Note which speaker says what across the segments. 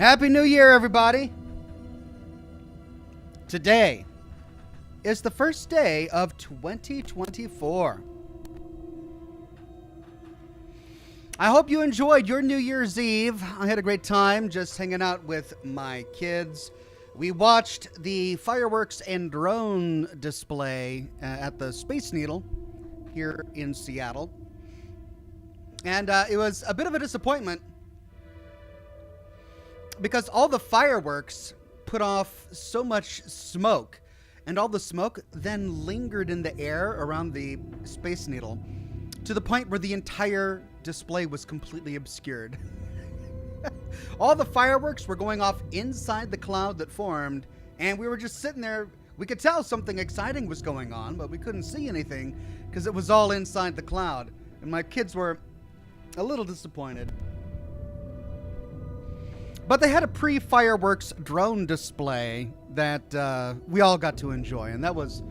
Speaker 1: Happy New Year, everybody. Today is the first day of 2024. I hope you enjoyed your New Year's Eve. I had a great time just hanging out with my kids. We watched the fireworks and drone display at the Space Needle here in Seattle. And it was a bit of a disappointment because all the fireworks put off so much smoke, and all the smoke then lingered in the air around the Space Needle to the point where the entire display was completely obscured. All the fireworks were going off inside the cloud that formed, and we were just sitting there. We could tell something exciting was going on, but we couldn't see anything because it was all inside the cloud, and my kids were a little disappointed. But they had a pre-fireworks drone display that we all got to enjoy, and that was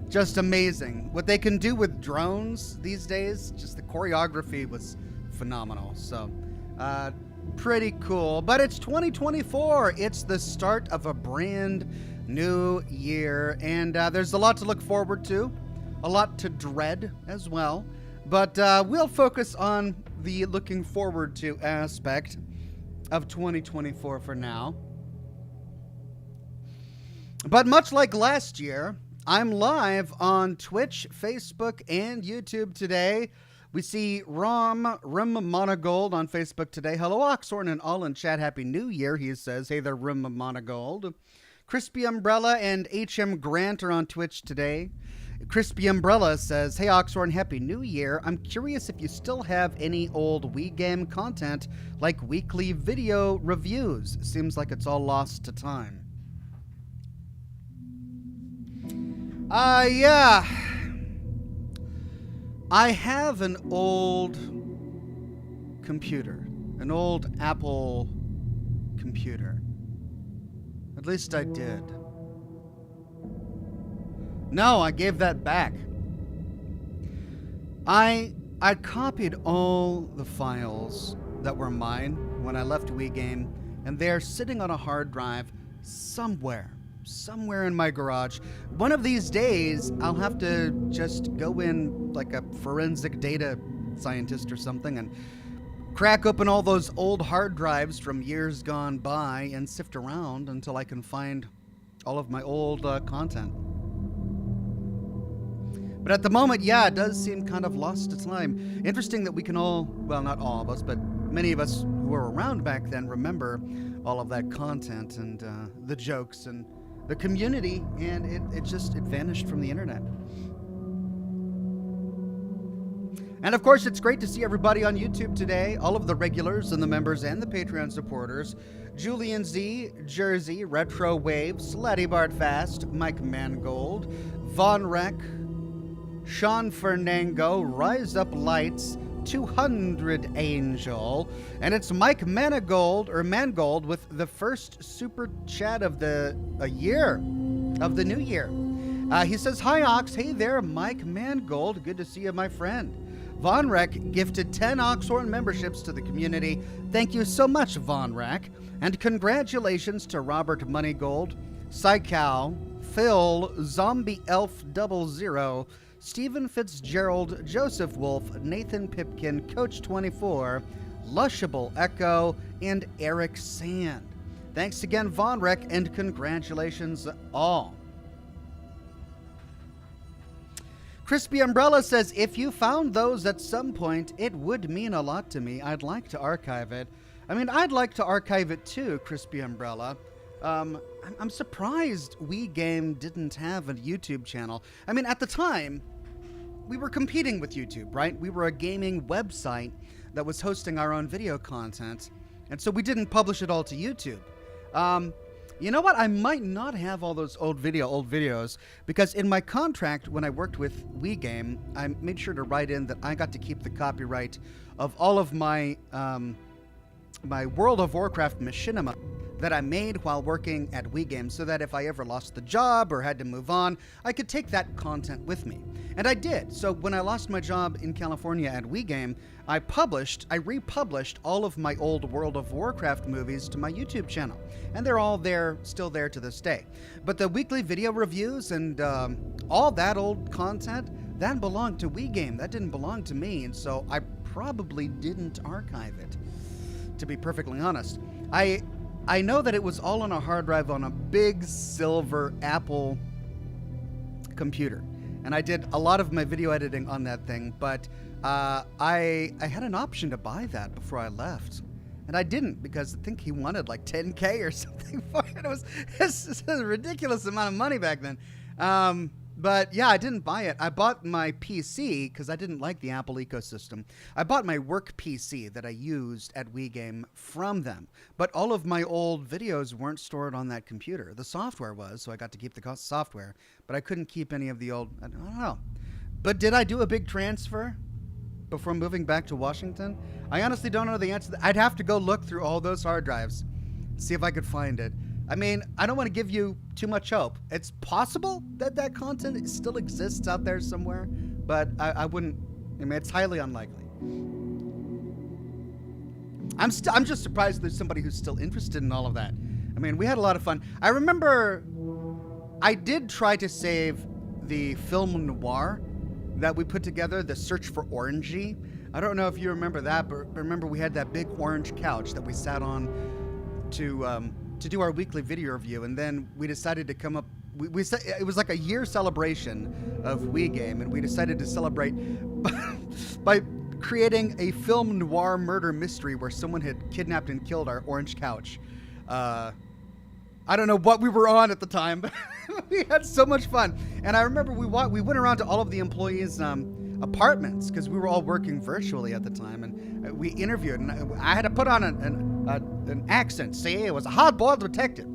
Speaker 1: just amazing. What they can do with drones these days, just the choreography was phenomenal. So, pretty cool. But it's 2024. It's the start of a brand new year, and there's a lot to look forward to, a lot to dread as well. But we'll focus on the looking forward to aspect of 2024 for now. But much like last year, I'm live on Twitch, Facebook, and YouTube today. We see Rim Monogold on Facebook today. Hello, Oxhorn, and all in chat. Happy New Year, he says. Hey there, Rim Monogold. Crispy Umbrella and HM Grant are on Twitch today. Crispy Umbrella says, hey Oxhorn, Happy New Year. I'm curious if you still have any old Wii game content like weekly video reviews. Seems like it's all lost to time. Yeah. I have an old computer, an old Apple computer. At least I did. No, I gave that back. I copied all the files that were mine when I left Wii Game, and they're sitting on a hard drive somewhere in my garage. One of these days, I'll have to just go in like a forensic data scientist or something and crack open all those old hard drives from years gone by and sift around until I can find all of my old content. But at the moment, yeah, it does seem kind of lost to time. Interesting that we can all, well, not all of us, but many of us who were around back then remember all of that content and the jokes and the community, and it vanished from the internet. And of course, it's great to see everybody on YouTube today, all of the regulars and the members and the Patreon supporters. Julian Z, Jersey, Retro Wave, Slatty Bart Fast, Mike Mangold, Von Reck, Sean Fernango, Rise Up Lights, 200 Angel, and it's Mike Mangold with the first super chat of the new year. He says, hi Ox, hey there, Mike Mangold, good to see you, my friend. Von Reck gifted 10 Oxhorn memberships to the community. Thank you so much, Von Reck, and congratulations to Robert Moneygold, Psychow, Phil, Zombie Elf 00, Stephen Fitzgerald, Joseph Wolf, Nathan Pipkin, Coach24, Lushable Echo, and Eric Sand. Thanks again, Von Reck, and congratulations all. Crispy Umbrella says, if you found those at some point, it would mean a lot to me. I'd like to archive it. I mean, I'd like to archive it too, Crispy Umbrella. I'm surprised Wii Game didn't have a YouTube channel. I mean, at the time, we were competing with YouTube, right? We were a gaming website that was hosting our own video content, and so we didn't publish it all to YouTube. You know what? I might not have all those old videos, because in my contract when I worked with Wii Game, I made sure to write in that I got to keep the copyright of all of my my World of Warcraft machinima that I made while working at WeGame so that if I ever lost the job or had to move on, I could take that content with me. And I did. So when I lost my job in California at WeGame, I republished all of my old World of Warcraft movies to my YouTube channel. And they're all there, still there to this day. But the weekly video reviews and all that old content, that belonged to WeGame. That didn't belong to me. And so I probably didn't archive it, to be perfectly honest. I know that it was all on a hard drive on a big silver Apple computer. And I did a lot of my video editing on that thing, but I had an option to buy that before I left. And I didn't, because I think he wanted like $10K or something for it. It was a ridiculous amount of money back then. But yeah, I didn't buy it. I bought my PC because I didn't like the Apple ecosystem. I bought my work PC that I used at WeGame from them. But all of my old videos weren't stored on that computer. The software was, so I got to keep the software. But I couldn't keep any of the old, I don't know. But did I do a big transfer before moving back to Washington? I honestly don't know the answer. I'd have to go look through all those hard drives, see if I could find it. I mean, I don't want to give you too much hope. It's possible that that content still exists out there somewhere, but I wouldn't. I mean, it's highly unlikely. I'm just surprised there's somebody who's still interested in all of that. I mean, we had a lot of fun. I remember I did try to save the film noir that we put together, the Search for Orangey. I don't know if you remember that, but remember we had that big orange couch that we sat on to do our weekly video review, and then we decided to come up. It was like a year celebration of WeGame, and we decided to celebrate by creating a film noir murder mystery where someone had kidnapped and killed our orange couch. I don't know what we were on at the time, but we had so much fun. And I remember we went around to all of the employees' apartments because we were all working virtually at the time, and we interviewed. And I had to put on an accent. See, it was a hard-boiled detective.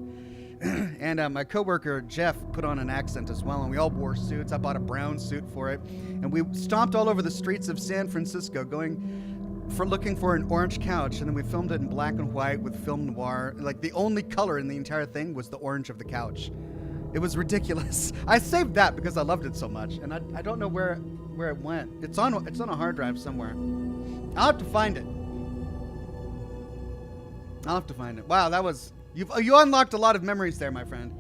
Speaker 1: And my coworker Jeff put on an accent as well, and we all wore suits. I bought a brown suit for it, and we stomped all over the streets of San Francisco looking for an orange couch, and then we filmed it in black and white with film noir. Like, the only color in the entire thing was the orange of the couch. It was ridiculous. I saved that because I loved it so much, and I don't know where it went. It's on a hard drive somewhere. I'll have to find it. Wow, that was you unlocked a lot of memories there, my friend.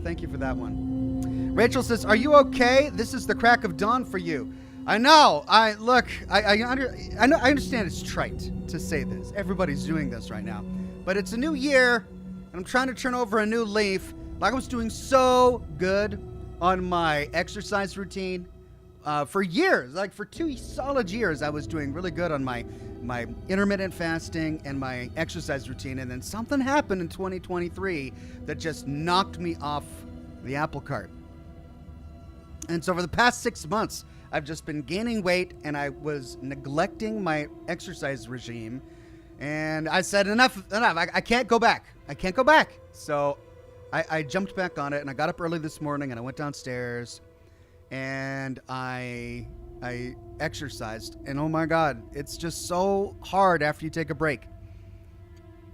Speaker 1: Thank you for that one. Rachel says, "Are you okay? This is the crack of dawn for you." I know. I understand it's trite to say this. Everybody's doing this right now, but it's a new year, and I'm trying to turn over a new leaf. Like, I was doing so good on my exercise routine for years. Like, for 2 solid years, I was doing really good on my intermittent fasting and my exercise routine. And then something happened in 2023 that just knocked me off the apple cart. And so for the past 6 months, I've just been gaining weight, and I was neglecting my exercise regime. And I said, enough. I can't go back. So I jumped back on it, and I got up early this morning, and I went downstairs, and I exercised. And oh my God, it's just so hard after you take a break.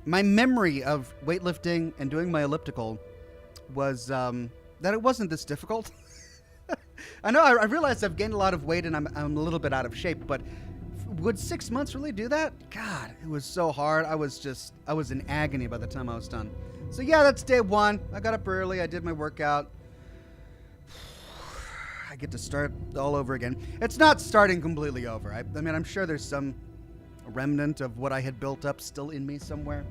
Speaker 1: My memory of weightlifting and doing my elliptical was that it wasn't this difficult. I know, I realized I've gained a lot of weight, and I'm a little bit out of shape, but would 6 months really do that? God, it was so hard. I was in agony by the time I was done. So yeah, that's day one. I got up early. I did my workout. I get to start all over again. It's not starting completely over. I mean, I'm sure there's some remnant of what I had built up still in me somewhere,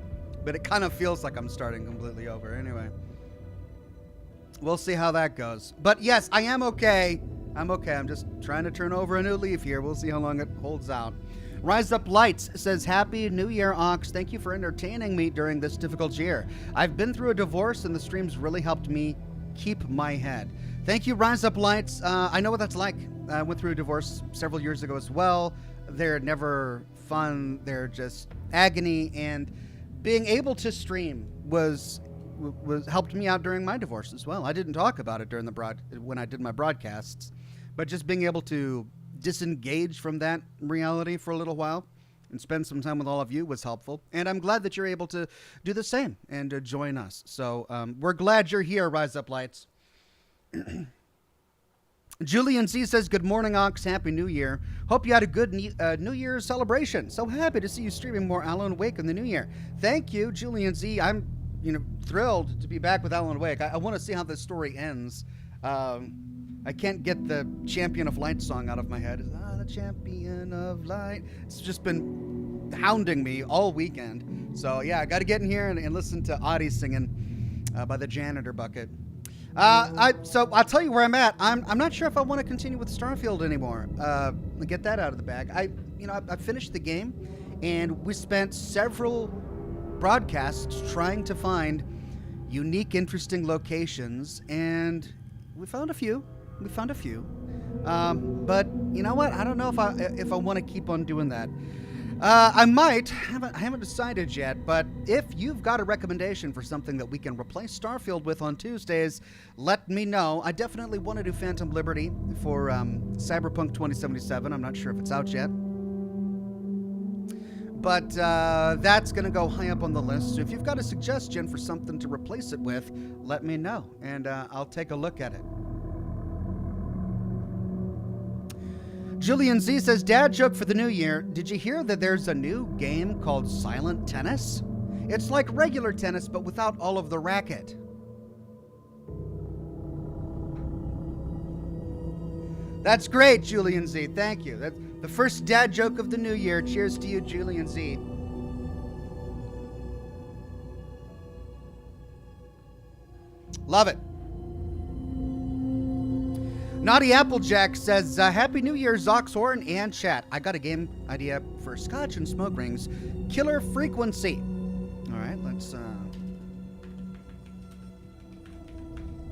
Speaker 1: but it kind of feels like I'm starting completely over anyway. We'll see how that goes. But yes, I am okay. I'm okay. I'm just trying to turn over a new leaf here. We'll see how long it holds out. Rise Up Lights says, Happy New Year, Ox. Thank you for entertaining me during this difficult year. I've been through a divorce, and the streams really helped me keep my head. Thank you, Rise Up Lights. I know what that's like. I went through a divorce several years ago as well. They're never fun. They're just agony, and being able to stream was helped me out during my divorce as well. I didn't talk about it during when I did my broadcasts, but just being able to disengage from that reality for a little while and spend some time with all of you was helpful. And I'm glad that you're able to do the same and join us. So we're glad you're here, Rise Up Lights. Julian Z says, good morning, Ox. Happy New Year. Hope you had a good New Year's celebration. So happy to see you streaming more Alan Wake in the new year. Thank you, Julian Z. I'm thrilled to be back with Alan Wake. I want to see how this story ends. I can't get the Champion of Light song out of my head. The Champion of Light. It's just been hounding me all weekend. So yeah, I got to get in here and listen to Audie singing by the Janitor Bucket. So I'll tell you where I'm at. I'm not sure if I want to continue with Starfield anymore. Get that out of the bag. I finished the game, and we spent several broadcasts trying to find unique, interesting locations, and we found a few. But you know what? I don't know if I want to keep on doing that. I might. I haven't decided yet, but if you've got a recommendation for something that we can replace Starfield with on Tuesdays, let me know. I definitely want to do Phantom Liberty for Cyberpunk 2077. I'm not sure if it's out yet. But that's going to go high up on the list. So if you've got a suggestion for something to replace it with, let me know, and I'll take a look at it. Julian Z says, dad joke for the new year. Did you hear that there's a new game called Silent Tennis? It's like regular tennis, but without all of the racket. That's great, Julian Z. Thank you. That's the first dad joke of the new year. Cheers to you, Julian Z. Love it. Naughty Applejack says, Happy New Year's, Oxhorn and chat. I got a game idea for Scotch and Smoke Rings. Killer Frequency. All right, let's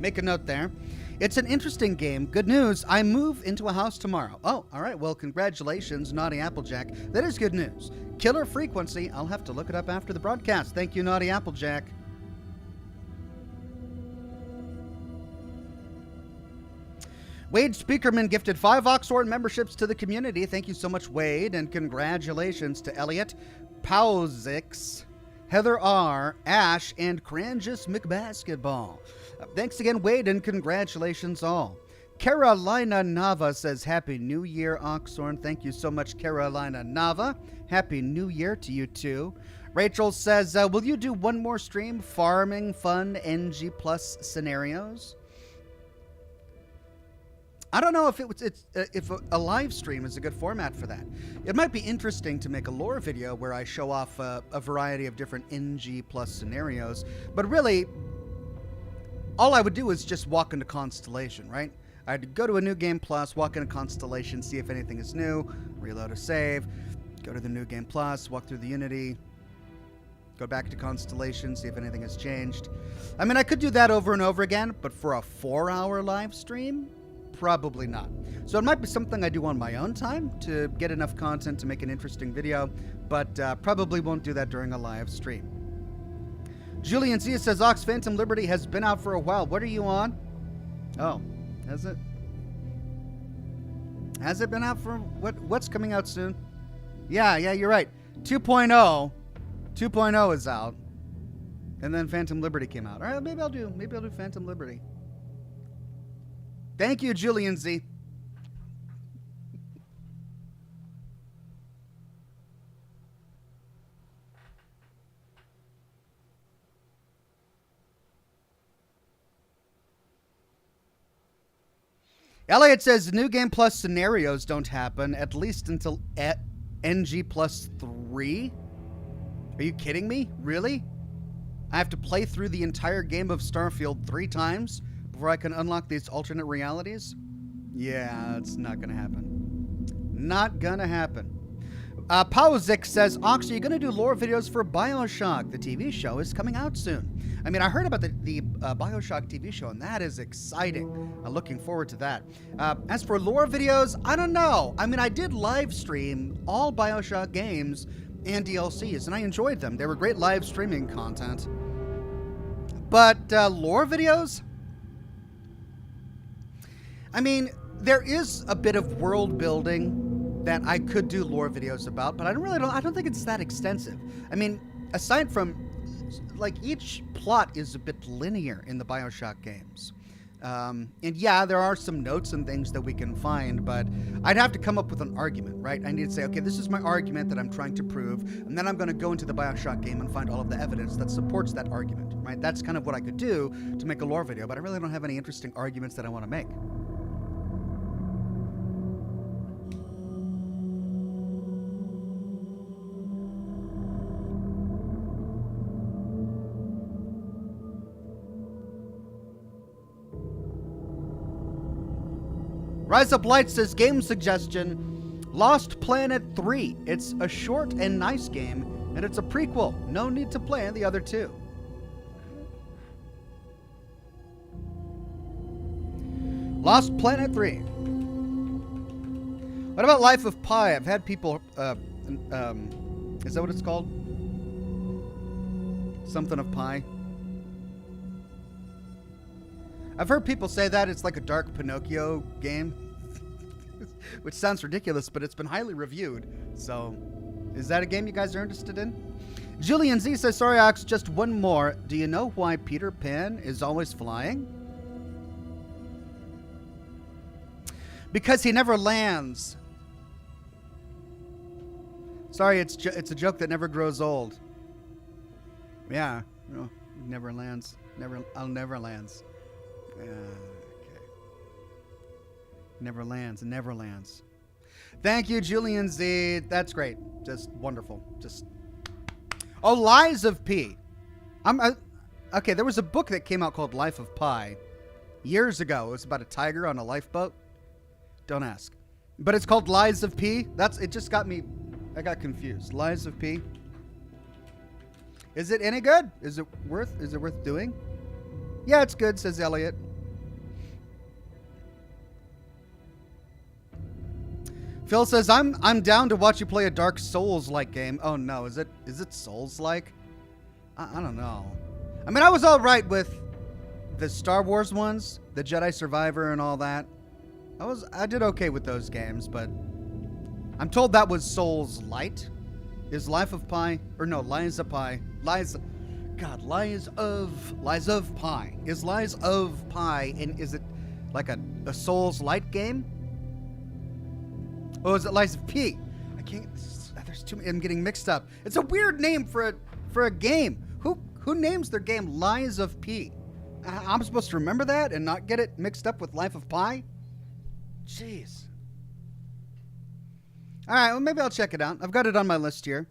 Speaker 1: make a note there. It's an interesting game. Good news, I move into a house tomorrow. Oh, all right, well, congratulations, Naughty Applejack. That is good news. Killer Frequency. I'll have to look it up after the broadcast. Thank you, Naughty Applejack. Wade Speakerman gifted 5 Oxhorn memberships to the community. Thank you so much, Wade, and congratulations to Elliot, Pauzix, Heather R., Ash, and Cranjus McBasketball. Thanks again, Wade, and congratulations all. Carolina Nava says, Happy New Year, Oxhorn. Thank you so much, Carolina Nava. Happy New Year to you, too. Rachel says, will you do one more stream, farming fun NG plus scenarios? I don't know if if a live stream is a good format for that. It might be interesting to make a lore video where I show off a variety of different NG plus scenarios, but really, all I would do is just walk into Constellation, right? I'd go to a New Game Plus, walk into Constellation, see if anything is new, reload a save, go to the New Game Plus, walk through the Unity, go back to Constellation, see if anything has changed. I mean, I could do that over and over again, but for a 4-hour live stream, probably not. So it might be something I do on my own time to get enough content to make an interesting video, but probably won't do that during a live stream. Julian Z says, Ox Phantom Liberty has been out for a while. What are you on? Oh, has it? Has it been out for what's coming out soon? Yeah, you're right. 2.0 is out. And then Phantom Liberty came out. All right, maybe I'll do Phantom Liberty. Thank you, Julian Z. Elliot says New Game Plus scenarios don't happen, at least until NG Plus 3. Are you kidding me? Really? I have to play through the entire game of Starfield 3 times before I can unlock these alternate realities? Yeah, it's not gonna happen. Not gonna happen. Pauzik says, Ox, are you gonna do lore videos for Bioshock? The TV show is coming out soon. I mean, I heard about the Bioshock TV show, and that is exciting. I'm looking forward to that. As for lore videos, I don't know. I mean, I did live stream all Bioshock games and DLCs, and I enjoyed them. They were great live streaming content. But lore videos? I mean, there is a bit of world building that I could do lore videos about, but I don't think it's that extensive. I mean, aside from, like, each plot is a bit linear in the BioShock games. And yeah, there are some notes and things that we can find, but I'd have to come up with an argument, right? I need to say, okay, this is my argument that I'm trying to prove, and then I'm going to go into the BioShock game and find all of the evidence that supports that argument, right? That's kind of what I could do to make a lore video, but I really don't have any interesting arguments that I want to make. Rise Up Light says, game suggestion, Lost Planet 3. It's a short and nice game, and it's a prequel. No need to play the other two. Lost Planet 3. What about Life of Pi? I've had people, is that what it's called? Something of Pi? I've heard people say that it's like a dark Pinocchio game, which sounds ridiculous, but it's been highly reviewed. So, is that a game you guys are interested in? Julian Z says, sorry, Ox, just one more. Do you know why Peter Pan is always flying? Because he never lands. Sorry, it's a joke that never grows old. Yeah, no, never lands. I'll never lands. Okay. Neverlands. Thank you, Julian Z. That's great. Just wonderful. Oh, Lies of P. Okay, there was a book that came out called Life of Pi years ago. It was about a tiger on a lifeboat. Don't ask. But it's called Lies of P. It just got me. I got confused. Lies of P. Is it any good? Is it worth doing? Yeah, it's good, says Elliot. Phil says, I'm down to watch you play a Dark Souls-like game. Oh no, is it Souls-like? I don't know. I mean, I was all right with the Star Wars ones, the Jedi Survivor and all that. I did okay with those games, but I'm told that was Souls-light. Is Lies of Pi? Lies of Pi. Is Lies of Pi, and is it like a Souls-light game? Oh, is it Lies of P? I can't. There's too many. I'm getting mixed up. It's a weird name for a game. Who names their game Lies of P? I'm supposed to remember that and not get it mixed up with Life of Pi? Jeez. All right. Well, maybe I'll check it out. I've got it on my list here.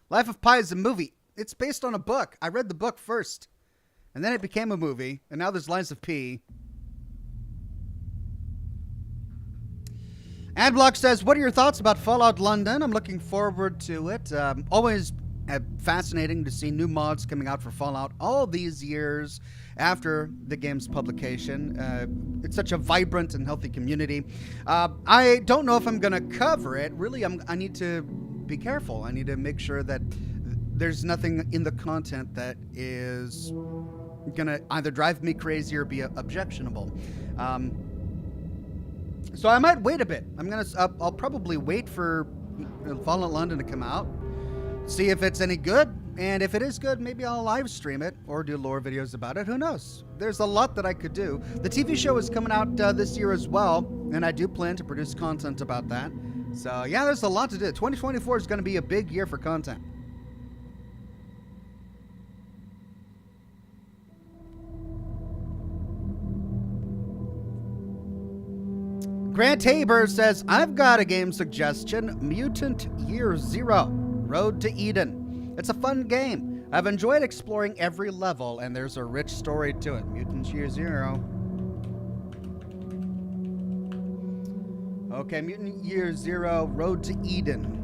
Speaker 1: Life of Pi is a movie. It's based on a book. I read the book first, and then it became a movie, and now there's Lies of P. Adblock says, what are your thoughts about Fallout London? I'm looking forward to it. Always fascinating to see new mods coming out for Fallout all these years after the game's publication. It's such a vibrant and healthy community. I don't know if I'm going to cover it. Really, I need to be careful. I need to make sure that there's nothing in the content that is going to either drive me crazy or be objectionable. So I might wait a bit. I'll probably wait for Fallout London to come out, see if it's any good, and if it is good, maybe I'll live stream it or do lore videos about it. Who knows? There's a lot that I could do. The TV show is coming out this year as well, and I do plan to produce content about that. So yeah, there's a lot to do. 2024 is going to be a big year for content. Grant Haber says, I've got a game suggestion, Mutant Year Zero, Road to Eden. It's a fun game. I've enjoyed exploring every level, and there's a rich story to it. Mutant Year Zero. Okay, Mutant Year Zero, Road to Eden.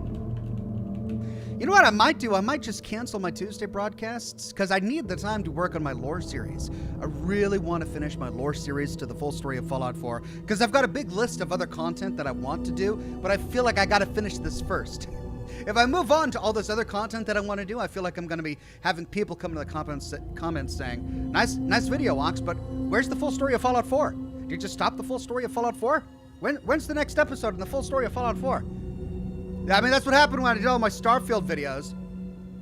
Speaker 1: You know what I might do? I might just cancel my Tuesday broadcasts because I need the time to work on my lore series. I really want to finish my lore series to the full story of Fallout 4 because I've got a big list of other content that I want to do, but I feel like I got to finish this first. If I move on to all this other content that I want to do, I feel like I'm going to be having people come to the comments saying, nice video, Ox, but where's the full story of Fallout 4? Did you stop the full story of Fallout 4? When's the next episode in the full story of Fallout 4? Yeah, I mean, that's what happened when I did all my Starfield videos.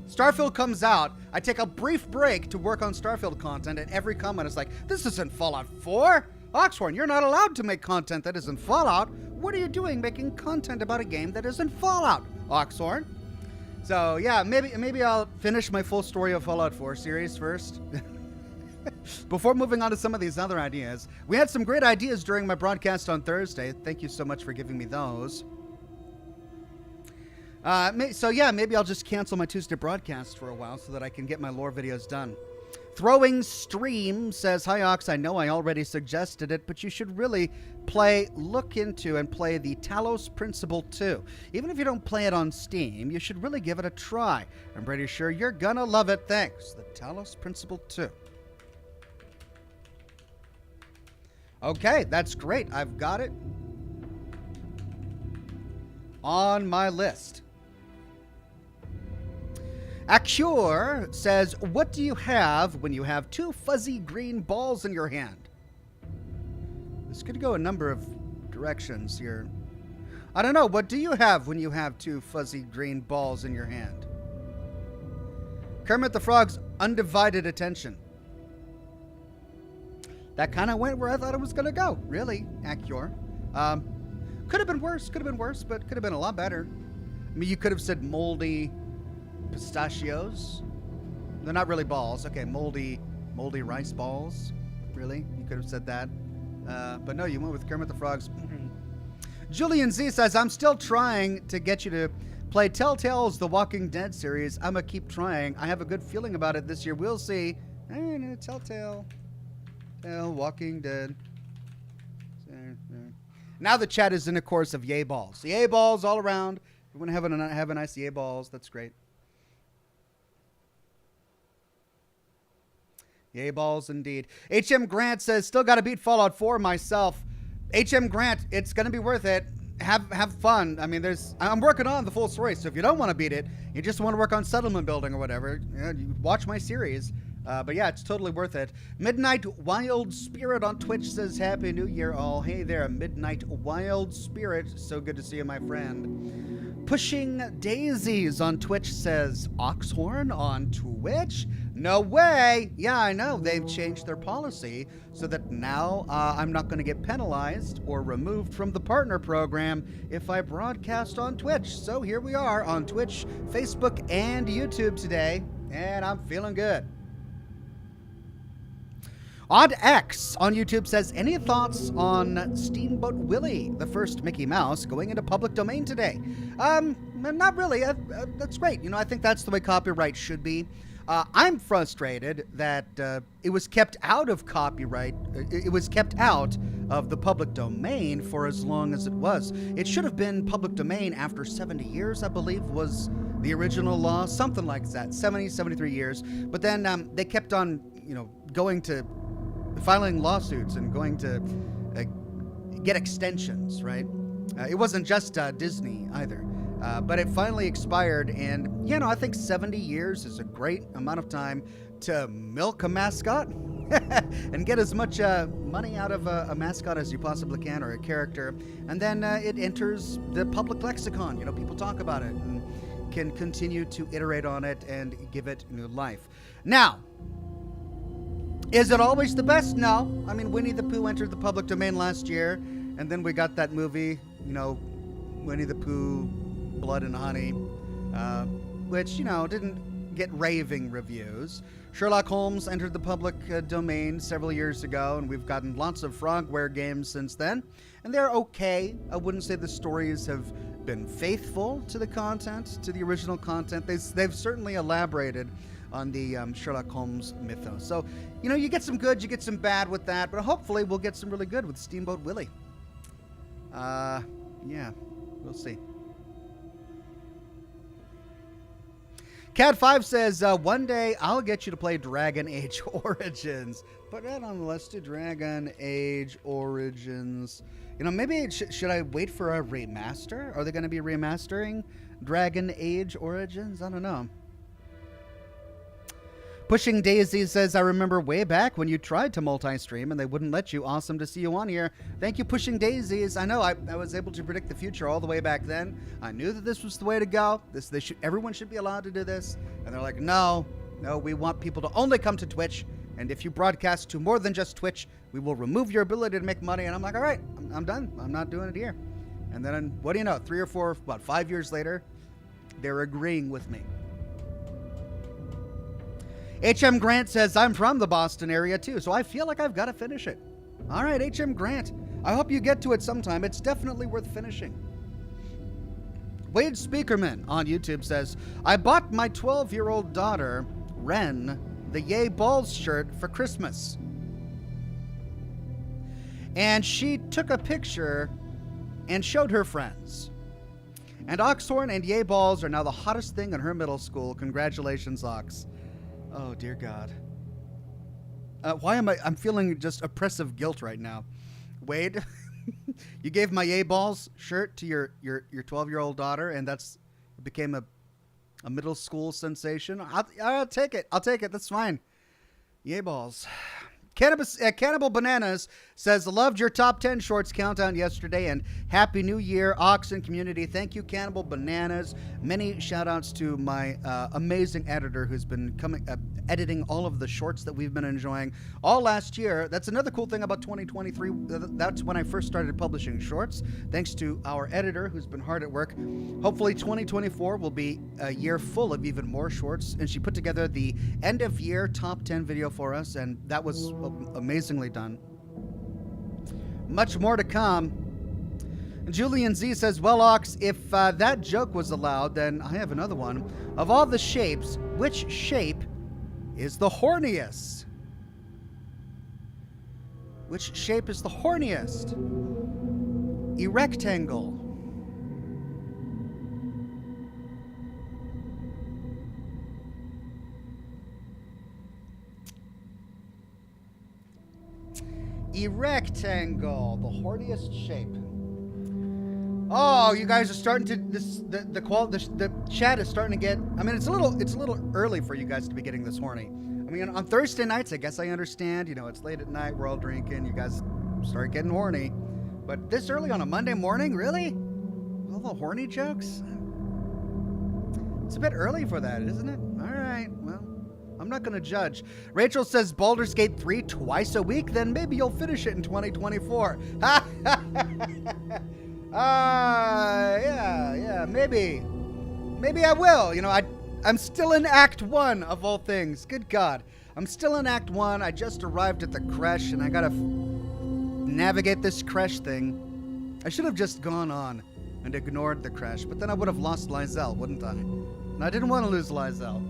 Speaker 1: Starfield comes out, I take a brief break to work on Starfield content, and every comment is like, this isn't Fallout 4! Oxhorn, you're not allowed to make content that isn't Fallout. What are you doing making content about a game that isn't Fallout, Oxhorn? So, yeah, maybe I'll finish my full story of Fallout 4 series first. Before moving on to some of these other ideas. We had some great ideas during my broadcast on Thursday. Thank you so much for giving me those. So yeah, maybe I'll just cancel my Tuesday broadcast for a while so that I can get my lore videos done. Throwing Stream says, hi Ox, I know I already suggested it, but you should really look into and play the Talos Principle 2. Even if you don't play it on Steam, you should really give it a try. I'm pretty sure you're gonna love it. Thanks. The Talos Principle 2. Okay, that's great. I've got it on my list. Acure says, what do you have when you have two fuzzy green balls in your hand? This could go a number of directions here. I don't know. What do you have when you have two fuzzy green balls in your hand? Kermit the Frog's undivided attention. That kind of went where I thought it was going to go. Really, Acure. Could have been worse, but could have been a lot better. I mean, you could have said moldy pistachios. They're not really balls. Okay, moldy rice balls. Really? You could have said that. But no, you went with Kermit the Frog's. Julian Z says, I'm still trying to get you to play Telltale's The Walking Dead series. I'm going to keep trying. I have a good feeling about it this year. We'll see. Telltale. Walking Dead. Now the chat is in a course of yay balls. Yay balls all around. We want to have a nice yay balls. That's great. Yay balls indeed. HM Grant says, still got to beat Fallout 4 myself. HM Grant, it's going to be worth it. Have fun. I mean, I'm working on the full story, so if you don't want to beat it, you just want to work on settlement building or whatever, you watch my series. But yeah, it's totally worth it. Midnight Wild Spirit on Twitch says, Happy New Year all. Hey there, Midnight Wild Spirit. So good to see you, my friend. Pushing Daisies on Twitch says, Oxhorn on Twitch? No way. Yeah, I know. They've changed their policy so that now I'm not going to get penalized or removed from the partner program if I broadcast on Twitch. So here we are on Twitch, Facebook, and YouTube today, and I'm feeling good. Odd X on YouTube says, any thoughts on Steamboat Willie, the first Mickey Mouse, going into public domain today? Not really. That's great. I think that's the way copyright should be. I'm frustrated that it was kept out of copyright. It was kept out of the public domain for as long as it was. It should have been public domain after 70 years, I believe, was the original law. Something like that, 70, 73 years. But then they kept on, going to filing lawsuits and going to get extensions, right? It wasn't just Disney either. But it finally expired, and, I think 70 years is a great amount of time to milk a mascot and get as much money out of a mascot as you possibly can, or a character. And then it enters the public lexicon. People talk about it and can continue to iterate on it and give it new life. Now, is it always the best? No. I mean, Winnie the Pooh entered the public domain last year, and then we got that movie, Winnie the Pooh, Blood and Honey, which, didn't get raving reviews. Sherlock Holmes entered the public domain several years ago, and we've gotten lots of Frogware games since then, and they're okay. I wouldn't say the stories have been faithful to the content, to the original content. They've certainly elaborated on the Sherlock Holmes mythos. So, you get some good, you get some bad with that, but hopefully we'll get some really good with Steamboat Willie. Yeah, we'll see. Cat5 says, one day I'll get you to play Dragon Age Origins. Put that on the list to Dragon Age Origins. Maybe should I wait for a remaster? Are they going to be remastering Dragon Age Origins? I don't know. Pushing Daisy says, I remember way back when you tried to multi-stream and they wouldn't let you. Awesome to see you on here. Thank you, Pushing Daisies. I know I was able to predict the future all the way back then. I knew that this was the way to go. Everyone should be allowed to do this. And they're like, no, we want people to only come to Twitch. And if you broadcast to more than just Twitch, we will remove your ability to make money. And I'm like, all right, I'm done. I'm not doing it here. And then, what do you know, 3 or 4, 5 years later, they're agreeing with me. HM Grant says, I'm from the Boston area too, so I feel like I've got to finish it. All right, HM Grant. I hope you get to it sometime. It's definitely worth finishing. Wade Speakerman on YouTube says, I bought my 12-year-old daughter, Ren, the Yay Balls shirt for Christmas. And she took a picture and showed her friends. And Oxhorn and Yay Balls are now the hottest thing in her middle school. Congratulations, Ox. Oh, dear God. I'm feeling just oppressive guilt right now. Wade, you gave my Yay Balls shirt to your 12-year-old daughter, and it became a middle school sensation. I'll take it. That's fine. Yay Balls. Cannibal Bananas says, loved your top 10 shorts countdown yesterday, and Happy New Year, Oxen community. Thank you, Cannibal Bananas. Many shout outs to my amazing editor who's been editing all of the shorts that we've been enjoying all last year. That's another cool thing about 2023. That's when I first started publishing shorts. Thanks to our editor who's been hard at work. Hopefully 2024 will be a year full of even more shorts. And she put together the end of year top 10 video for us, and that was amazingly done. Much more to come. Julian Z says, well, Ox, if that joke was allowed, then I have another one. Of all the shapes, which shape is the horniest? Which shape is the horniest? Erectangle. Erectangle, the horniest shape. Oh, you guys are starting to the chat is starting to get. I mean, it's a little early for you guys to be getting this horny. I mean, on Thursday nights, I guess I understand. You know, it's late at night, we're all drinking. You guys start getting horny, but this early on a Monday morning, really? All the horny jokes? It's a bit early for that, isn't it? All right, well. I'm not going to judge. Rachel says Baldur's Gate 3 twice a week, then maybe you'll finish it in 2024. Yeah, maybe. Maybe I will. You know, I'm still in Act 1 of all things. Good God. I'm still in Act 1. I just arrived at the creche, and I got to navigate this creche thing. I should have just gone on and ignored the creche, but then I would have lost Lizelle, wouldn't I? And I didn't want to lose Lizelle.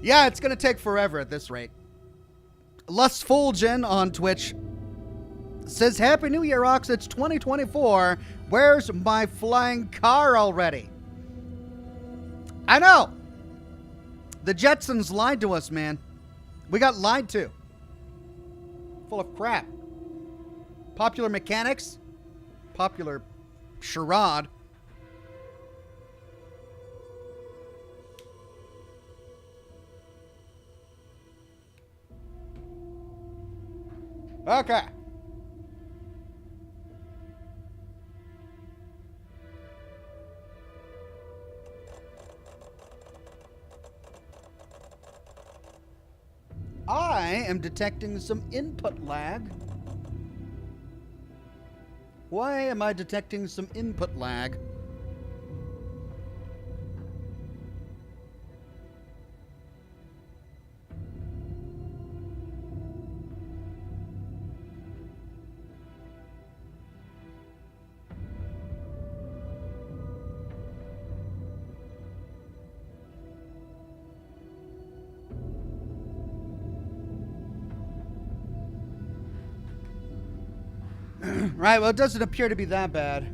Speaker 1: Yeah, it's going to take forever at this rate. Lustfulgen on Twitch says, Happy New Year, Ox. It's 2024. Where's my flying car already? I know. The Jetsons lied to us, man. We got lied to. Full of crap. Popular Mechanics. Popular charade. Okay. I am detecting some input lag. Why am I detecting some input lag? Right, well, it doesn't appear to be that bad.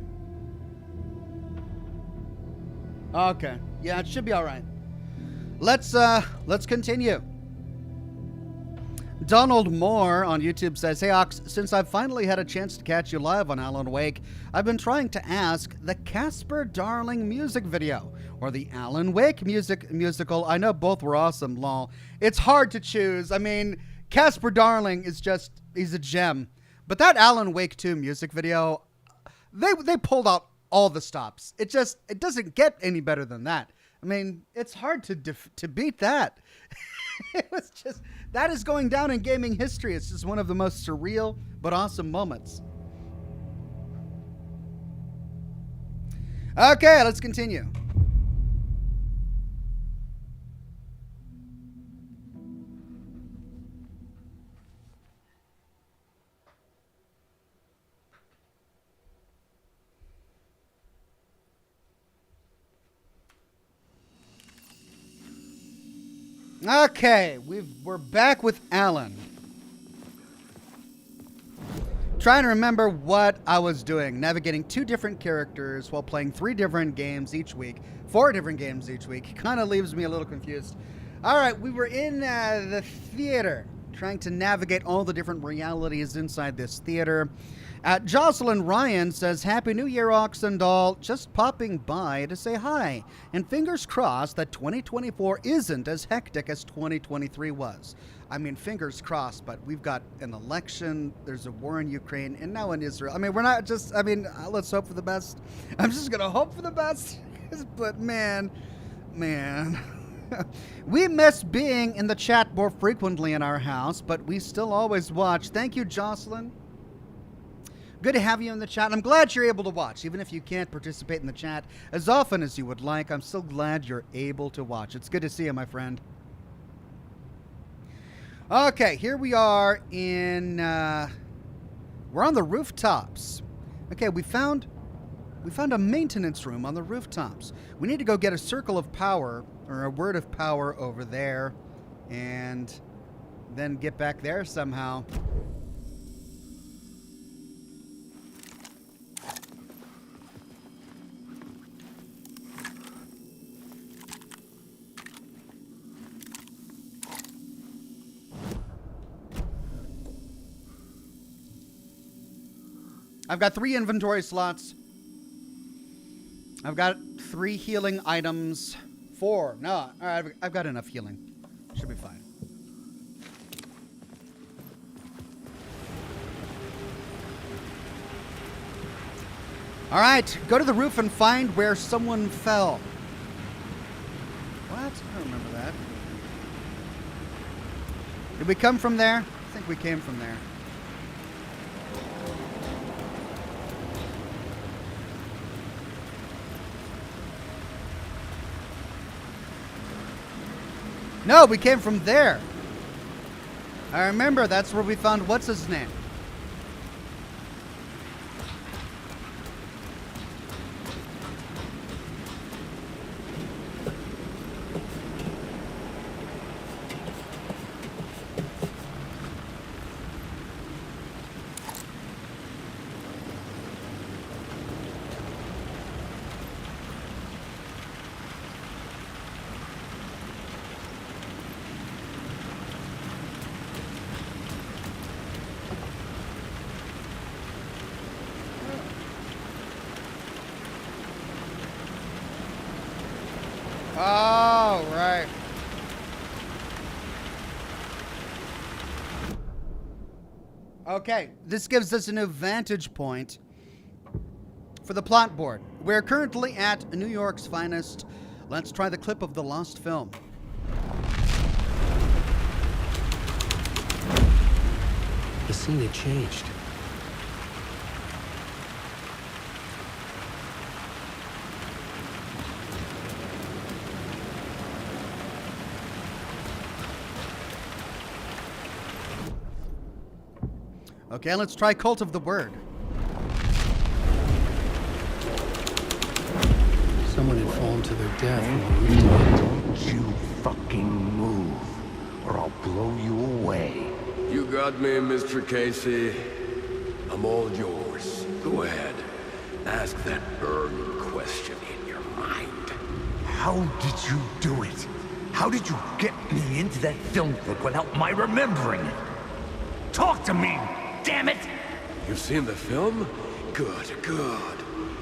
Speaker 1: Okay. Yeah, it should be all right. Let's continue. Donald Moore on YouTube says, "Hey Ox, since I've finally had a chance to catch you live on Alan Wake, I've been trying to ask the Casper Darling music video or the Alan Wake musical. I know both were awesome, lol. It's hard to choose. I mean, Casper Darling is he's a gem. But that Alan Wake 2 music video, they pulled out all the stops. It doesn't get any better than that. I mean, it's hard to beat that." It was just, that is going down in gaming history. It's just one of the most surreal but awesome moments. Okay, let's continue. Okay, we're back with Alan. Trying to remember what I was doing. Navigating 2 different characters while playing 3 different games each week. 4 different games each week. Kind of leaves me a little confused. Alright, we were in the theater. Trying to navigate all the different realities inside this theater. Jocelyn Ryan says, "Happy New Year, Ox and all. Just popping by to say hi. And fingers crossed that 2024 isn't as hectic as 2023 was." I mean, fingers crossed, but we've got an election, there's a war in Ukraine, and now in Israel. I mean, we're not just, let's hope for the best. I'm just going to hope for the best. But man. We miss being in the chat more frequently in our house, but we still always watch. Thank you, Jocelyn. Good to have you in the chat. I'm glad you're able to watch, even if you can't participate in the chat as often as you would like. I'm so glad you're able to watch. It's good to see you, my friend. Okay, here we are in, we're on the rooftops. Okay, we found a maintenance room on the rooftops. We need to go get a circle of power, or a word of power over there, and then get back there somehow. I've got 3 inventory slots. I've got 3 healing items. 4. No, all right, I've got enough healing. Should be fine. All right, go to the roof and find where someone fell. What? I don't remember that. Did we come from there? I think we came from there. No, we came from there. I remember that's where we found what's his name. Oh, right. Okay, this gives us an vantage point for the plot board. We're currently at New York's finest. Let's try the clip of the lost film.
Speaker 2: The scene had changed.
Speaker 1: Okay, let's try Cult of the Word.
Speaker 2: Someone had fallen to their death from the rooftop.
Speaker 3: Don't you fucking move, or I'll blow you away.
Speaker 4: You got me, Mr. Casey. I'm all yours. Go ahead. Ask that burning question in your mind.
Speaker 3: How did you do it? How did you get me into that film clip without my remembering it? Talk to me, damn it!
Speaker 4: You've seen the film? Good, good.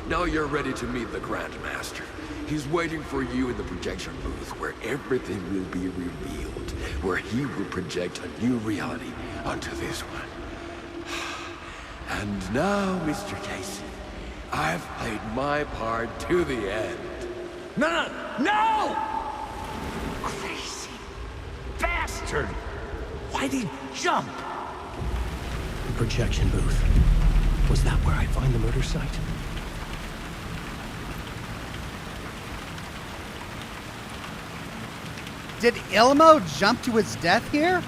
Speaker 4: Now you're ready to meet the Grandmaster. He's waiting for you in the projection booth where everything will be revealed, where he will project a new reality onto this one. And now, Mr. Casey, I've played my part to the end.
Speaker 3: No! Crazy bastard! Why'd he jump?
Speaker 2: The projection booth. Was that where I'd find the murder site?
Speaker 1: Did Ilmo jump to his death here?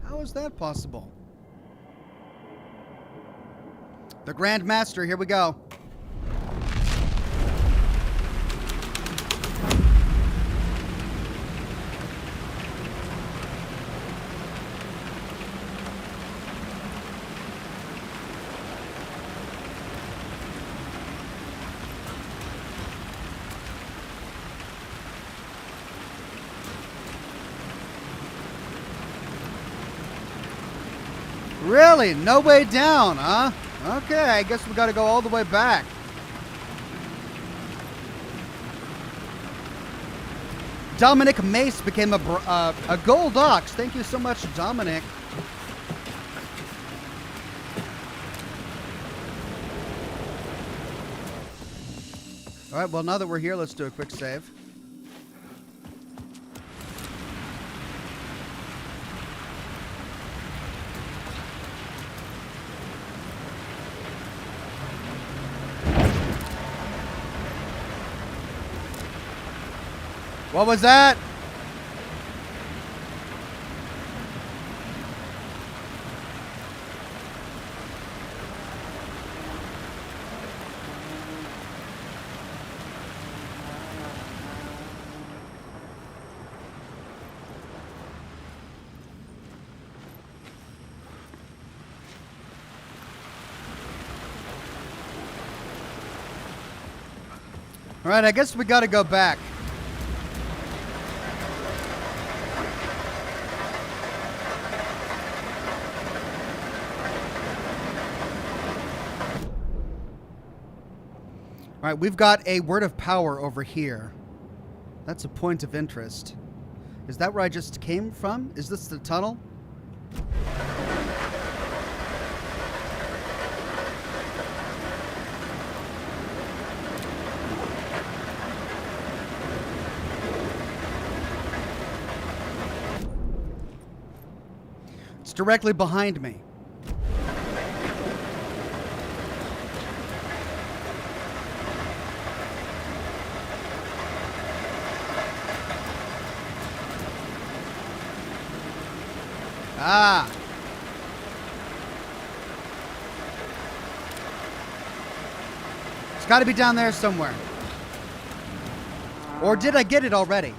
Speaker 1: How is that possible? The Grandmaster, here we go. Really? No way down, huh? Okay, I guess we gotta go all the way back. Dominic Mace became a gold ox. Thank you so much, Dominic. All right, well, now that we're here, let's do a quick save. What was that? All right, I guess we got to go back. All right, we've got a word of power over here. That's a point of interest. Is that where I just came from? Is this the tunnel? It's directly behind me. Ah. It's got to be down there somewhere. Or did I get it already?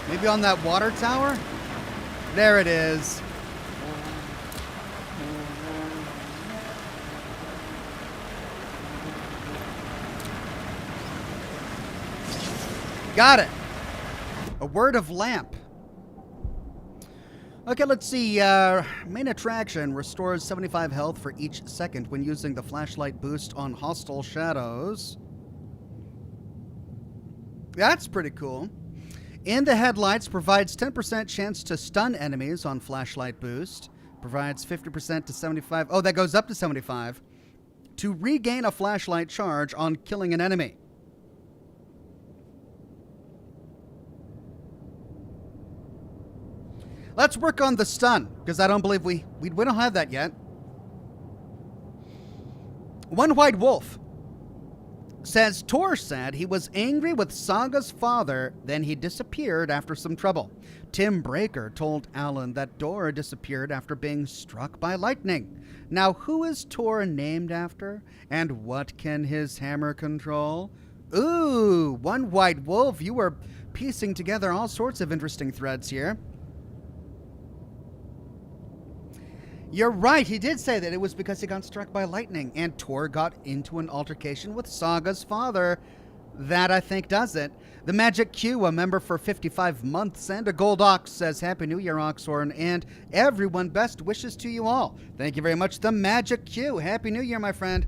Speaker 1: Maybe on that water tower? There it is. Got it. A word of lamp. Okay, let's see. Main attraction restores 75 health for each second when using the flashlight boost on hostile shadows. That's pretty cool. In the headlights provides 10% chance to stun enemies on flashlight boost. Provides 50% to 75. Oh, that goes up to 75. To regain a flashlight charge on killing an enemy. Let's work on the stun, because I don't believe we don't have that yet. One white wolf. says Tor said he was angry with Saga's father, then he disappeared after some trouble. Tim Breaker told Alan that Dora disappeared after being struck by lightning. Now, who is Tor named after, and what can his hammer control? Ooh, One White Wolf, you were piecing together all sorts of interesting threads here. You're right, he did say that it was because he got struck by lightning, and Tor got into an altercation with Saga's father. That, I think, does it. The Magic Q, a member for 55 months, and a Gold Ox says, Happy New Year, Oxhorn, and everyone, best wishes to you all. Thank you very much, the Magic Q. Happy New Year, my friend.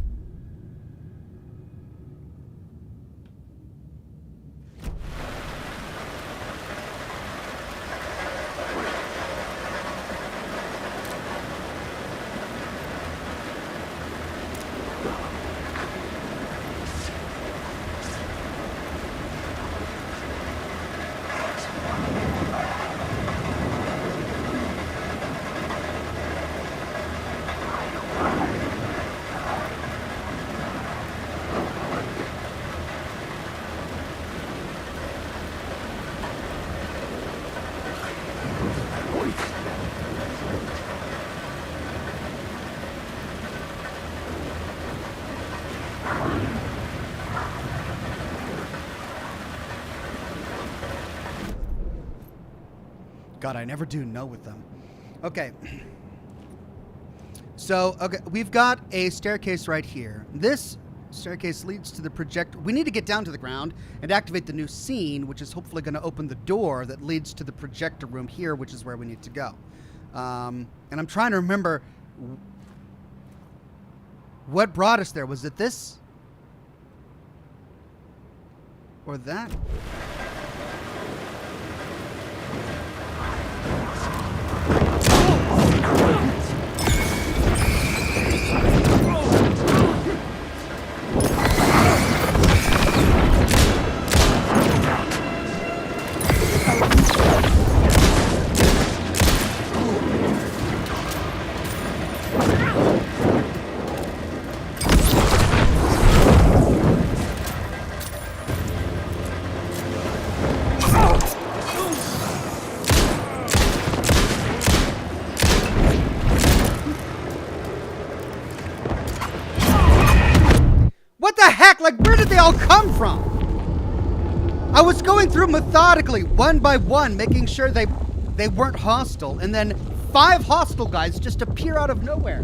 Speaker 1: God, I never do know with them. Okay. So, okay, we've got a staircase right here. This staircase leads to the projector. We need to get down to the ground and activate the new scene, which is hopefully going to open the door that leads to the projector room here, which is where we need to go. And I'm trying to remember what brought us there. Was it this? Or that? Like, where did they all come from? I was going through methodically, one by one, making sure they weren't hostile, and then 5 hostile guys just appear out of nowhere.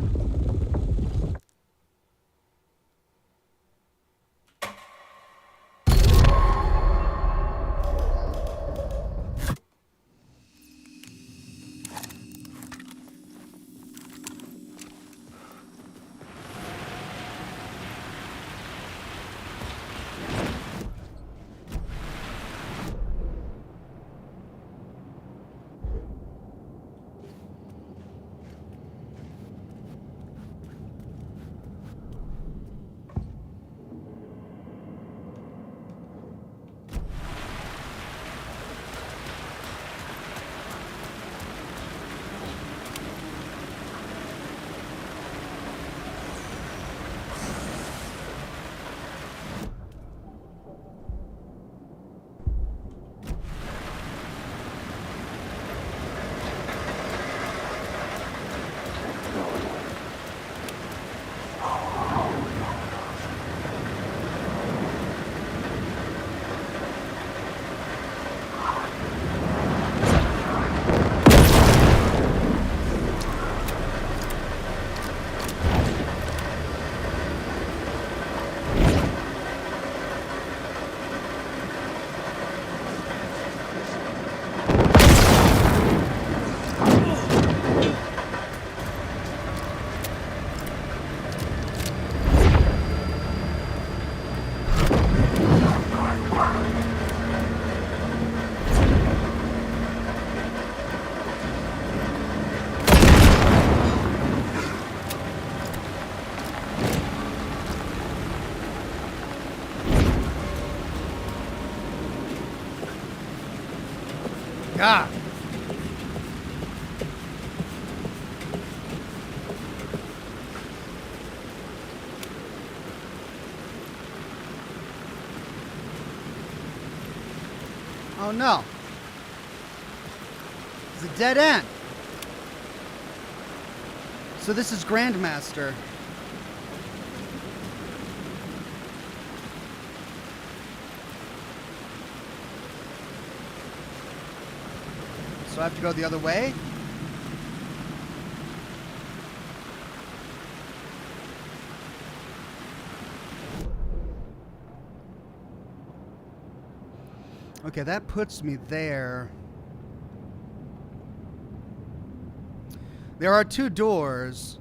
Speaker 1: God. Oh no. It's a dead end. So this is Grandmaster. So I have to go the other way? Okay, that puts me there. There are 2 doors.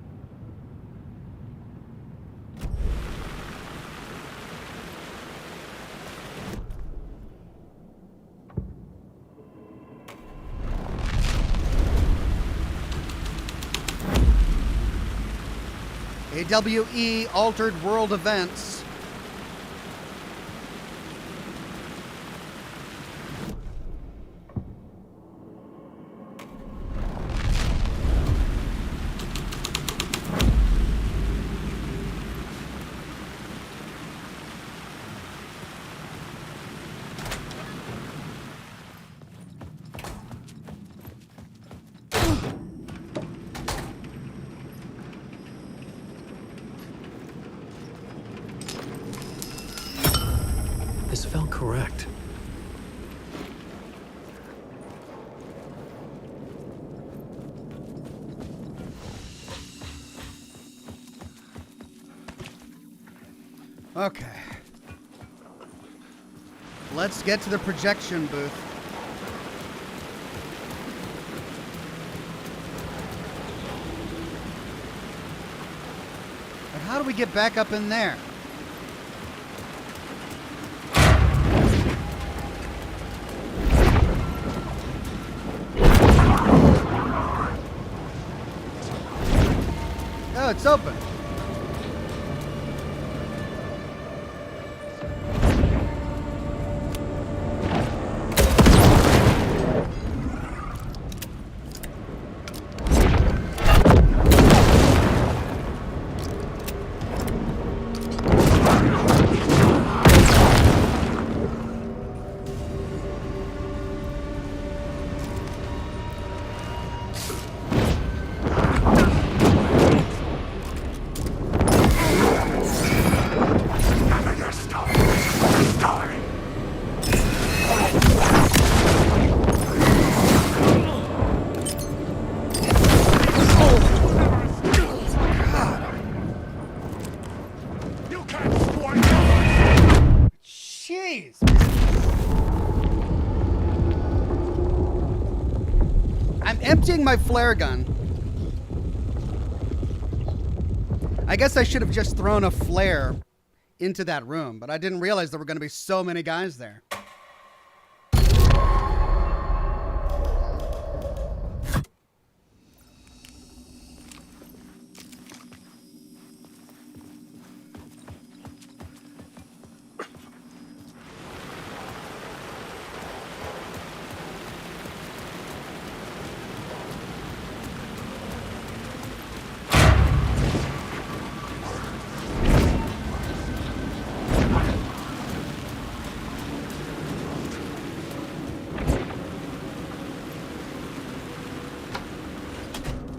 Speaker 1: AWE Altered World Events.
Speaker 2: This felt correct.
Speaker 1: Okay. Let's get to the projection booth. But how do we get back up in there? Oh, it's open. Jeez. I'm emptying my flare gun. I guess I should have just thrown a flare into that room, but I didn't realize there were going to be so many guys there.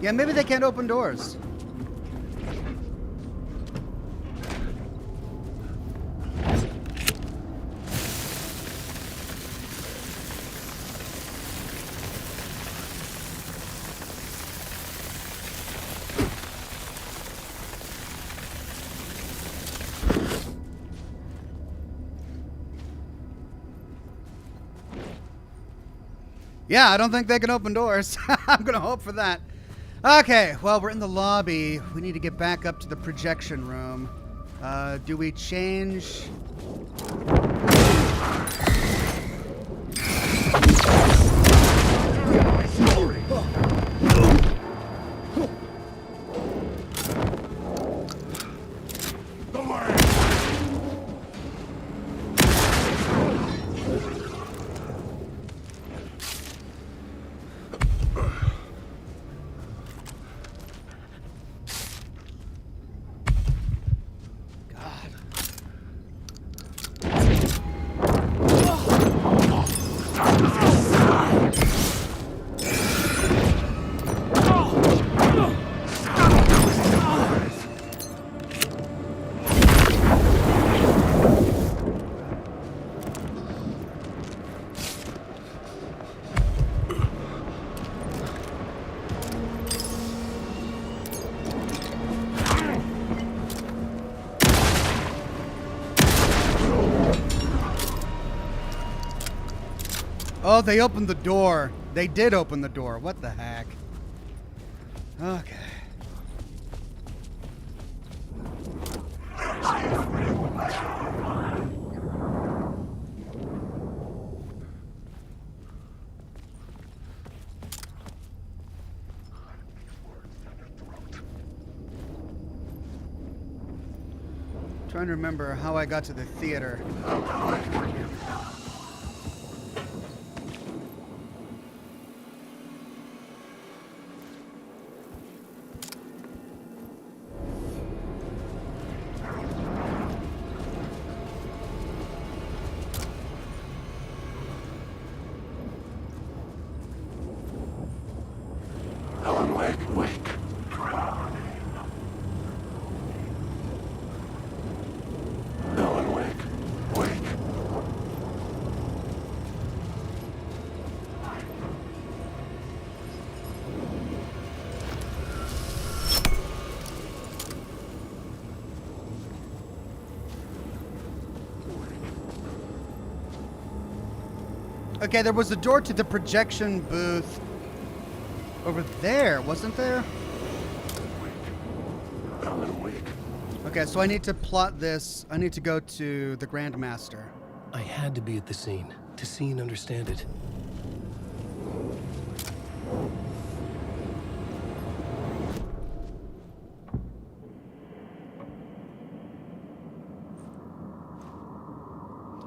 Speaker 1: Yeah, maybe they can't open doors. Yeah, I don't think they can open doors. I'm gonna hope for that. Okay, well, we're in the lobby. We need to get back up to the projection room. Do we change? Oh, they opened the door. They did open the door. What the heck? Okay. Trying to remember how I got to the theater.
Speaker 3: Alan Wake, wake. Alan Wake, wake.
Speaker 1: Okay, there was a door to the projection booth over there, wasn't there?
Speaker 3: Alan Wake.
Speaker 1: Okay, so I need to plot this. I need to go to the Grandmaster.
Speaker 2: I had to be at the scene to see and understand it.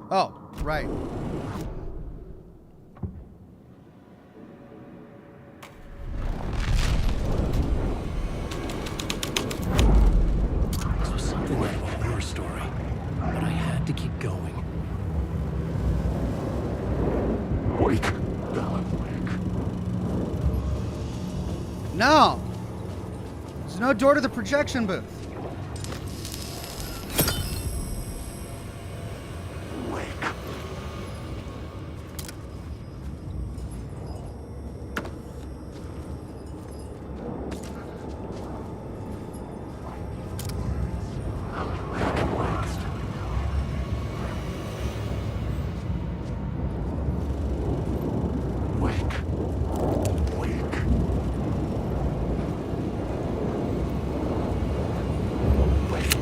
Speaker 1: Oh, right.
Speaker 2: This was something out of a horror story, but I had to keep going.
Speaker 3: Wake. Alan Wake.
Speaker 1: No! There's no door to the projection booth.
Speaker 3: Wake. Wake. Wake.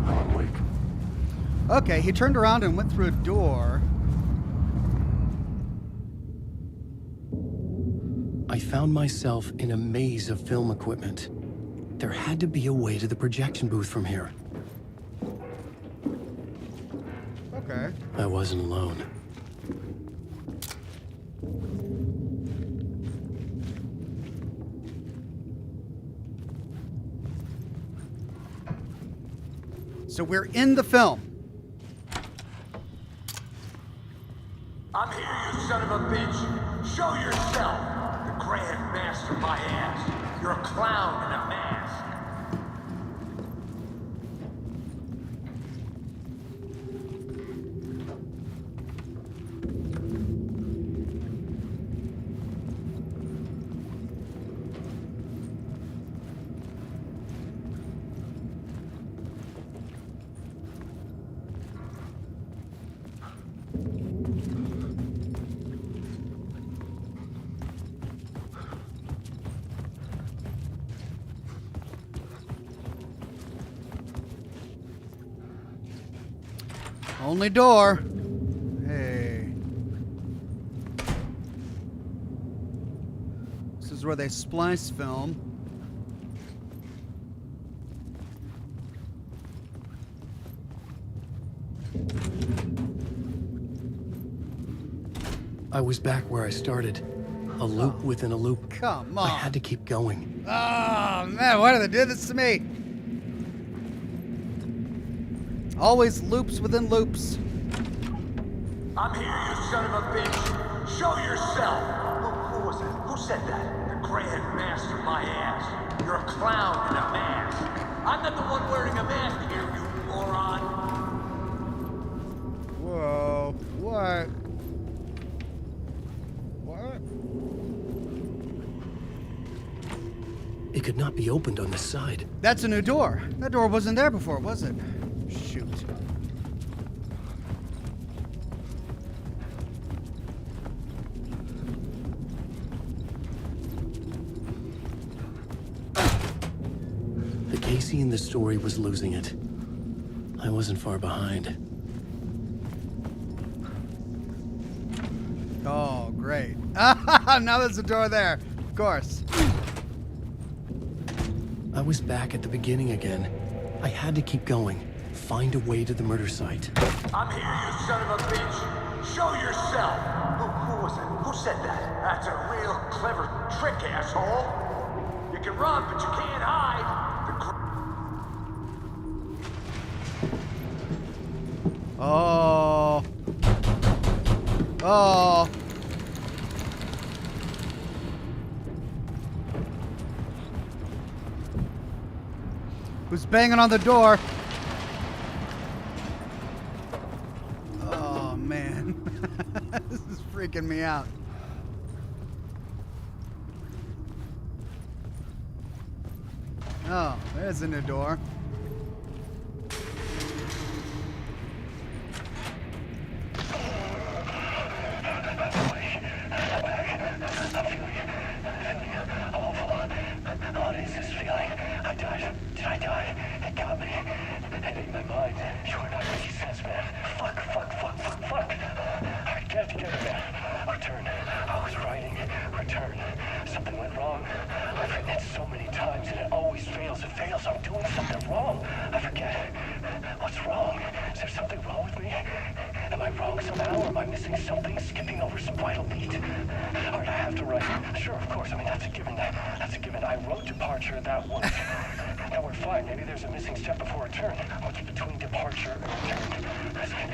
Speaker 3: Alan Wake.
Speaker 1: Okay, he turned around and went through a door.
Speaker 2: I found myself in a maze of film equipment. There had to be a way to the projection booth from here.
Speaker 1: Okay.
Speaker 2: I wasn't alone.
Speaker 1: So we're in the film.
Speaker 5: I'm here, you son of a bitch. Show yourself. The Grand Master, my ass. You're a clown in a mask.
Speaker 1: Only door. Hey. This is where they splice film.
Speaker 2: I was back where I started. A loop within a loop.
Speaker 1: Come
Speaker 2: I
Speaker 1: on.
Speaker 2: had to keep going.
Speaker 1: Oh, man, why do they do this to me? Always loops within loops.
Speaker 5: I'm here, you son of a bitch. Show yourself. Who was it? Who said that? The Grand Master, my ass. You're a clown in a mask. I'm not the one wearing a mask.
Speaker 2: It could not be opened on this side.
Speaker 1: That's a new door. That door wasn't there before, was it? Shoot.
Speaker 2: The Casey in the story was losing it. I wasn't far behind.
Speaker 1: Oh, great. Now there's a door there. Of course.
Speaker 2: I was back at the beginning again. I had to keep going. Find a way to the murder site.
Speaker 5: I'm here, you son of a bitch. Show yourself. Who was it? Who said that? That's a real clever trick, asshole. You can run, but you can't hide.
Speaker 1: Oh. Oh. Who's banging on the door? Oh, man. This is freaking me out. Oh, there's a new door.
Speaker 3: What is this feeling? I died. Did I die? It got me. It ate my mind. You are not making sense, man. Fuck. I can't get it, man. Return. I was writing. Return. Something went wrong. I've written it so many times and it always fails. It fails. I'm doing something wrong. I forget. What's wrong? Is there something wrong with me? Am I wrong somehow, or am I missing something, skipping over some vital beat? Or did I have to write? Sure, of course. I mean, that's a given. That's a given. I wrote departure. That worked. Now we're fine. Maybe there's a missing step before return. What's between departure and return?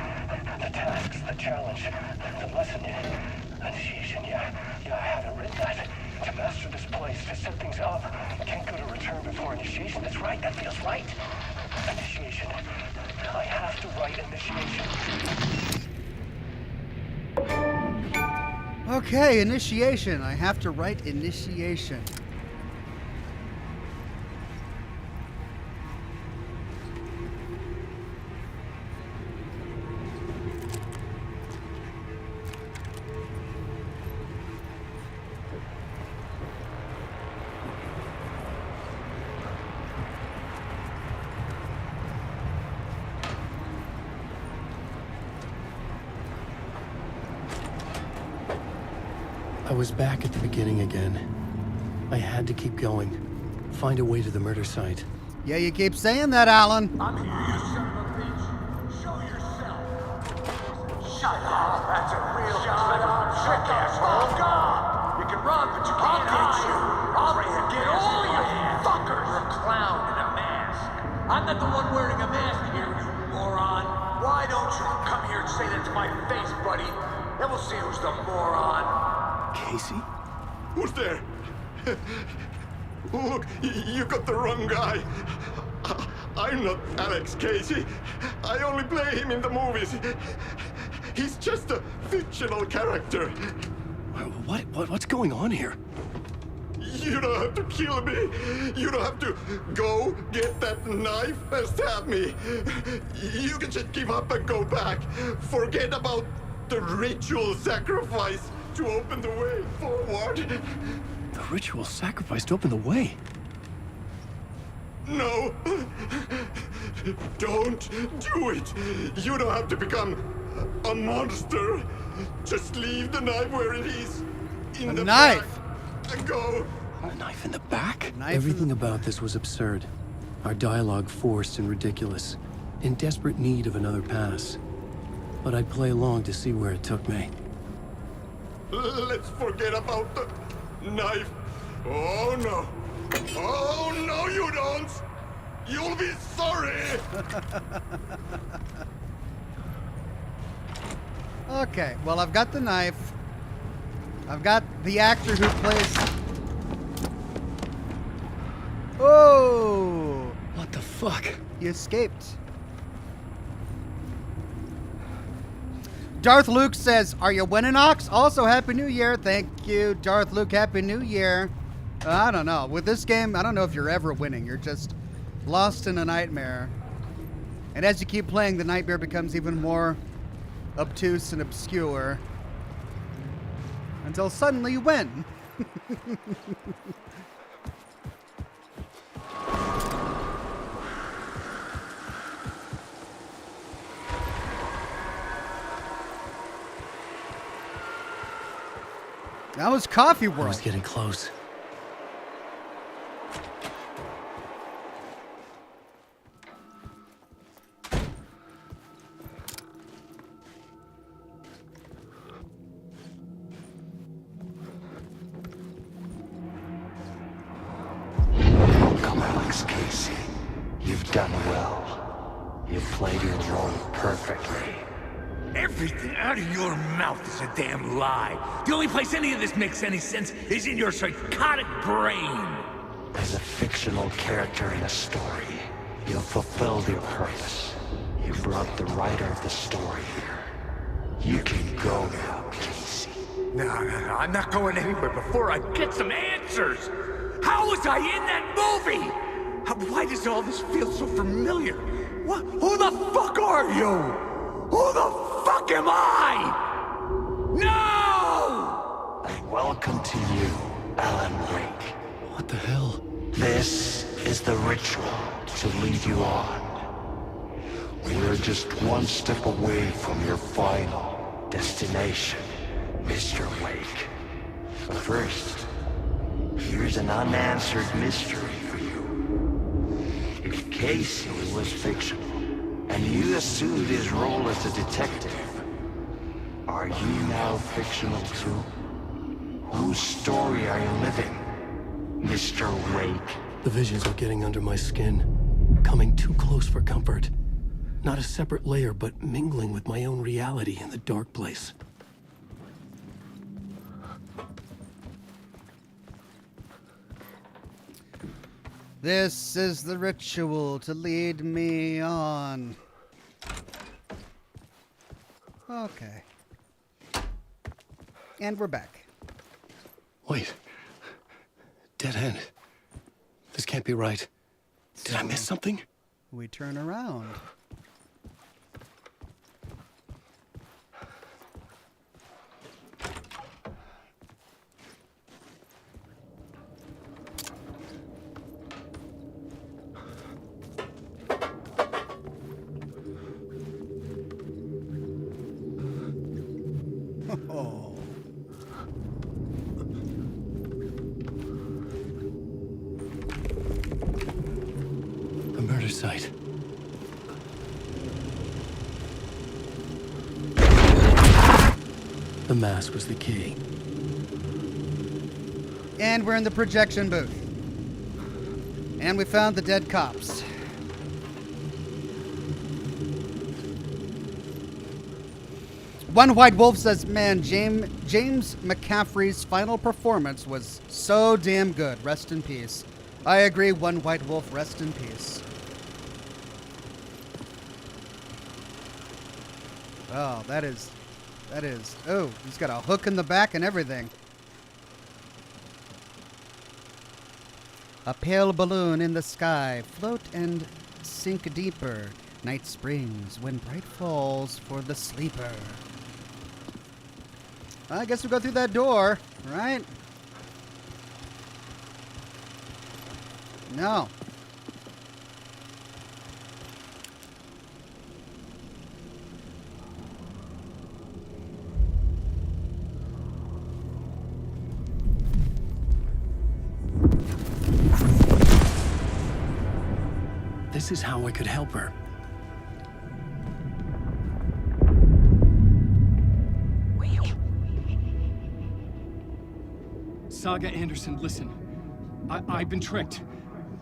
Speaker 3: The tasks, the challenge, the lesson, initiation. Yeah, I haven't written that. To master this place, to set things up. Can't go to return before initiation. That's right. That feels right. Initiation. I have to write initiation.
Speaker 1: Okay, initiation. I have to write initiation.
Speaker 2: I was back at the beginning again. I had to keep going. Find a way to the murder site.
Speaker 1: Yeah, you keep saying that, Alan.
Speaker 5: I'm here, you son of a bitch. Show yourself. Shut up. That's a real clever trick, asshole. God. You can run, but you can't hide. I'll get all you fuckers. You're a clown in a mask. I'm not the one wearing a mask here, you moron. Why don't you come here and say that to my face, buddy? Then we'll see who's the moron.
Speaker 2: Casey?
Speaker 6: Who's there? Look, you got the wrong guy. I'm not Alex Casey. I only play him in the movies. He's just a fictional character.
Speaker 2: What's going on here?
Speaker 6: You don't have to kill me. You don't have to go get that knife and stab me. You can just give up and go back. Forget about the ritual sacrifice to open the way forward.
Speaker 2: The ritual sacrifice to open the way.
Speaker 6: No. Don't do it. You don't have to become a monster. Just leave the knife where it is. In the
Speaker 1: knife.
Speaker 6: back and go.
Speaker 2: A knife in the back?
Speaker 1: Knife in
Speaker 2: Everything
Speaker 1: the
Speaker 2: about this was absurd. Our dialogue forced and ridiculous. In desperate need of another pass. But I'd play along to see where it took me.
Speaker 6: Let's forget about the knife. Oh no. Oh no, you don't. You'll be sorry.
Speaker 1: Okay, well, I've got the knife. I've got the actor who plays... Oh!
Speaker 2: What the fuck?
Speaker 1: He escaped. Darth Luke says, "Are you winning, Ox? Also, Happy New Year." Thank you, Darth Luke. Happy New Year. I don't know. With this game, I don't know if you're ever winning. You're just lost in a nightmare. And as you keep playing, the nightmare becomes even more obtuse and obscure. Until suddenly you win. That was Coffee
Speaker 2: I
Speaker 1: World.
Speaker 2: was getting close.
Speaker 3: Welcome, Alex Casey. You've done well. You've played your role perfectly.
Speaker 5: Everything out of your mouth is a damn lie. The only place any of this makes any sense is in your psychotic brain.
Speaker 3: As a fictional character in a story, you've fulfilled your purpose. You brought the writer of the story here. You can go now, Casey.
Speaker 5: No, I'm not going anywhere before I get some answers. How was I in that movie? Why does all this feel so familiar? What? Who the fuck are you? Who the fuck am I? No!
Speaker 3: And welcome to you, Alan Wake.
Speaker 2: What the hell?
Speaker 3: This is the ritual to lead you on. We're just one step away from your final destination, Mr. Wake. But first, here's an unanswered mystery for you. If Casey was fictional, and you assumed his role as a detective, are you now fictional too? Whose story are you living, Mr. Wake?
Speaker 2: The visions are getting under my skin, coming too close for comfort. Not a separate layer, but mingling with my own reality in the dark place.
Speaker 1: This is the ritual to lead me on. Okay. And we're back.
Speaker 2: Wait. Dead end. This can't be right. Did I miss something?
Speaker 1: We turn around. Oh.
Speaker 2: A murder site. The mask was the key.
Speaker 1: And we're in the projection booth. And we found the dead cops. One White Wolf says, man, James McCaffrey's final performance was so damn good. Rest in peace. I agree, One White Wolf, rest in peace. Oh, that is, oh, he's got a hook in the back and everything. A pale balloon in the sky, float and sink deeper. Night springs when bright falls for the sleeper. I guess we'll go through that door, right? No.
Speaker 2: This is how I could help her.
Speaker 7: Saga Anderson, listen. I've been tricked.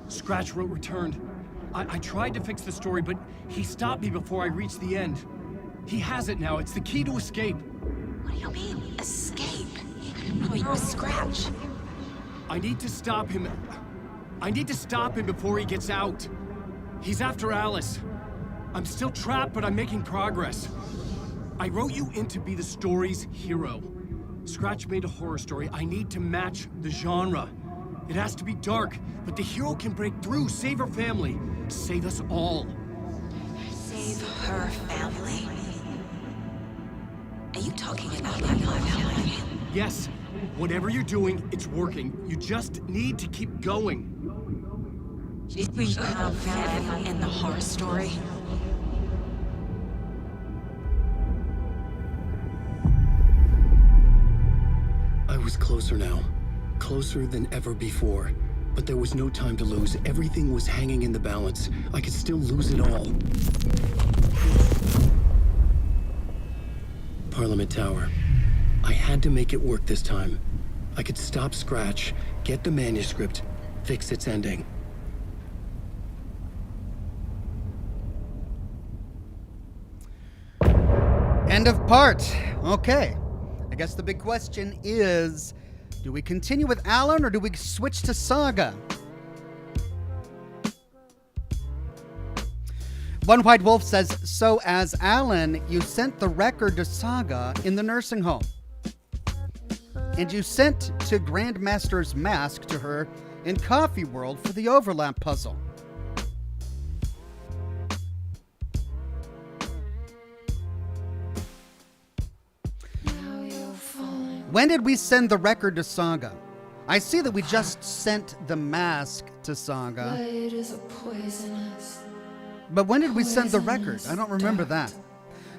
Speaker 7: Scratch wrote returned. I tried to fix the story, but he stopped me before I reached the end. He has it now. It's the key to escape.
Speaker 8: What do you mean, escape? Oh, you're a Scratch.
Speaker 7: I need to stop him. I need to stop him before he gets out. He's after Alice. I'm still trapped, but I'm making progress. I wrote you in to be the story's hero. Scratch made a horror story. I need to match the genre. It has to be dark, but the hero can break through, save her family, save us all.
Speaker 8: Save her family? Are you talking about my family?
Speaker 7: Yes, whatever you're doing, it's working. You just need to keep going.
Speaker 8: Did we have family in the horror story?
Speaker 2: I was closer now. Closer than ever before. But there was no time to lose. Everything was hanging in the balance. I could still lose it all. Parliament Tower. I had to make it work this time. I could stop Scratch, get the manuscript, fix its ending.
Speaker 1: End of part. Okay. I guess the big question is, do we continue with Alan or do we switch to Saga? One White Wolf says, so as Alan, you sent the record to Saga in the nursing home. And you sent to Grandmaster's mask to her in Coffee World for the overlap puzzle. When did we send the record to Saga? I see that we just sent the mask to Saga. But when did we send the record? I don't remember that.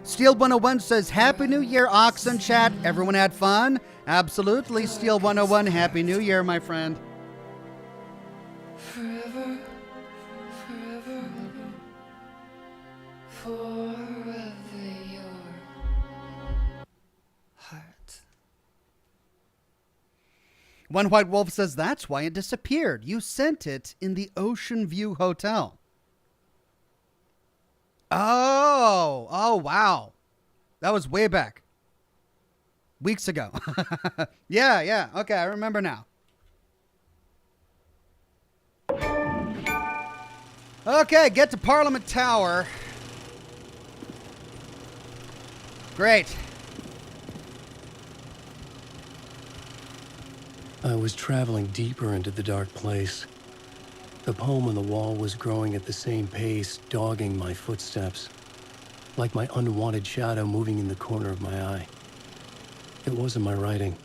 Speaker 1: Steel 101 says, Happy New Year, Oxhorn chat. Everyone had fun? Absolutely, Steel 101. Happy New Year, my friend.
Speaker 9: Forever, forever, forever your heart.
Speaker 1: One White Wolf says, that's why it disappeared. You sent it in the Ocean View Hotel. Oh, wow. That was way back. Weeks ago. Yeah. Okay, I remember now. Okay, get to Parliament Tower. Great.
Speaker 2: I was traveling deeper into the dark place. The poem on the wall was growing at the same pace, dogging my footsteps, like my unwanted shadow moving in the corner of my eye. It wasn't my writing.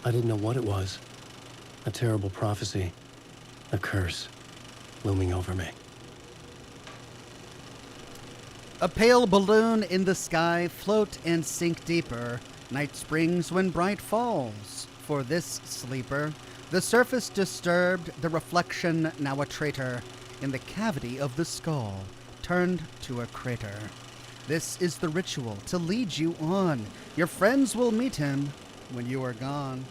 Speaker 2: I didn't know what it was. A terrible prophecy, a curse, looming over me.
Speaker 1: A pale balloon in the sky, float and sink deeper. Night springs when bright falls. For this sleeper, the surface disturbed, the reflection now a traitor, in the cavity of the skull, turned to a crater. This is the ritual to lead you on. Your friends will meet him when you are gone.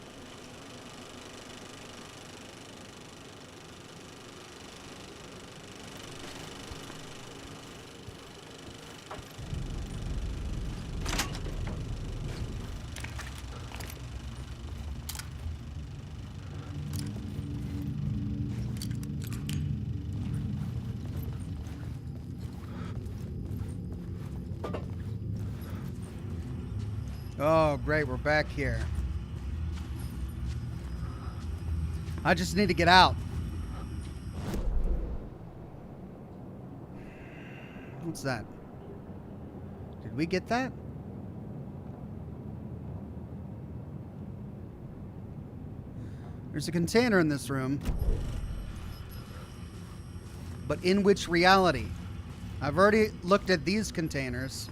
Speaker 1: Oh, great, we're back here. I just need to get out. What's that? Did we get that? There's a container in this room. But in which reality? I've already looked at these containers.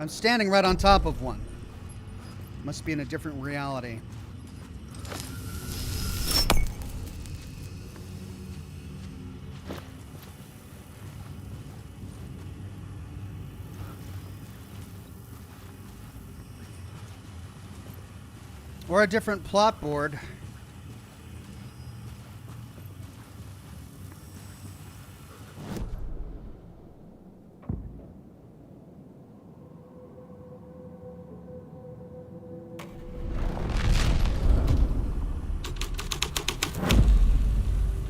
Speaker 1: I'm standing right on top of one. Must be in a different reality. Or a different plot board.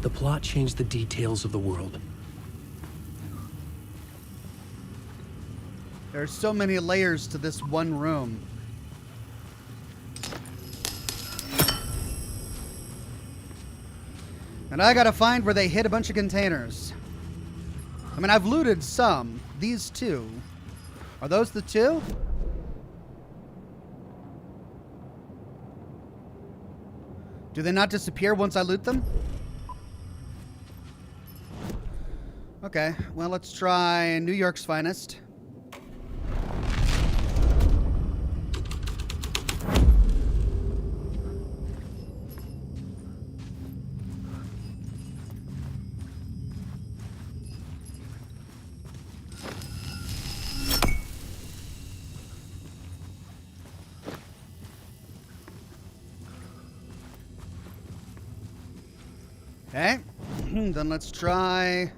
Speaker 2: The plot changed the details of the world.
Speaker 1: There's so many layers to this one room. And I gotta find where they hid a bunch of containers. I mean, I've looted some. These two. Are those the two? Do they not disappear once I loot them? Okay, well, let's try New York's finest. Okay, then let's try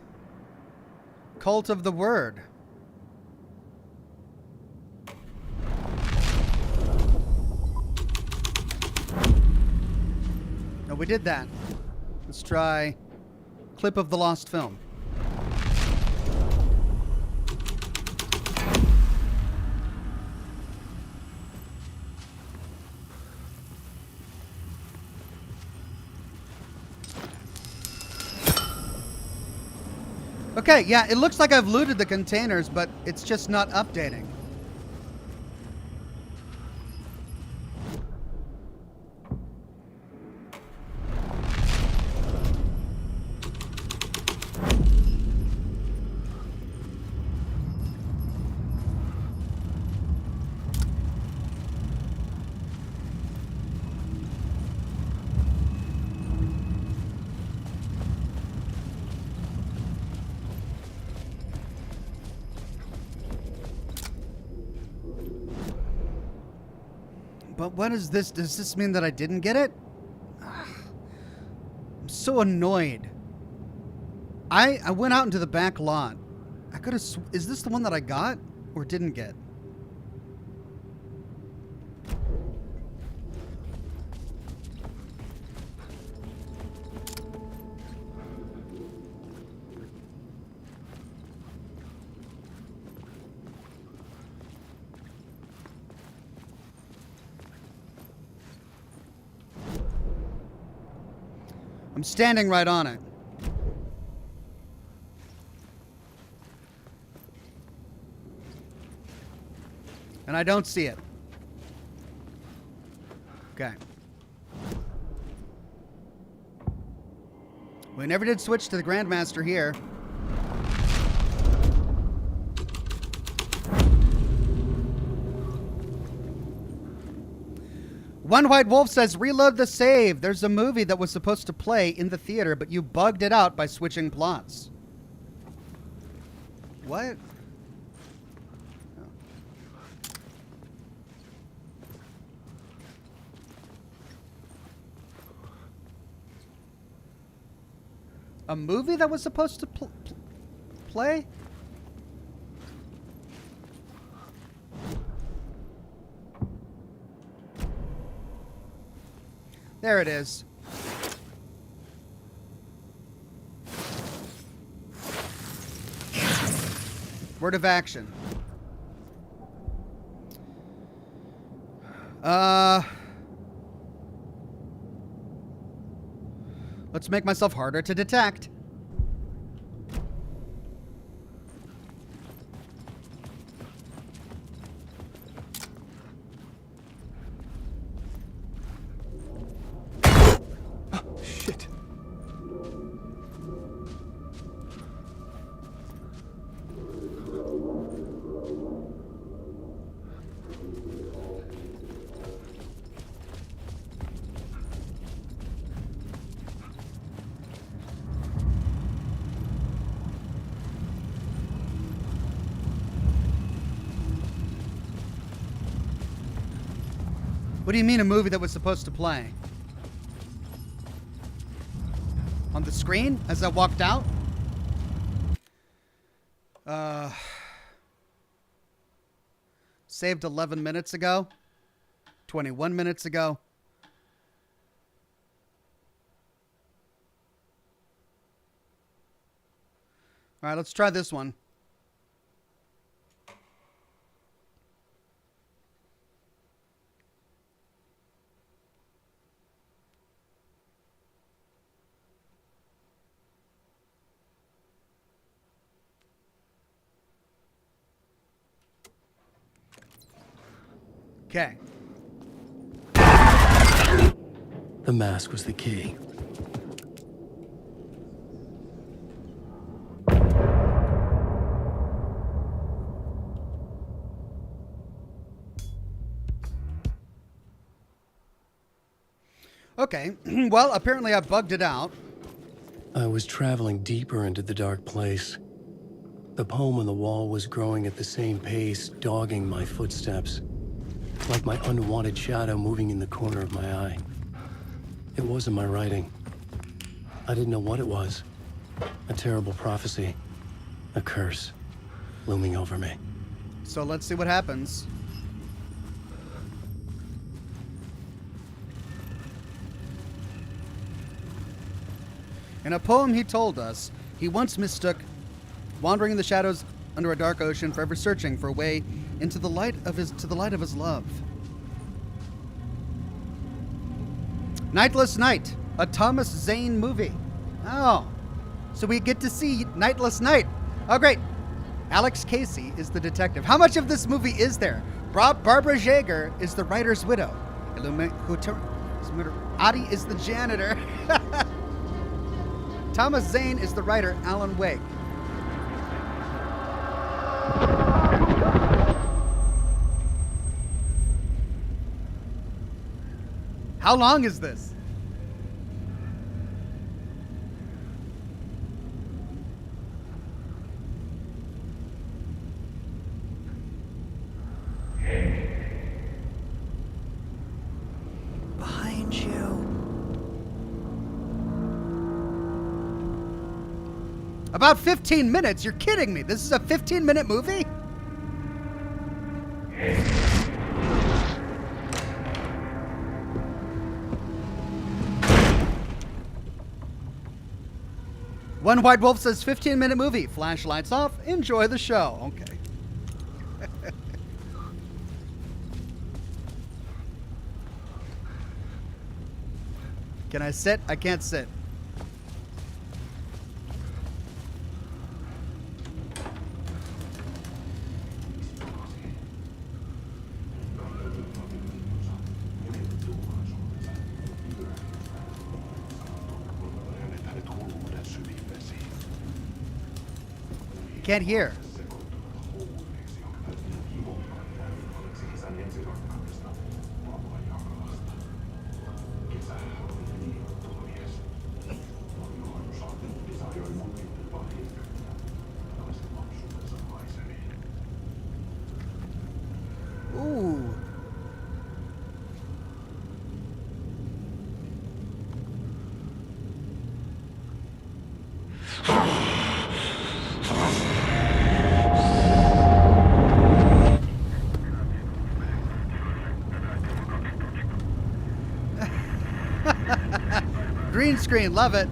Speaker 1: Cult of the Word. No, we did that. Let's try Clip of the Lost Film. Okay, yeah, it looks like I've looted the containers, but it's just not updating. But what is this? Does this mean that I didn't get it? I'm so annoyed. I went out into the back lot. I could have... Is this the one that I got or didn't get? I'm standing right on it. And I don't see it. Okay. We never did switch to the Grandmaster here. One White Wolf says, reload the save. There's a movie that was supposed to play in the theater, but you bugged it out by switching plots. What? A movie that was supposed to play? There it is. Word of action. Let's make myself harder to detect.
Speaker 2: Shit.
Speaker 1: What do you mean a movie that was supposed to play? On the screen as I walked out? Saved 11 minutes ago. 21 minutes ago. All right, let's try this one. Okay.
Speaker 2: The mask was the key.
Speaker 1: Okay. Well, apparently I bugged it out.
Speaker 2: I was traveling deeper into the dark place. The poem on the wall was growing at the same pace, dogging my footsteps, like my unwanted shadow moving in the corner of my eye. It wasn't my writing. I didn't know what it was. A terrible prophecy. A curse looming over me.
Speaker 1: So let's see what happens. In a poem he told us, he once mistook wandering in the shadows under a dark ocean, forever searching for a way into the light of his love. Nightless Night, a Thomas Zane movie. Oh, so we get to see Nightless Night. Oh, great. Alex Casey is the detective. How much of this movie is there? Barbara Jaeger is the writer's widow. Adi is the janitor. Thomas Zane is the writer, Alan Wake. How long is this? Behind you. About 15 minutes? You're kidding me. This is a 15-minute movie? One White Wolf says 15-minute movie. Flashlights off. Enjoy the show. Okay. Can I sit? I can't sit. Can't hear. Ooh. Green screen, love it.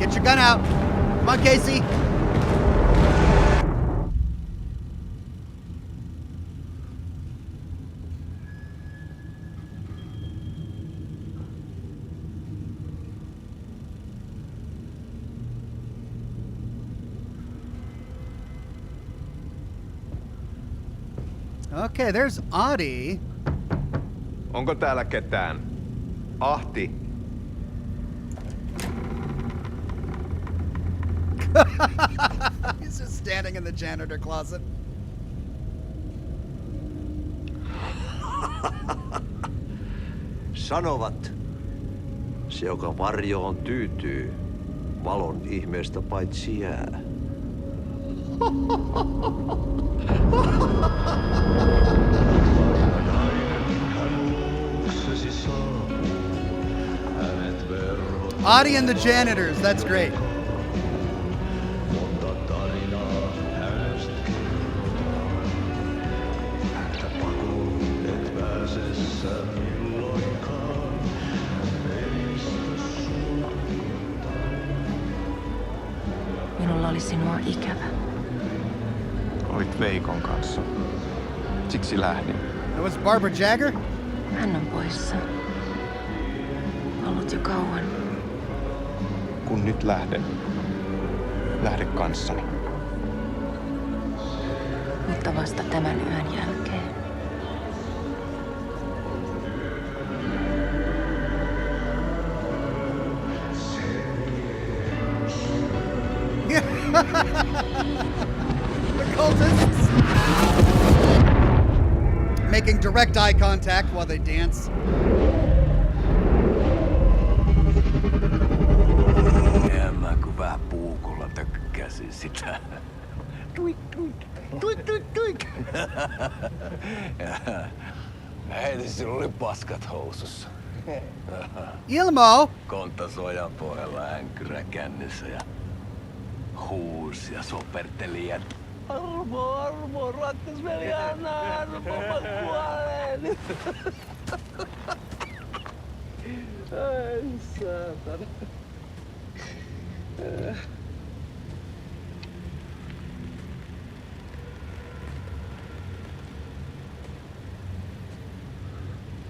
Speaker 1: Get your gun out. Come on, Casey. Okay, there's Adi.
Speaker 10: Onko täällä ketään? Ahti.
Speaker 1: He's just standing in the janitor closet.
Speaker 11: Sanovat, se joka varjoon tyytyy, valon ihmeestä paitsi jää.
Speaker 3: Hänet verhot
Speaker 1: Audie and the janitors, that's great.
Speaker 8: Minulla oli sinua ikävä.
Speaker 10: Olit Veikon kanssa. Siksi lähdin.
Speaker 1: That was Barbara Jagger?
Speaker 8: Hän on poissa. Ollut jo kauan.
Speaker 10: Kun nyt lähden, lähde kanssani.
Speaker 8: Mutta vasta tämän yön jälkeen.
Speaker 1: The cultists making direct eye contact while they dance.
Speaker 3: Mä kun vähän puukolla tökkäsin sitä. Tuik, tuik, tuik, tuik, tuik. Heti sillä oli paskat housussa.
Speaker 1: Ilmo!
Speaker 3: Kontas ojan pohjalla änkyrä kännissä ja huusi ja soperteli ja armo, rakkas veli, anna armo, mä kuolen. Ai saatana.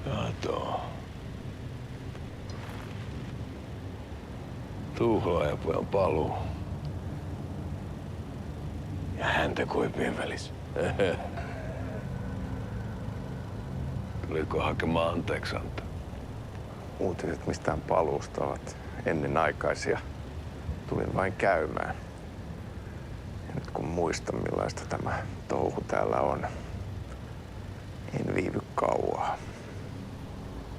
Speaker 3: Kato. Tuhlaajapojan paluu. Ja häntä koipien välissä. Tuliko hakemaan anteeksiantoa?
Speaker 10: Uutiset mistään paluusta ovat ennenaikaisia. Tulin vain käymään. Ja nyt kun muistan millaista tämä touhu täällä on, en viivy kauaa.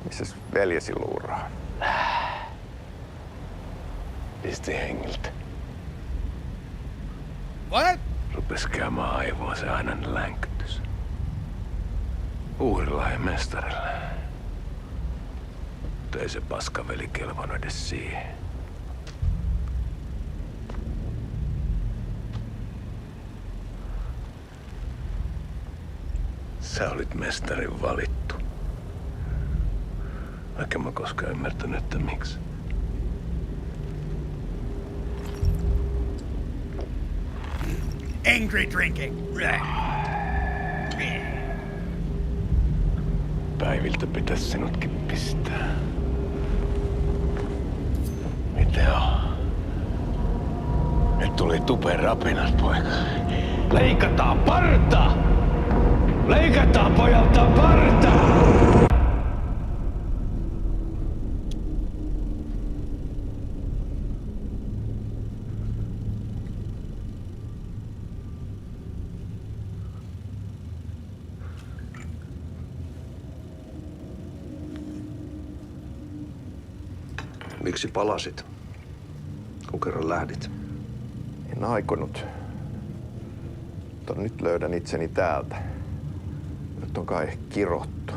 Speaker 10: Missäs veljesi luuraa?
Speaker 3: Pisti hengiltä.
Speaker 1: What?
Speaker 3: Rupes käymään aivoa se aina länkytys. Uhrilahden mestarille. Mutta ei se paskaveli kelvannut edes siihen. Sä olit mestarin valittu. Vaikka mä koskaan ymmärtänyt, että miksi.
Speaker 1: Angry drinking.
Speaker 3: Päiviltä pitäis sinutkin pistää. Mitä on? Nyt tuli tupen rapinat, poika. Leikataan parta! Leikataan pojalta parta!
Speaker 11: Miksi palasit, kun kerran lähdit?
Speaker 10: En aikonut. Mutta nyt löydän itseni täältä. Nyt on kai kirottu.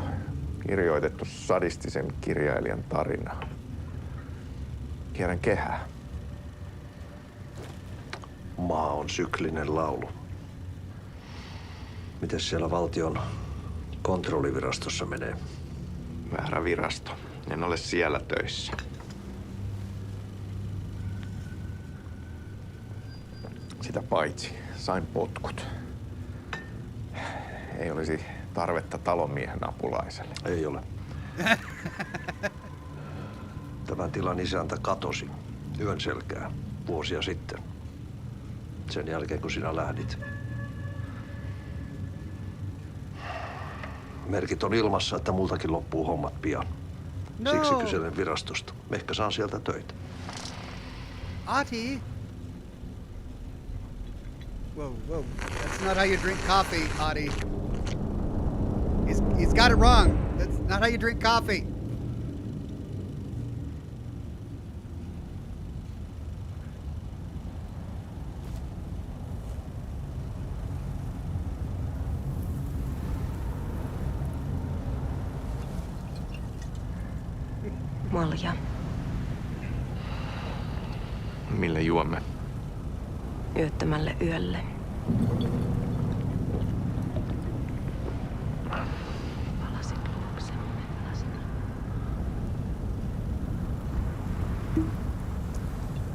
Speaker 10: Kirjoitettu sadistisen kirjailijan tarina. Kierrän kehää.
Speaker 11: Maa on syklinen laulu. Mites siellä valtion kontrollivirastossa menee?
Speaker 10: Väärä virasto. En ole siellä töissä. Sitä paitsi sain potkut. Ei olisi tarvetta talonmiehen apulaiselle.
Speaker 11: Ei ole. Tämän tilan isäntä katosi yön selkää vuosia sitten. Sen jälkeen, kun sinä lähdit. Merkit on ilmassa, että multakin loppuu hommat pian.
Speaker 1: No.
Speaker 11: Siksi kyselen virastosta. Ehkä saan sieltä töitä.
Speaker 1: Ati. Whoa. That's not how you drink coffee, Ati. He's got it wrong. That's not how you drink coffee.
Speaker 8: Malja.
Speaker 10: Millä juomme?
Speaker 8: Yöttömälle yölle. Palasit luoksemme.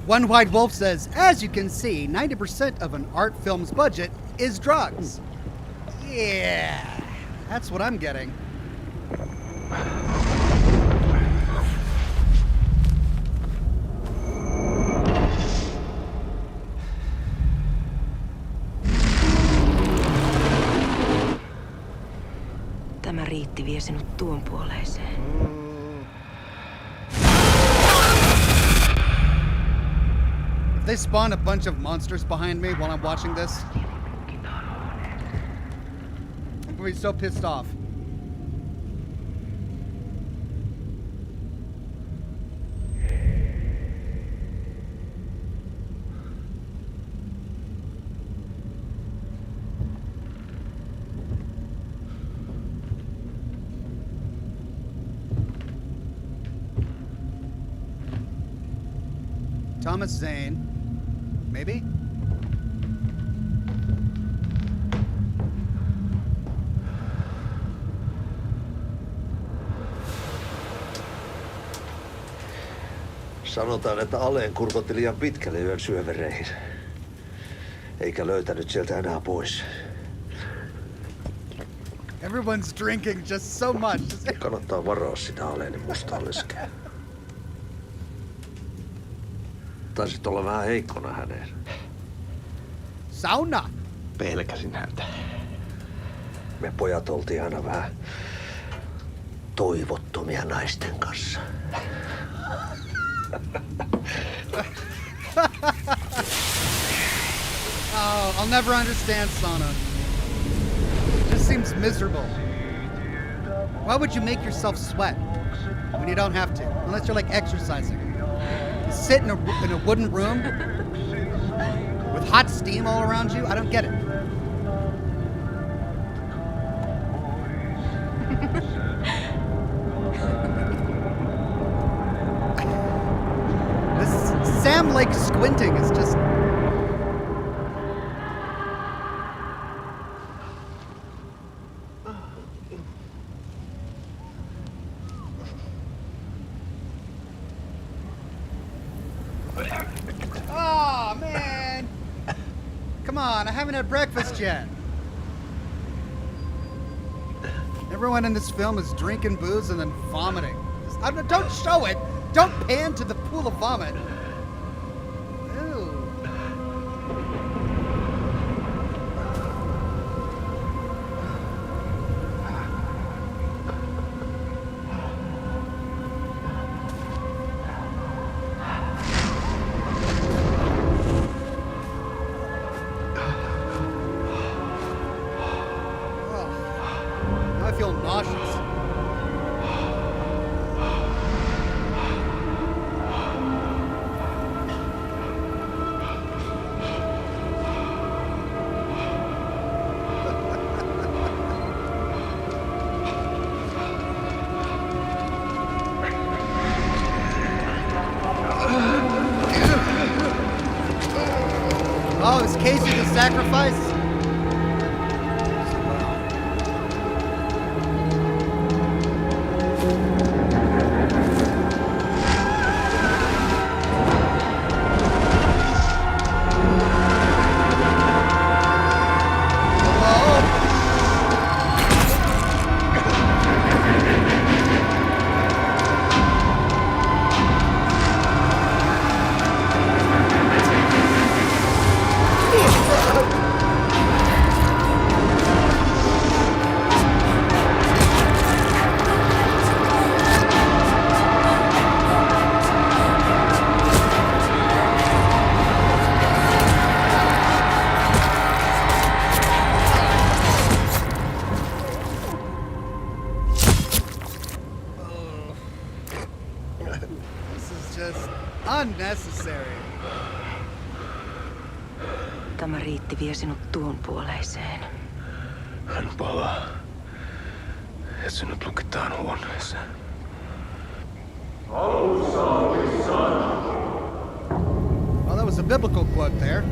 Speaker 1: One White Wolf says, as you can see, 90% of an art film's budget is drugs. Yeah, that's what I'm getting.
Speaker 8: Tämä riitti vie sinut tuon puoleiseen.
Speaker 1: If they spawn a bunch of monsters behind me while I'm watching this, I'm gonna be so pissed off. Thomas Zane. Maybe?
Speaker 11: Sanotaan, että Aleen kurkotti liian pitkälle yön syövereihin. Eikä löytänyt sieltä enää pois.
Speaker 1: Everyone's drinking just so much.
Speaker 11: Kannattaa varoa sitä Aleenin mustaa leskeä. Taisit olla vähän heikkona häneen.
Speaker 1: Sauna!
Speaker 10: Pelkäsin häntä.
Speaker 11: Me pojat oltiin aina vähän toivottomia naisten kanssa.
Speaker 1: Oh, I'll never understand sauna. It just seems miserable. Why would you make yourself sweat when you don't have to? Unless you're like exercising. You sit in a wooden room with hot steam all around you? I don't get it. This Sam Lake squinting is just... Oh, man. Come on, I haven't had breakfast yet. Everyone in this film is drinking booze and then vomiting. Don't show it. Don't pan to the pool of vomit. Ew. I feel nauseous. Oh, is Casey the sacrifice? This is just unnecessary.
Speaker 8: Tämä riitti vie sinut tuon puoleiseen.
Speaker 10: Hän palaa. Ja sinut lukitaan huoneeseen.
Speaker 1: Well, that was a biblical quote there.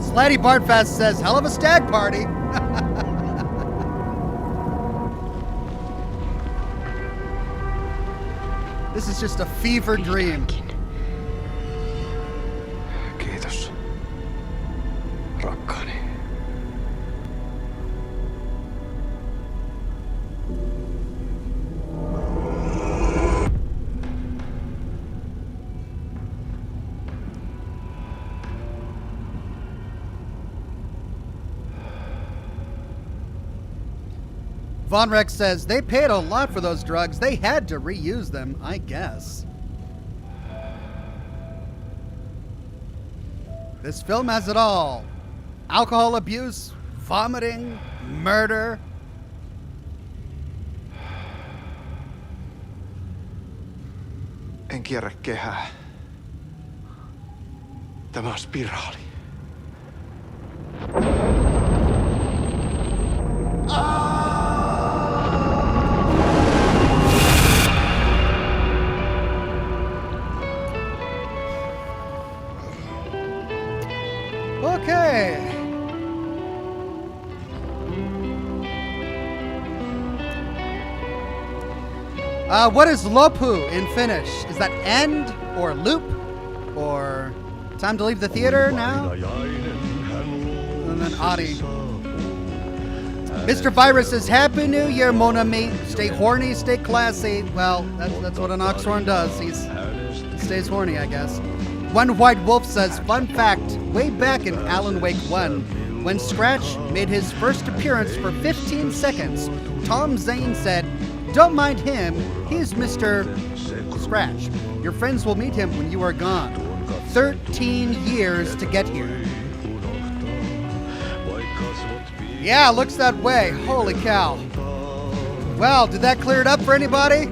Speaker 1: Slatty Bartfast says, hell of a stag party. This is just a fever dream.
Speaker 10: Kiitos, rakkaani.
Speaker 1: Von Rex says, they paid a lot for those drugs. They had to reuse them, I guess. This film has it all. Alcohol abuse, vomiting, murder.
Speaker 10: En kierrä kehää. Tämä on spiraali.
Speaker 1: Okay. What is lopu in Finnish? Is that end or loop or time to leave the theater now? And then Adi. Mr. Virus says, Happy New Year, mon ami. Stay horny, stay classy. Well, that's what an Oxhorn does. He stays horny, I guess. One White Wolf says, fun fact, way back in Alan Wake 1, when Scratch made his first appearance for 15 seconds, Tom Zane said, don't mind him, he's Mr. Scratch. Your friends will meet him when you are gone. 13 years to get here. Yeah, looks that way. Holy cow. Well, did that clear it up for anybody?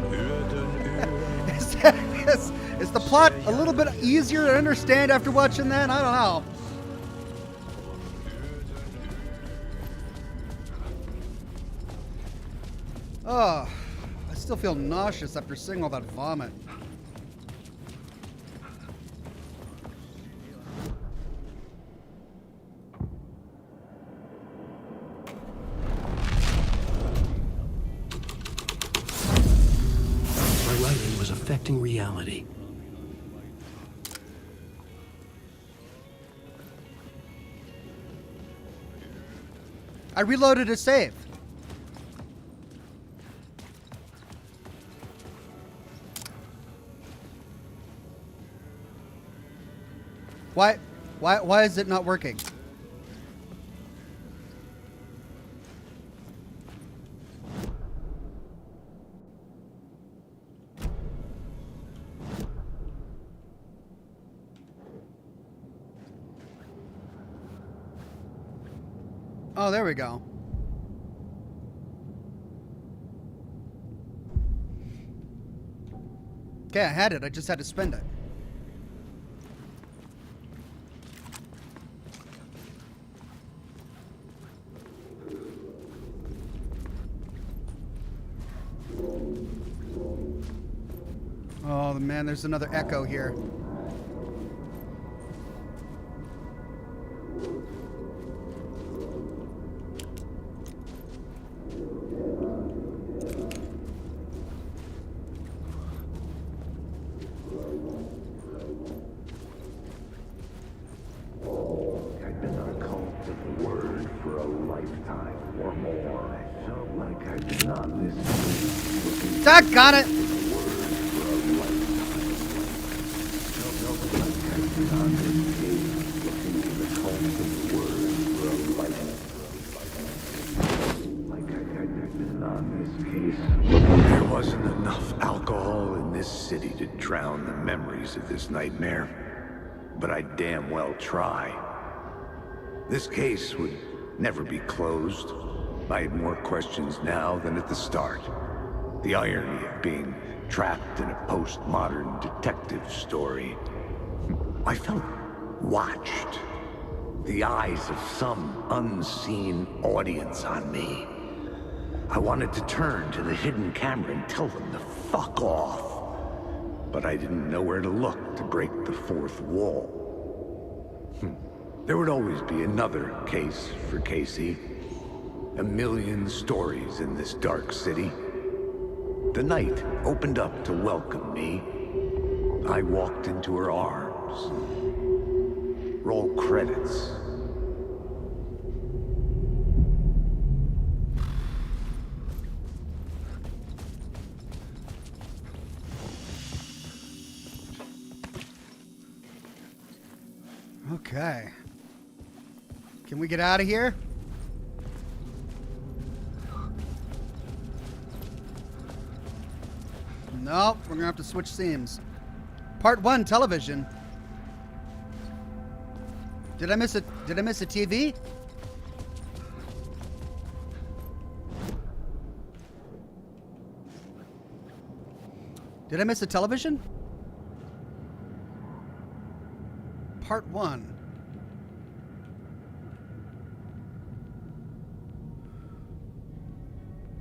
Speaker 1: Is the plot a little bit easier to understand after watching that? I don't know. Oh, I still feel nauseous after seeing all that vomit.
Speaker 2: My writing was affecting reality.
Speaker 1: I reloaded a save. Why is it not working? Oh, there we go. Okay, I had it. I just had to spend it. Oh, man, there's another echo here. Got it.
Speaker 12: There wasn't enough alcohol in this city to drown the memories of this nightmare, but I damn well try. This case would never be closed. I had more questions now than at the start. The irony of being trapped in a postmodern detective story. I felt watched. The eyes of some unseen audience on me. I wanted to turn to the hidden camera and tell them to fuck off. But I didn't know where to look to break the fourth wall. There would always be another case for Casey. A million stories in this dark city. The night opened up to welcome me. I walked into her arms. Roll credits.
Speaker 1: Okay. Can we get out of here? Nope, we're gonna have to switch scenes. Part 1, television. Did I miss a TV? Did I miss a television? Part 1.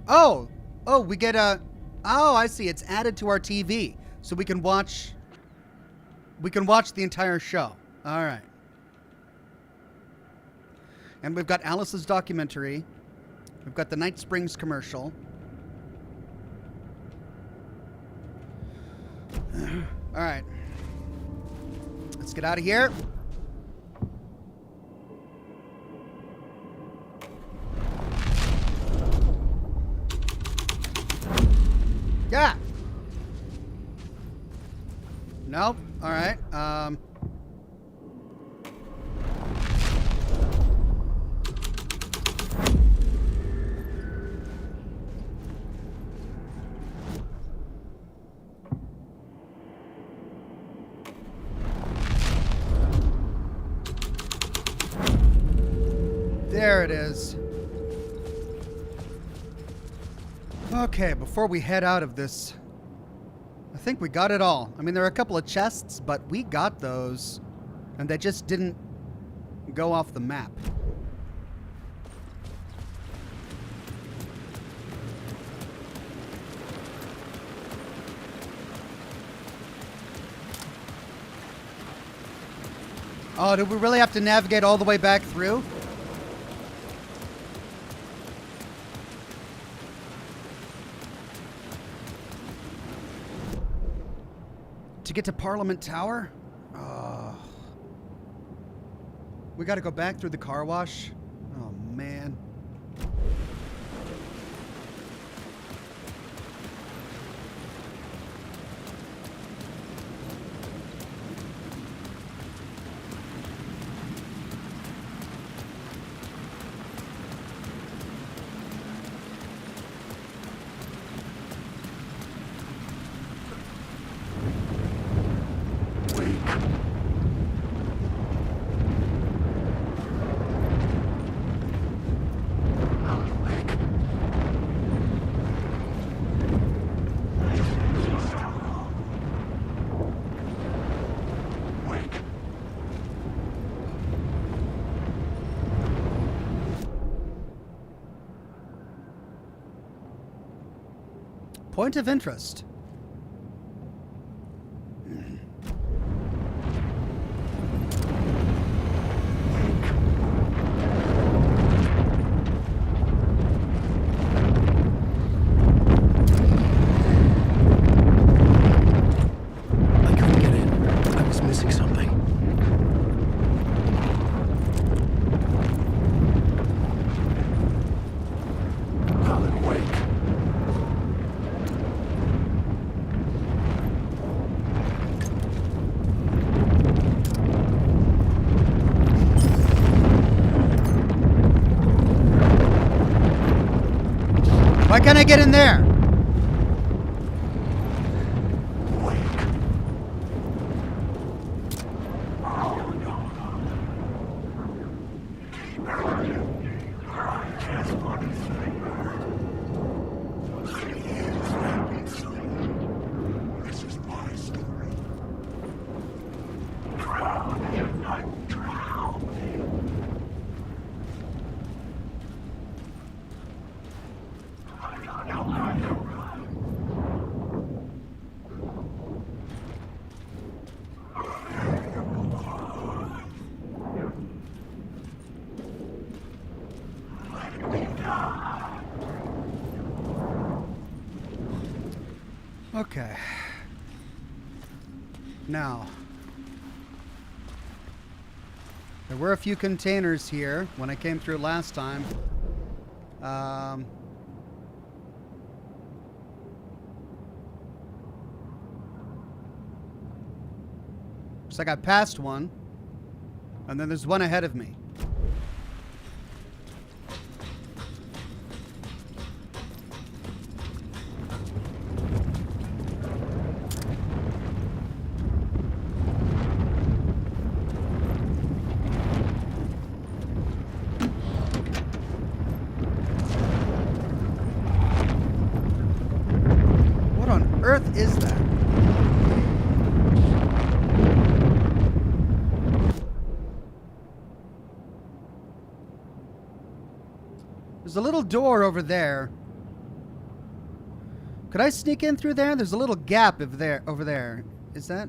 Speaker 1: Oh, we get a... Oh, I see. It's added to our TV. So we can watch the entire show. All right. And we've got Alice's documentary. We've got the Night Springs commercial. All right. Let's get out of here. Yeah. Nope. All right. There it is. Okay, before we head out of this, I think we got it all. I mean, there are a couple of chests, but we got those, and they just didn't go off the map. Oh, do we really have to navigate all the way back through? To get to Parliament Tower? Oh. We gotta go back through the car wash? Oh, man. Point of interest.
Speaker 2: I couldn't get in. I was missing something.
Speaker 12: Alan Wake.
Speaker 1: Why can't I get in there? Okay. Now, there were a few containers here when I came through last time. Looks like I passed one, and then there's one ahead of me. What on earth is that? There's a little door over there. Could I sneak in through there? There's a little gap over there. Is that?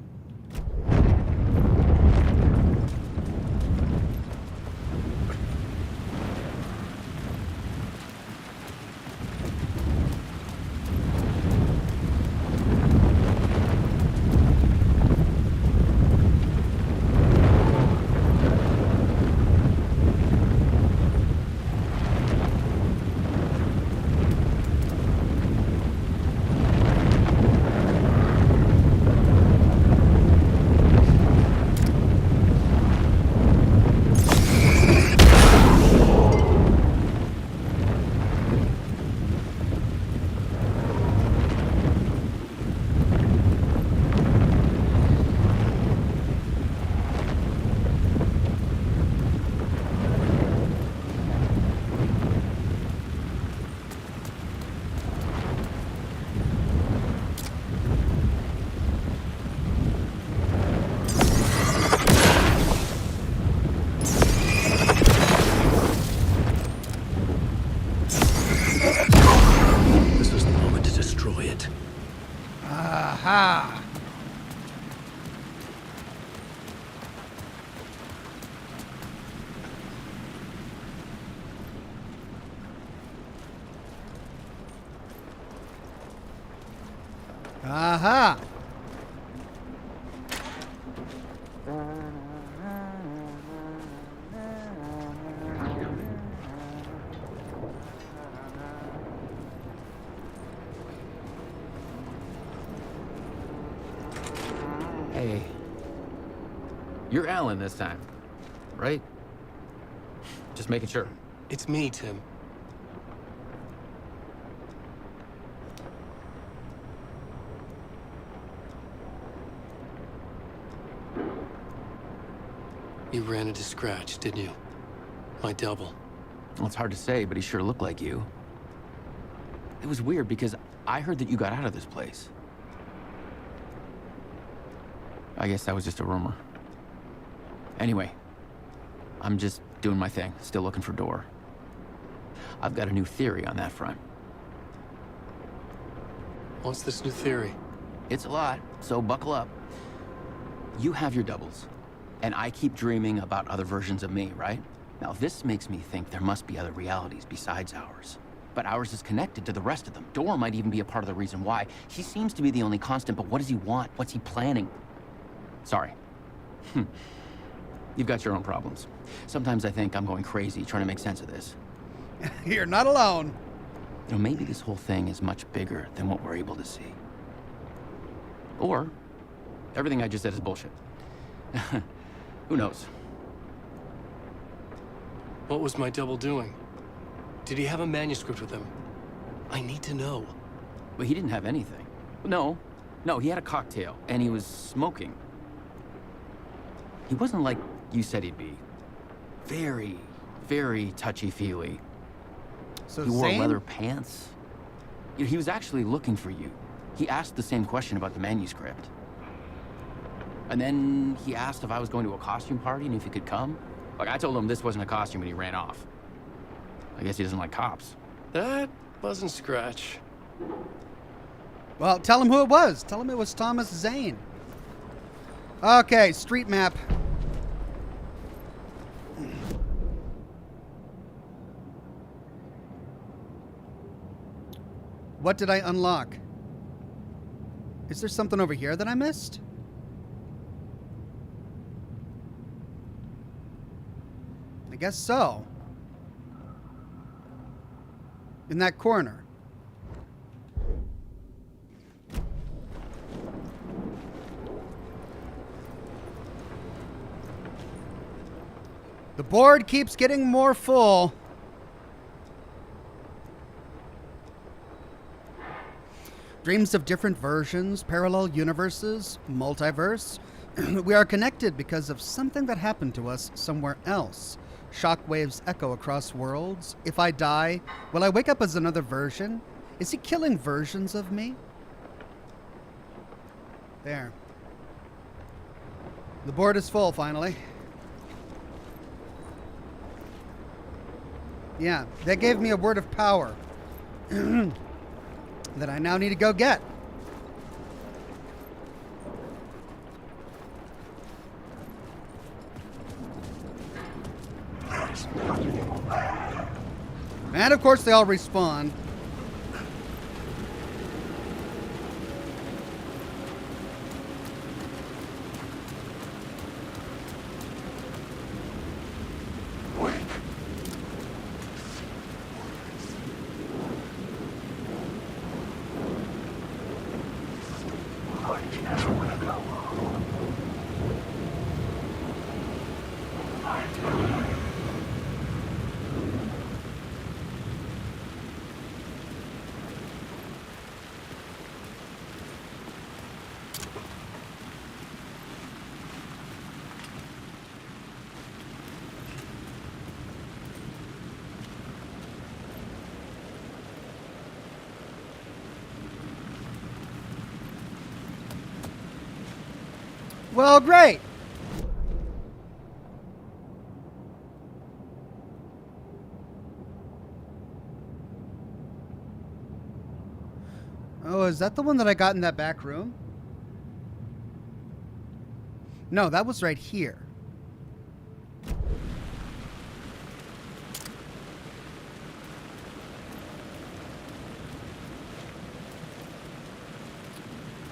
Speaker 2: This was the moment to destroy it.
Speaker 1: Aha! Aha!
Speaker 13: Hey. You're Alan this time, right? Just making sure.
Speaker 2: It's me, Tim. You ran into Scratch, didn't you? My double.
Speaker 13: Well, it's hard to say, but he sure looked like you. It was weird because I heard that you got out of this place. I guess that was just a rumor. Anyway, I'm just doing my thing, still looking for Door. I've got a new theory on that front.
Speaker 2: What's this new theory?
Speaker 13: It's a lot, so buckle up. You have your doubles, and I keep dreaming about other versions of me, right? Now, this makes me think there must be other realities besides ours. But ours is connected to the rest of them. Door might even be a part of the reason why. He seems to be the only constant, but what does he want? What's he planning? Sorry. You've got your own problems. Sometimes I think I'm going crazy trying to make sense of this.
Speaker 1: You're not alone.
Speaker 13: You know, maybe this whole thing is much bigger than what we're able to see. Or everything I just said is bullshit. Who knows?
Speaker 2: What was my double doing? Did he have a manuscript with him? I need to know.
Speaker 13: Well, he didn't have anything. No, he had a cocktail, and he was smoking. He wasn't like you said he'd be. Very, very touchy-feely.
Speaker 1: So
Speaker 13: he wore
Speaker 1: Zane?
Speaker 13: leather pants. He was actually looking for you. He asked the same question about the manuscript. And then he asked if I was going to a costume party and if he could come. Like, I told him this wasn't a costume and he ran off. I guess he doesn't like cops.
Speaker 2: That wasn't Scratch.
Speaker 1: Well, tell him who it was. Tell him it was Thomas Zane. Okay, street map. What did I unlock? Is there something over here that I missed? I guess so. In that corner. The board keeps getting more full. Dreams of different versions, parallel universes, multiverse. We are connected because of something that happened to us somewhere else. Shockwaves echo across worlds. If I die, will I wake up as another version? Is he killing versions of me? There. The board is full, finally. Yeah, that gave me a word of power that I now need to go get. And of course they all respawn. Well, great. Oh, is that the one that I got in that back room? No, that was right here.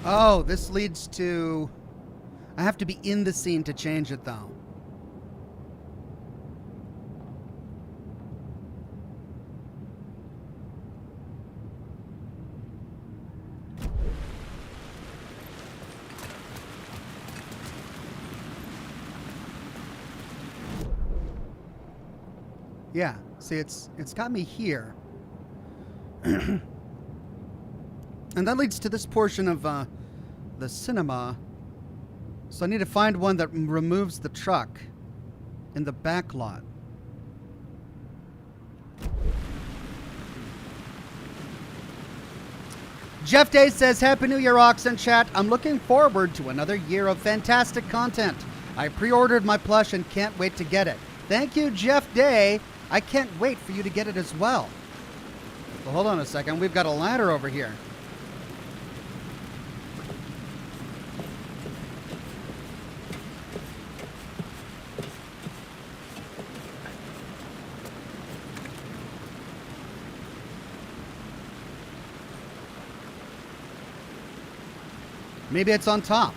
Speaker 1: Oh, this leads to... I have to be in the scene to change it, though. Yeah, see, it's got me here. And that leads to this portion of the cinema. So I need to find one that removes the truck in the back lot. Jeff Day says, Happy New Year, Oxhorn chat. I'm looking forward to another year of fantastic content. I pre-ordered my plush and can't wait to get it. Thank you, Jeff Day. I can't wait for you to get it as well. Well, hold on a second. We've got a ladder over here. Maybe it's on top.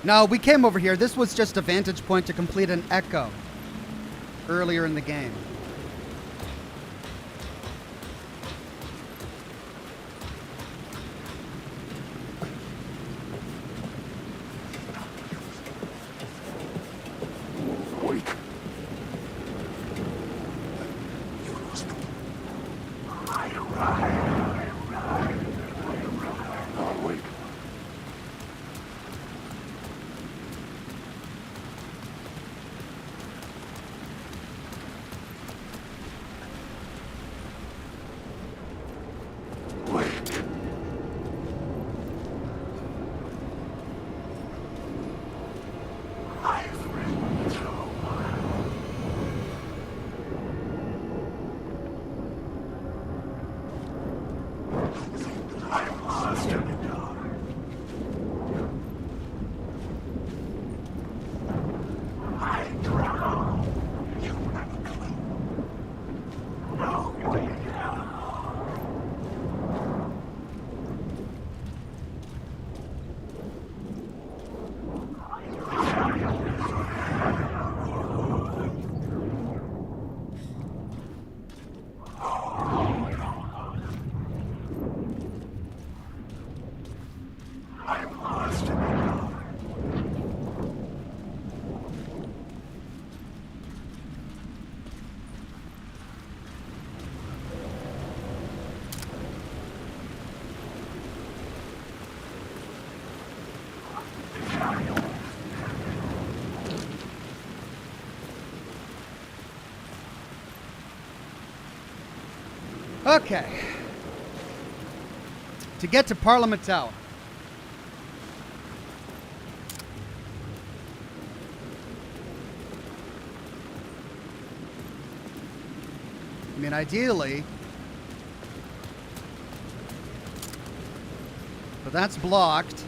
Speaker 1: No, we came over here. This was just a vantage point to complete an echo earlier in the game. Okay. To get to Parliament Tower. I mean, ideally. But that's blocked.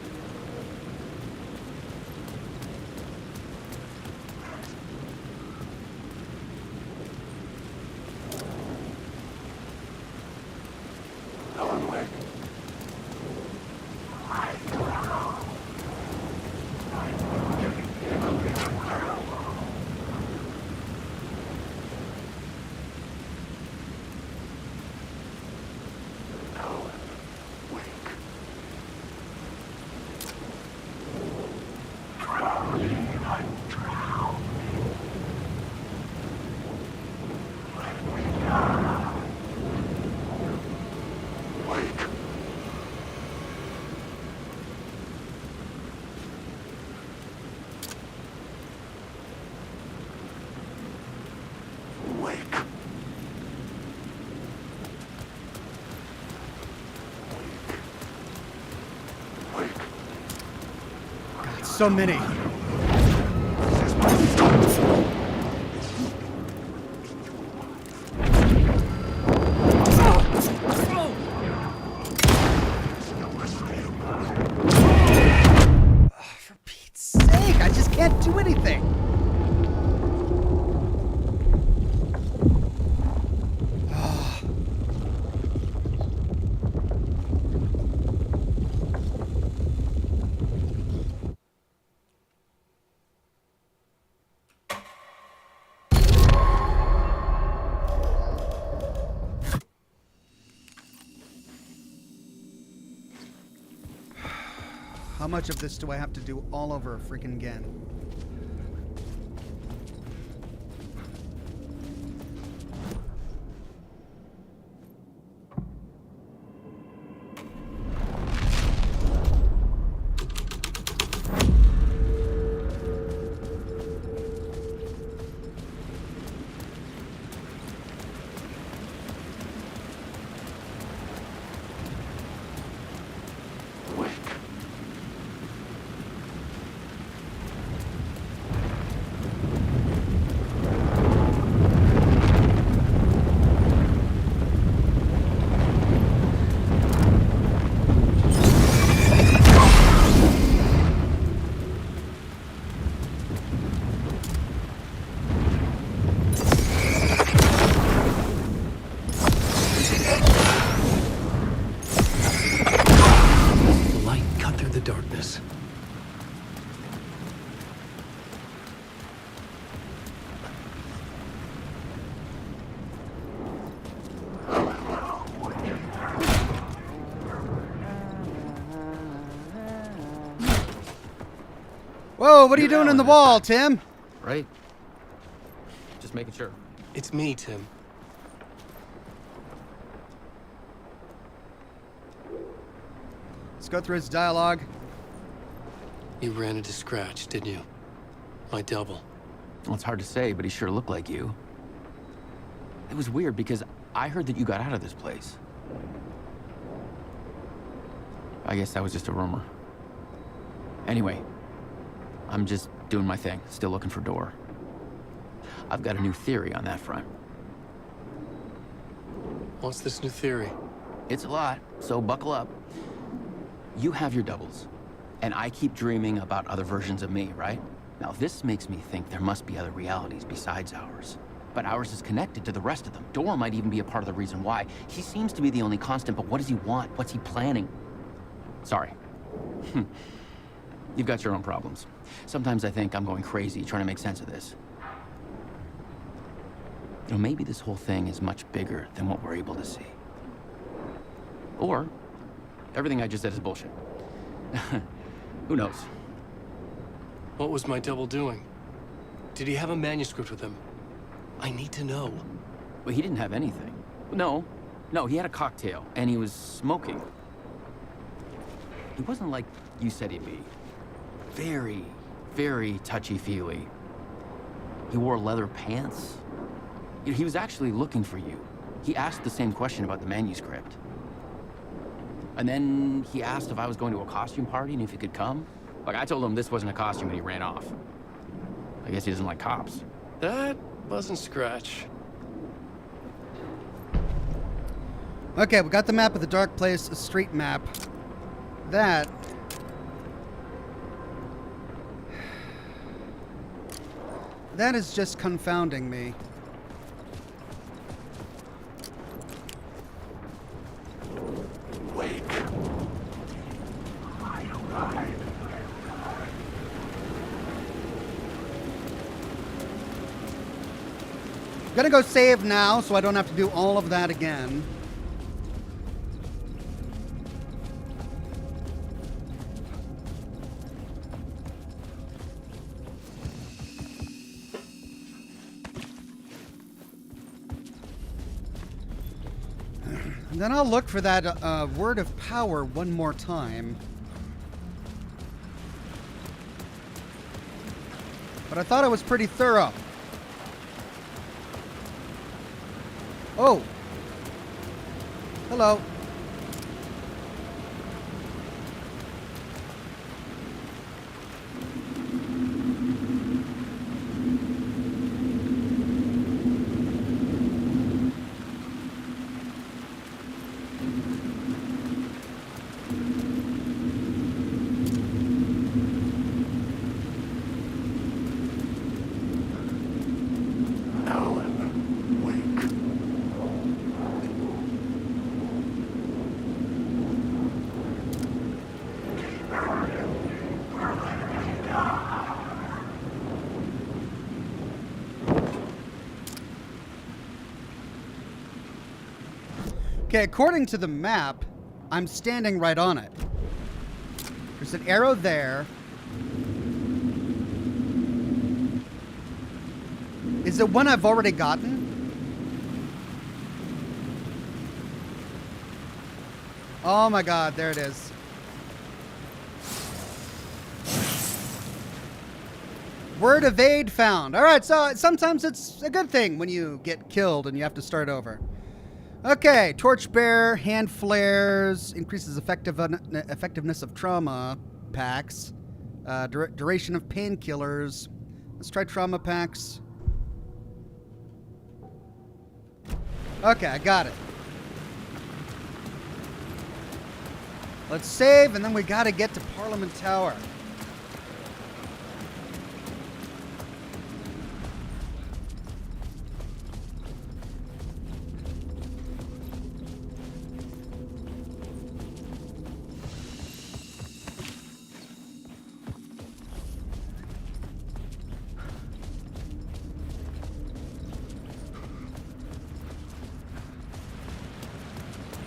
Speaker 1: So many. For Pete's sake, I just can't do anything. How much of this do I have to do all over freaking again?
Speaker 2: darkness.
Speaker 1: Whoa, what are you doing in the wall, Tim?
Speaker 13: Right. Just making sure.
Speaker 2: It's me, Tim.
Speaker 1: Let's go through his dialogue.
Speaker 2: You ran into Scratch, didn't you? My double.
Speaker 13: Well, it's hard to say, but he sure looked like you. It was weird because I heard that you got out of this place. I guess that was just a rumor. Anyway, I'm just doing my thing, still looking for Door. I've got a new theory on that front.
Speaker 2: What's this new theory?
Speaker 13: It's a lot, so buckle up. You have your doubles, and I keep dreaming about other versions of me, right? Now, this makes me think there must be other realities besides ours. But ours is connected to the rest of them. Door might even be a part of the reason why. He seems to be the only constant, but what does he want? What's he planning? Sorry. You've got your own problems. Sometimes I think I'm going crazy trying to make sense of this. You know, maybe this whole thing is much bigger than what we're able to see. Or everything I just said is bullshit. Who knows?
Speaker 2: What was my double doing? Did he have a manuscript with him? I need to know.
Speaker 13: Well, he didn't have anything. No, he had a cocktail, and he was smoking. He wasn't like you said he'd be. Very, very touchy-feely. He wore leather pants. He was actually looking for you. He asked the same question about the manuscript. And then he asked if I was going to a costume party and if he could come. Like, I told him this wasn't a costume and he ran off. I guess he doesn't like cops.
Speaker 2: That wasn't Scratch.
Speaker 1: Okay, we got the map of the Dark Place, a street map. That is just confounding me.
Speaker 12: Wake. I arrived.
Speaker 1: I'm gonna go save now so I don't have to do all of that again. And then I'll look for that word of power one more time. But I thought it was pretty thorough. Oh. Hello. Okay, according to the map, I'm standing right on it. There's an arrow there. Is it one I've already gotten? Oh my god, there it is. Word evade found. Alright, so sometimes it's a good thing when you get killed and you have to start over. Okay, torchbearer, hand flares, increases effectiveness of trauma packs, duration of painkillers. Let's try trauma packs. Okay, I got it. Let's save, and then we gotta get to Parliament Tower.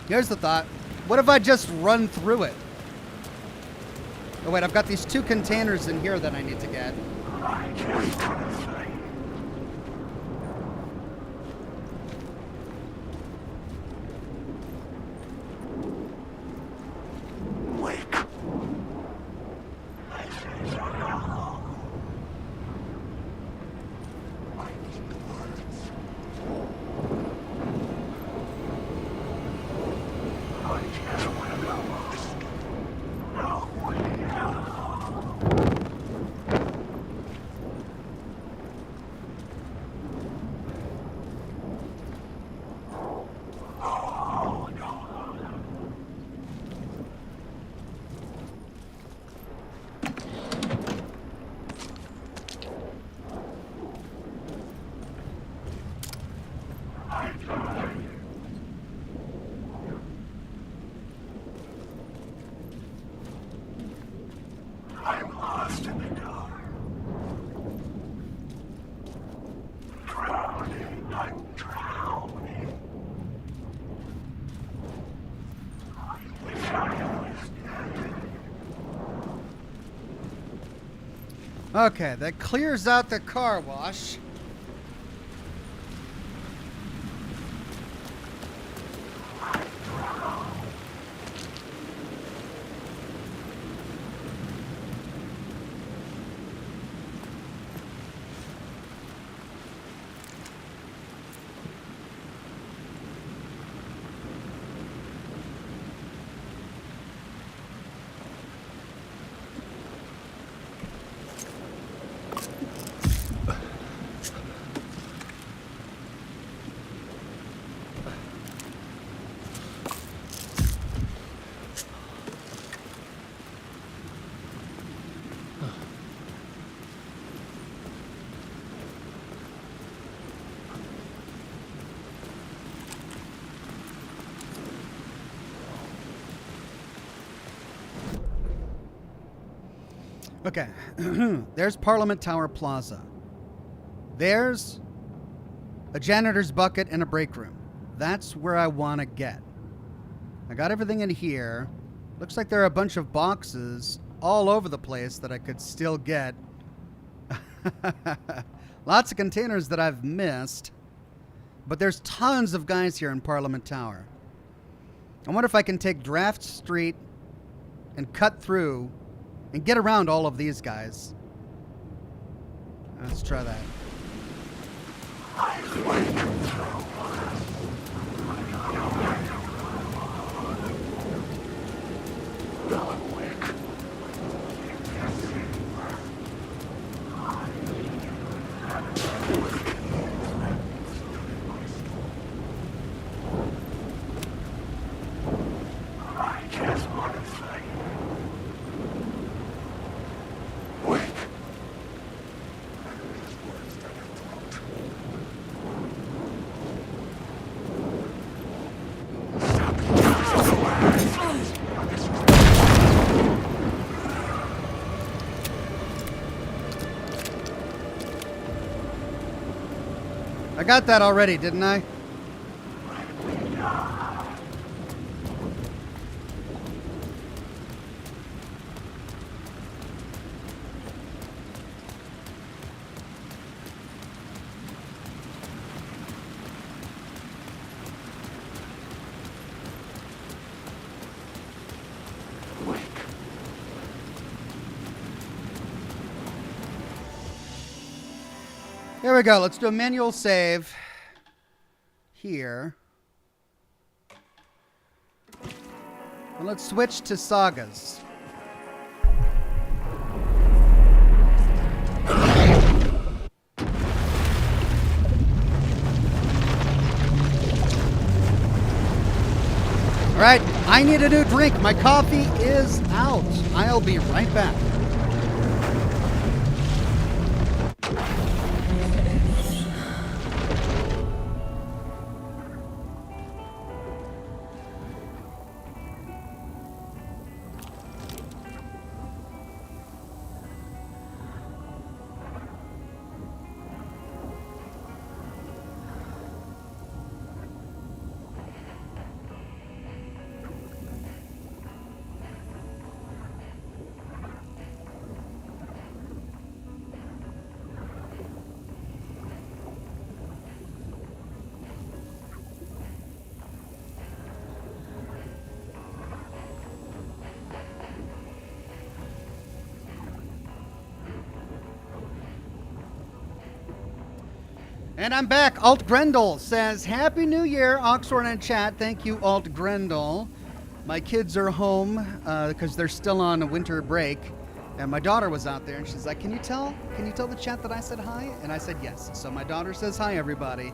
Speaker 1: Here's the thought. What if I just run through it? Oh wait, I've got these 2 containers in here that I need to get. Okay, that clears out the car wash. Okay. There's Parliament Tower Plaza. There's a janitor's bucket and a break room. That's where I want to get. I got everything in here. Looks like there are a bunch of boxes all over the place that I could still get. Lots of containers that I've missed. But there's tons of guys here in Parliament Tower. I wonder if I can take Draft Street and cut through and get around all of these guys. Let's try that. I got that already, didn't I? Here we go. Let's do a manual save here. And let's switch to sagas. All right, I need a new drink. My coffee is out. I'll be right back. And I'm back. Alt Grendel says, Happy New Year, Oxhorn and chat. Thank you, Alt Grendel. My kids are home because they're still on a winter break. And my daughter was out there and she's like, Can you tell the chat that I said hi? And I said yes. So my daughter says hi, everybody.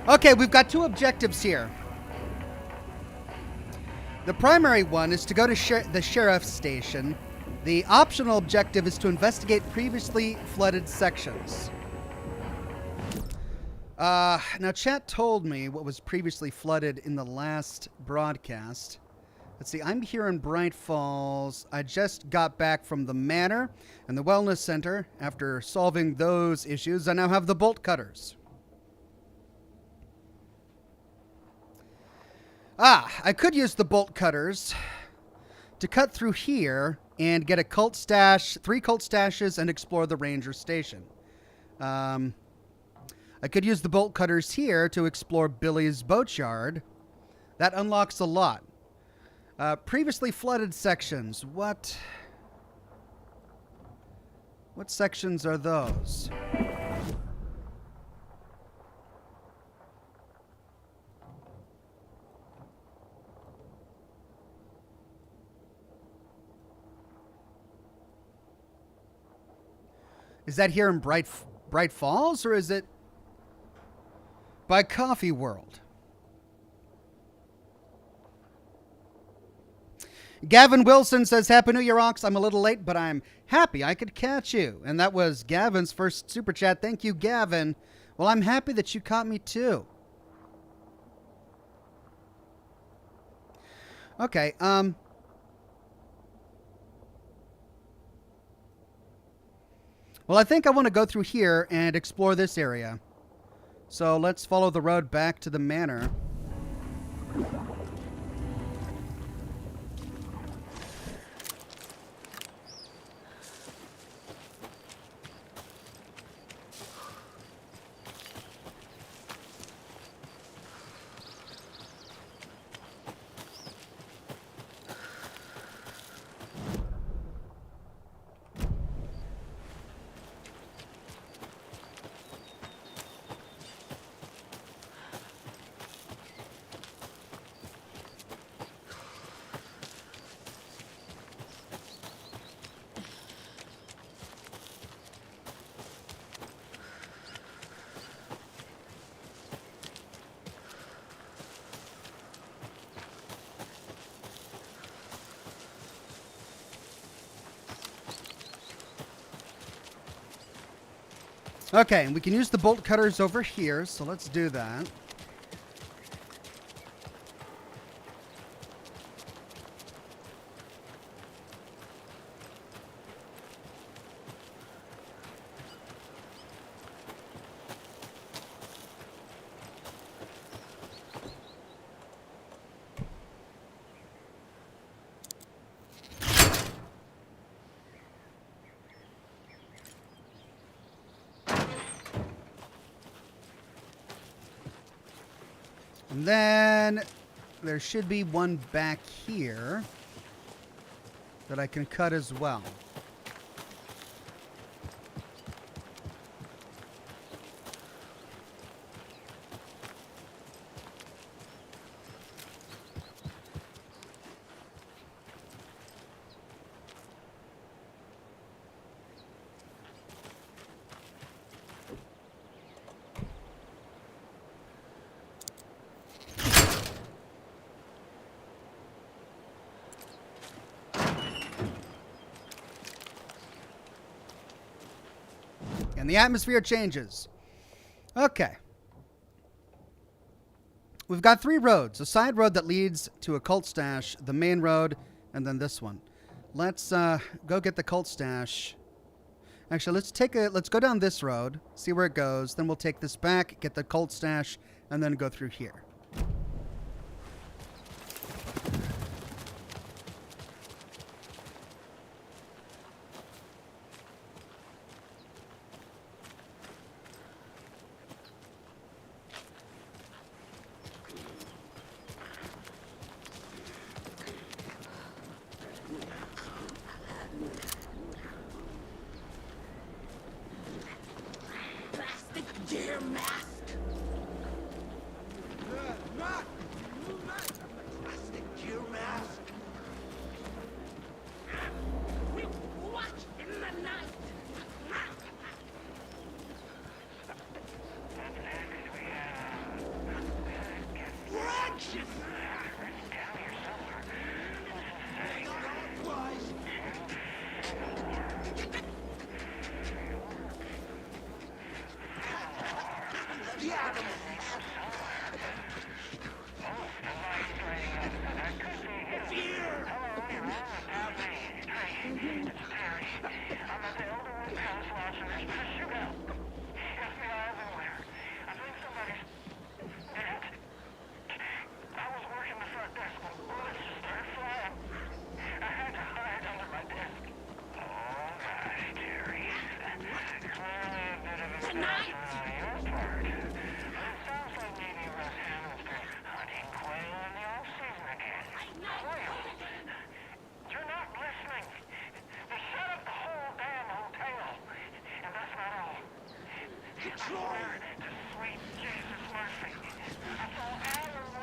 Speaker 1: Okay, we've got two objectives here. The primary one is to go to the sheriff's station. The optional objective is to investigate previously flooded sections. Now, chat told me what was previously flooded in the last broadcast. Let's see, I'm here in Bright Falls. I just got back from the Manor and the Wellness Center. After solving those issues, I now have the bolt cutters. I could use the bolt cutters to cut through here and get a cult stash, 3 cult stashes, and explore the ranger station. I could use the bolt cutters here to explore Billy's boatyard. That unlocks a lot. Previously flooded sections. What sections are those? Is that here in Bright Falls, or is it by Coffee World? Gavin Wilson says, Happy New Year, Ox. I'm a little late, but I'm happy I could catch you. And that was Gavin's first super chat. Thank you, Gavin. Well, I'm happy that you caught me, too. Okay, well, I think I want to go through here and explore this area. So let's follow the road back to the manor. Okay, and we can use the bolt cutters over here, so let's do that. And then there should be one back here that I can cut as well. And the atmosphere changes. Okay. We've got 3 roads. A side road that leads to a cult stash, the main road, and then this one. Let's go get the cult stash. Actually, let's go down this road, see where it goes. Then we'll take this back, get the cult stash, and then go through here.
Speaker 5: Dear mask. Plastic deer mask. We watch in the night. Branches. The animals. It's here.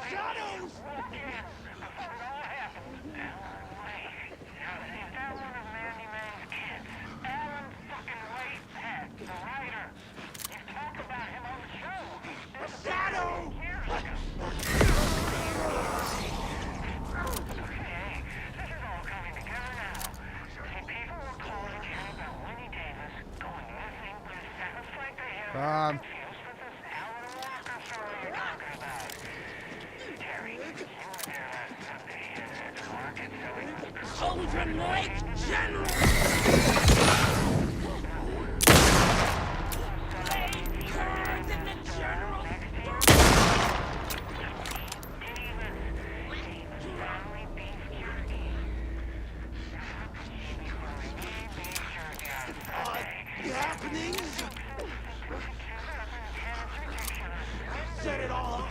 Speaker 5: Shadows! Set it all up.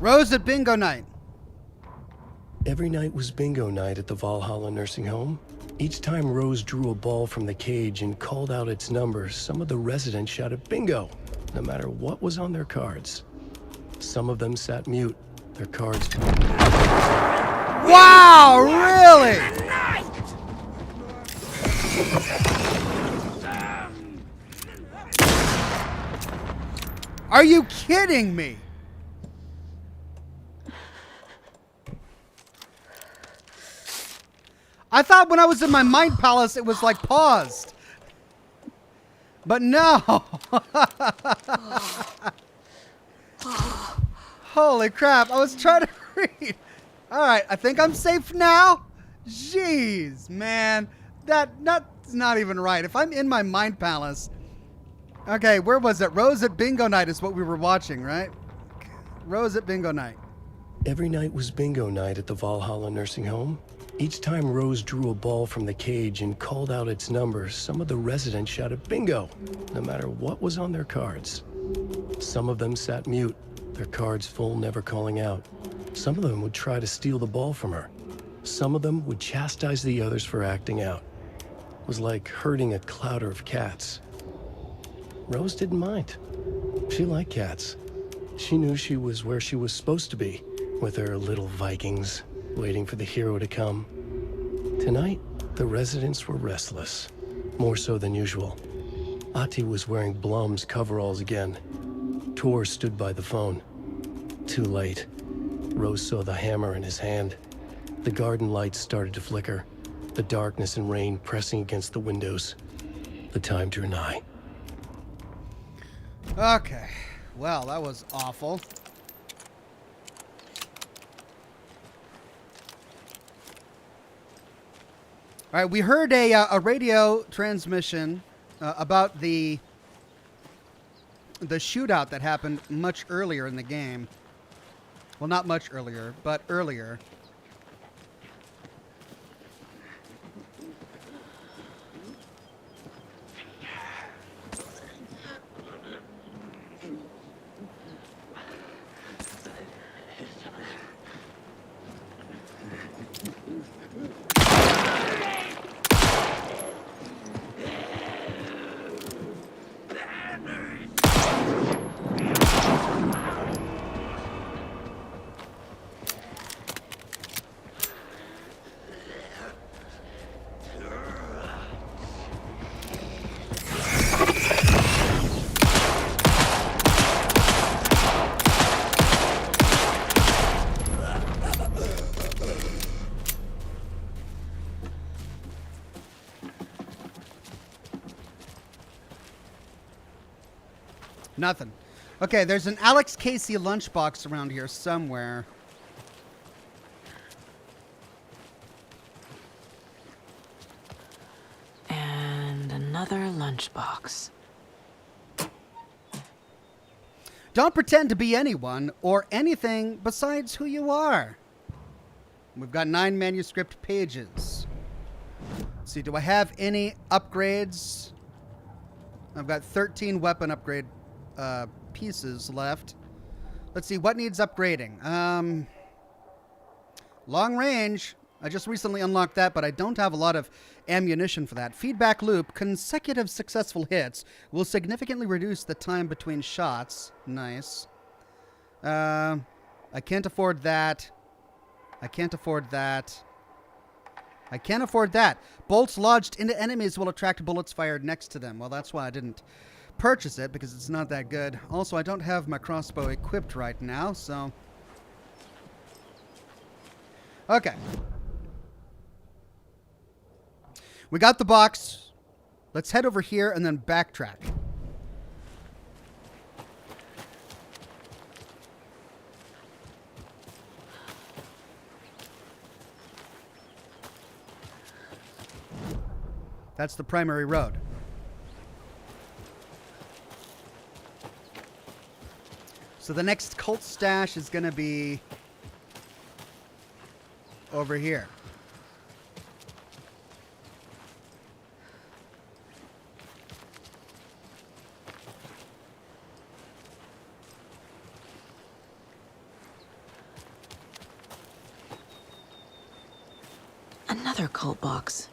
Speaker 1: Rose at bingo night.
Speaker 2: Every night was bingo night at the Valhalla nursing home. Each time Rose drew a ball from the cage and called out its number, some of the residents shouted bingo, no matter what was on their cards. Some of them sat mute, their cards...
Speaker 1: Wow, really? Are you kidding me? I thought when I was in my mind palace it was like paused. But no. Holy crap, I was trying to read. Alright, I think I'm safe now. Jeez, man. That's not even right. If I'm in my mind palace. Okay, where was it? Rose at bingo night is what we were watching, right? Rose at bingo night.
Speaker 2: Every night was bingo night at the Valhalla nursing home. Each time Rose drew a ball from the cage and called out its number, some of the residents shouted bingo, no matter what was on their cards. Some of them sat mute, their cards full, never calling out. Some of them would try to steal the ball from her. Some of them would chastise the others for acting out. It was like herding a clouder of cats. Rose didn't mind. She liked cats. She knew she was where she was supposed to be, with her little Vikings, waiting for the hero to come. Tonight, the residents were restless, more so than usual. Ati was wearing Blum's coveralls again. Tor stood by the phone. Too late. Rose saw the hammer in his hand. The garden lights started to flicker, the darkness and rain pressing against the windows. The time drew nigh.
Speaker 1: Okay. Well, that was awful. All right, we heard a radio transmission about the shootout that happened much earlier in the game. Well, not much earlier, but earlier. Nothing. Okay, there's an Alex Casey lunchbox around here somewhere.
Speaker 8: And another lunchbox.
Speaker 1: Don't pretend to be anyone or anything besides who you are. We've got 9 manuscript pages. Let's see, do I have any upgrades? I've got 13 weapon upgrade pieces left. Let's see, what needs upgrading? Long range. I just recently unlocked that, but I don't have a lot of ammunition for that. Feedback loop. Consecutive successful hits will significantly reduce the time between shots. Nice. I can't afford that. I can't afford that. I can't afford that. Bolts lodged into enemies will attract bullets fired next to them. Well, that's why I didn't purchase it, because it's not that good. Also, I don't have my crossbow equipped right now, so... Okay. We got the box. Let's head over here and then backtrack. That's the primary road. So the next cult stash is going to be over here.
Speaker 8: Another cult box.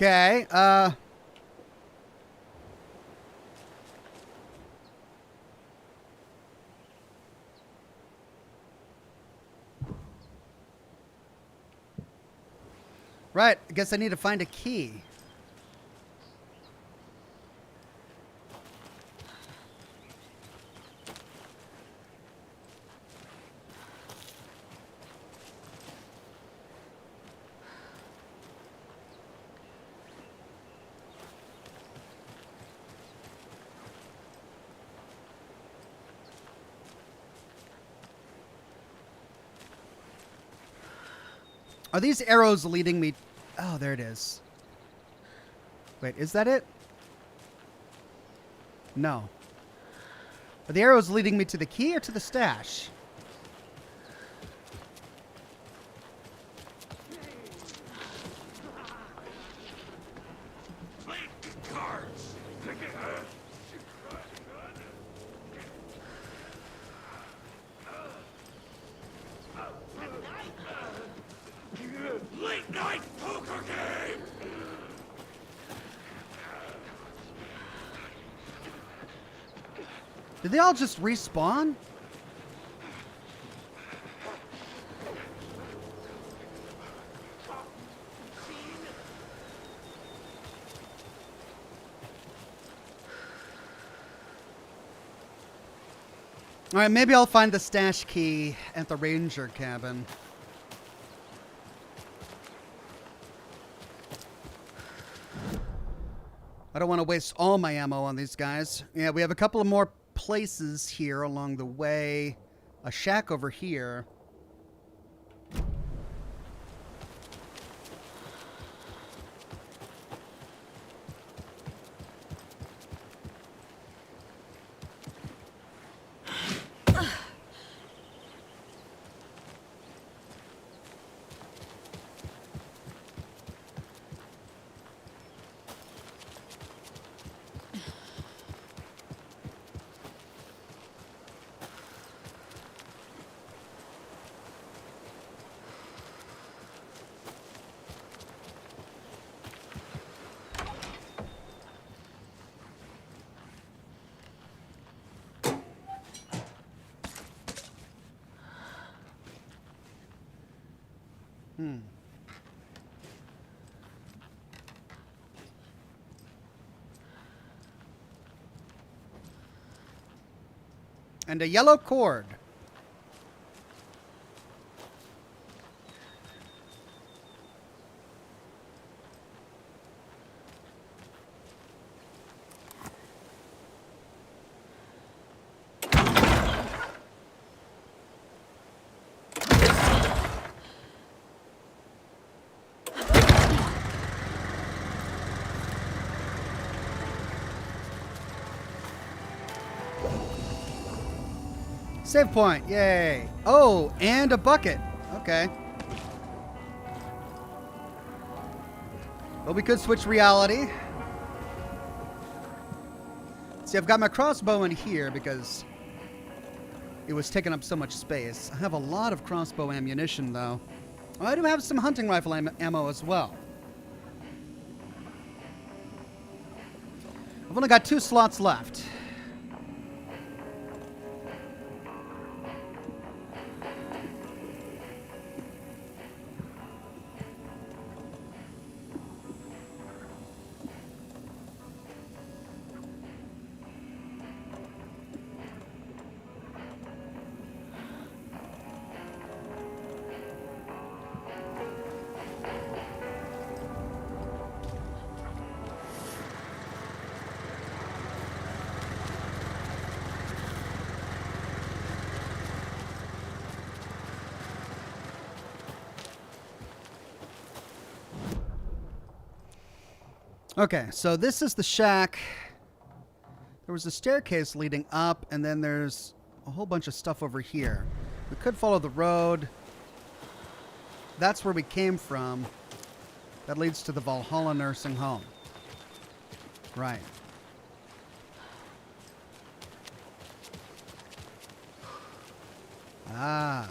Speaker 1: Okay, right, I guess I need to find a key. Are these arrows leading me? Oh, there it is. Wait, is that it? No. Are the arrows leading me to the key or to the stash?
Speaker 5: Late night poker game!
Speaker 1: Did they all just respawn? All right, maybe I'll find the stash key at the ranger cabin. I don't want to waste all my ammo on these guys. Yeah, we have a couple of more places here along the way. A shack over here. And a yellow cord. Save point. Yay. Oh, and a bucket. Okay. Well, we could switch reality. See, I've got my crossbow in here because it was taking up so much space. I have a lot of crossbow ammunition, though. Oh, I do have some hunting rifle ammo as well. I've only got 2 slots left. Okay, so this is the shack. There was a staircase leading up, and then there's a whole bunch of stuff over here. We could follow the road. That's where we came from. That leads to the Valhalla nursing home. Right. Ah.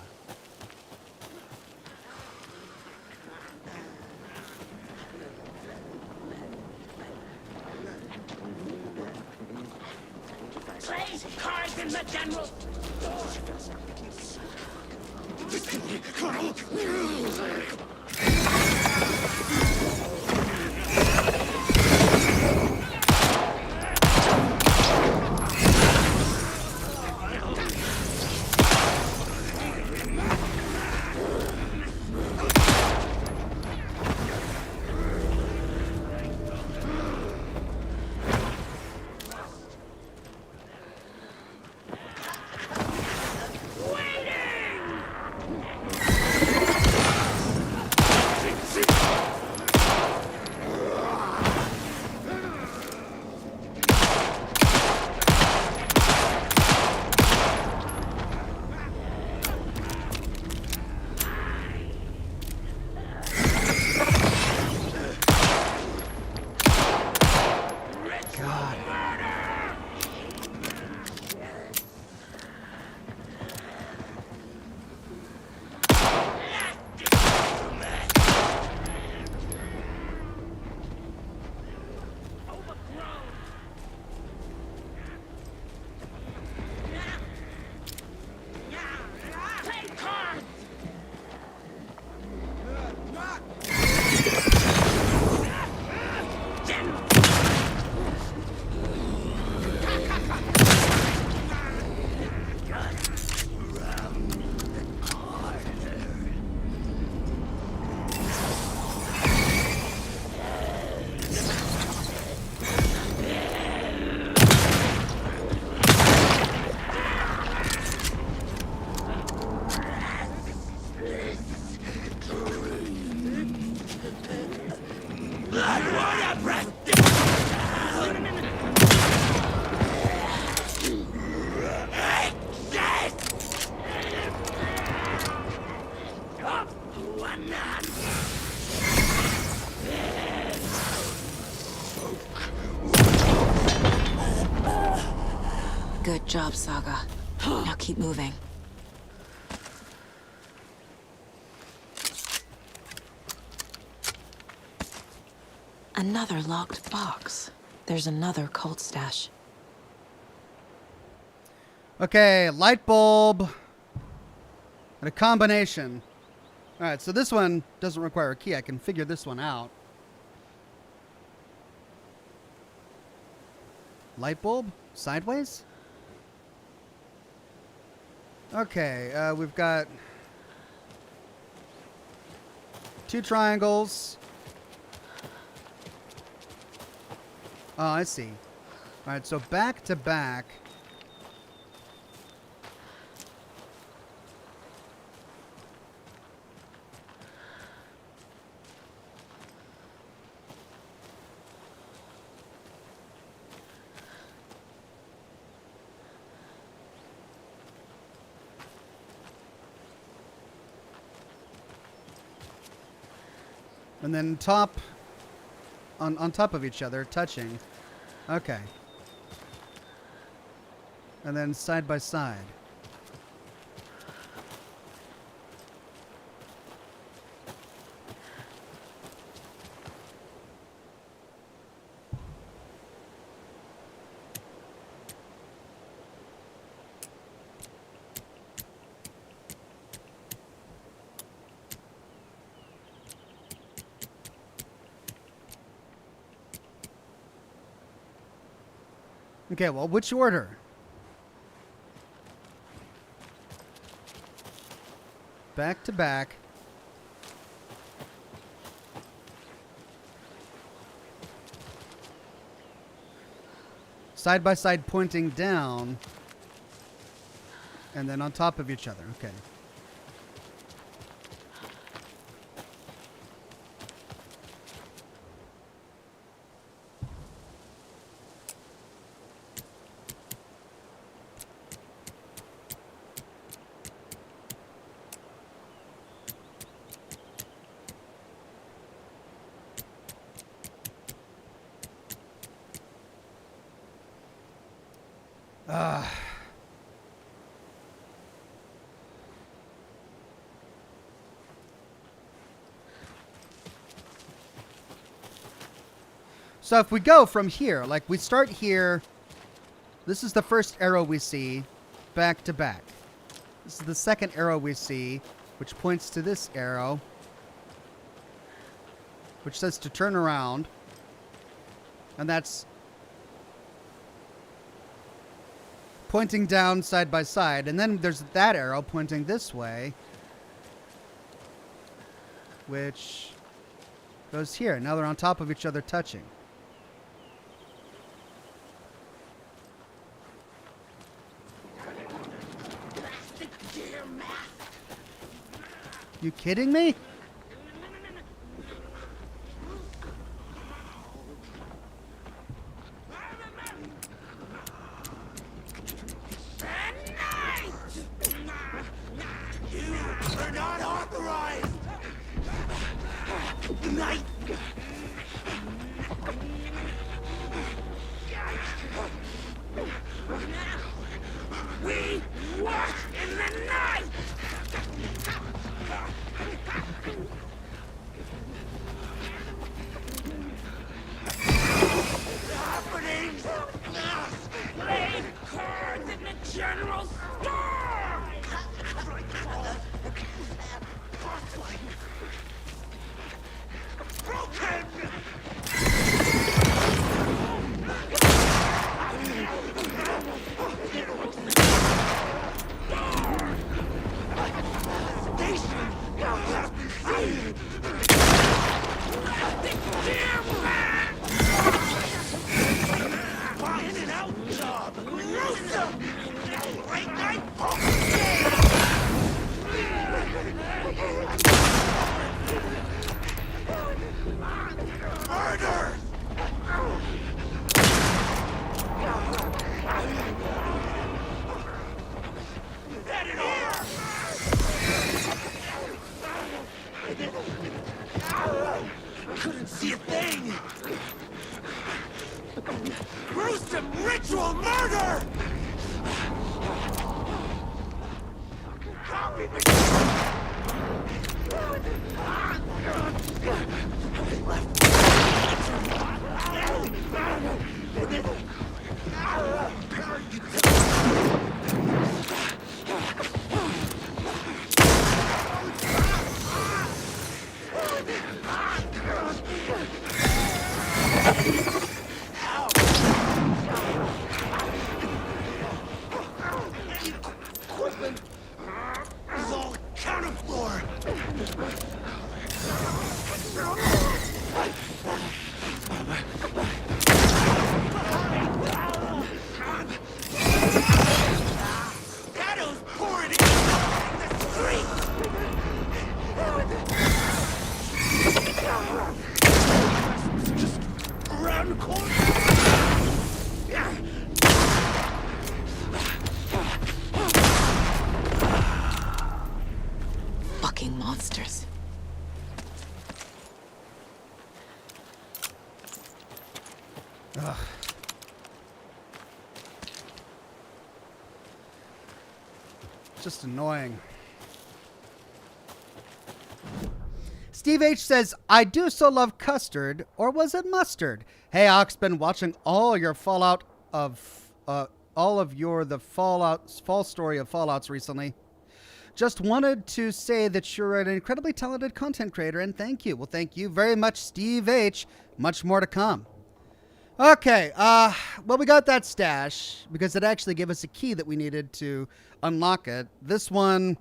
Speaker 5: Cards in the general.
Speaker 8: Good job, Saga. Now keep moving. Another locked box. There's another cult stash.
Speaker 1: Okay, light bulb and a combination. All right, so this one doesn't require a key. I can figure this one out. Light bulb? Sideways? Okay, we've got 2 triangles. Oh, I see. All right, so back to back. And then on top of each other, touching. Okay. And then side by side. Okay, well, which order? Back to back. Side by side pointing down. And then on top of each other. Okay. So if we go from here, like we start here, this is the first arrow we see, back to back. This is the second arrow we see, which points to this arrow, which says to turn around. And that's pointing down side by side. And then there's that arrow pointing this way, which goes here. Now they're on top of each other touching. You kidding me?
Speaker 5: You're not authorized! Night! We walk in the night! Happenings! Playing cards in the general store! Broken! Station! Has been seen! In and out job! Gruesome! Late night poker! Murder! Couldn't see a thing! Gruesome ritual murder! Equipment is all accounted for. Shadows pouring in the street. Just around the corner.
Speaker 8: Fucking monsters.
Speaker 1: Ugh. Just annoying. Steve H says, I do so love custard, or was it mustard? Hey, Ox, been watching all your Fallout of, the fall story of Fallouts recently. Just wanted to say that you're an incredibly talented content creator, and thank you. Well, thank you very much, Steve H. Much more to come. Okay, well, we got that stash because it actually gave us a key that we needed to unlock it. This one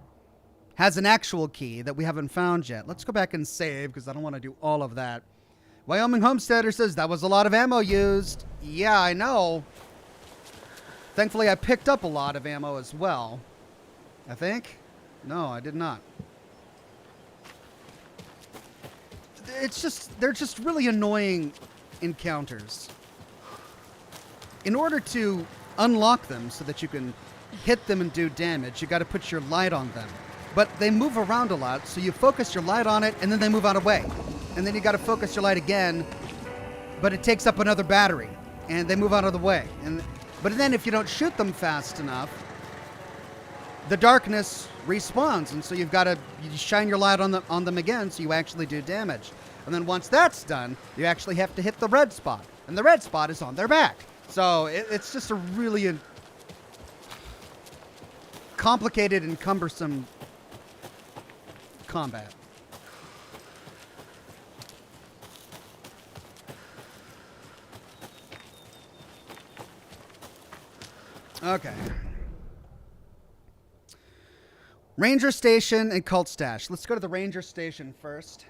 Speaker 1: has an actual key that we haven't found yet. Let's go back and save because I don't want to do all of that. Wyoming Homesteader says that was a lot of ammo used. Yeah, I know. Thankfully, I picked up a lot of ammo as well. I think. No, I did not. They're just really annoying encounters. In order to unlock them so that you can hit them and do damage, you got to put your light on them. But they move around a lot, so you focus your light on it, and then they move out of the way. And then you got to focus your light again, but it takes up another battery, and they move out of the way. But then if you don't shoot them fast enough, the darkness respawns, and so you shine your light on them again, so you actually do damage. And then once that's done, you actually have to hit the red spot, and the red spot is on their back. So it's just a really complicated and cumbersome combat. Okay. Ranger Station and Cult Stash. Let's go to the Ranger Station first.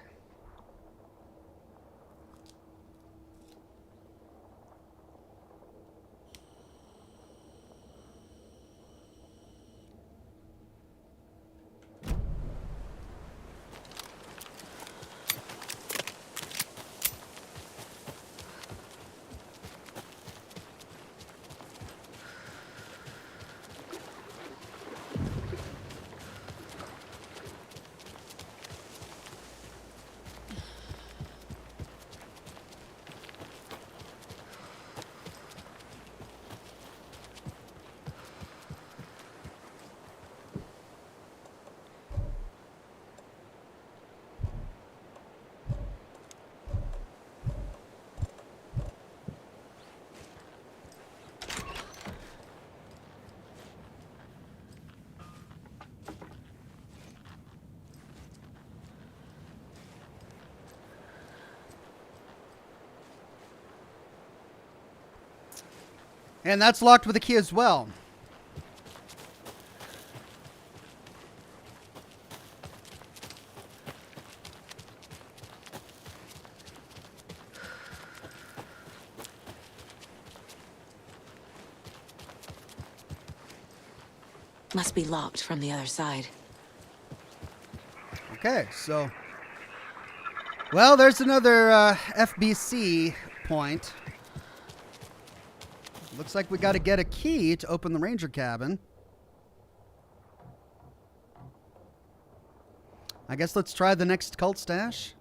Speaker 1: And that's locked with a key as well.
Speaker 8: Must be locked from the other side.
Speaker 1: Okay, so... Well, there's another FBC point. Looks like we got to get a key to open the ranger cabin. I guess let's try the next cult stash.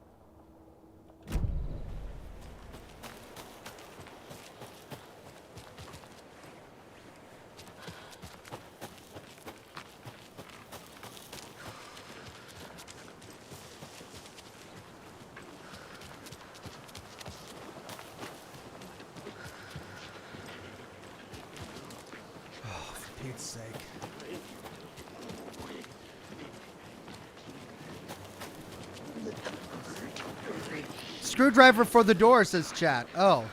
Speaker 1: Screwdriver for the door, says chat. Oh.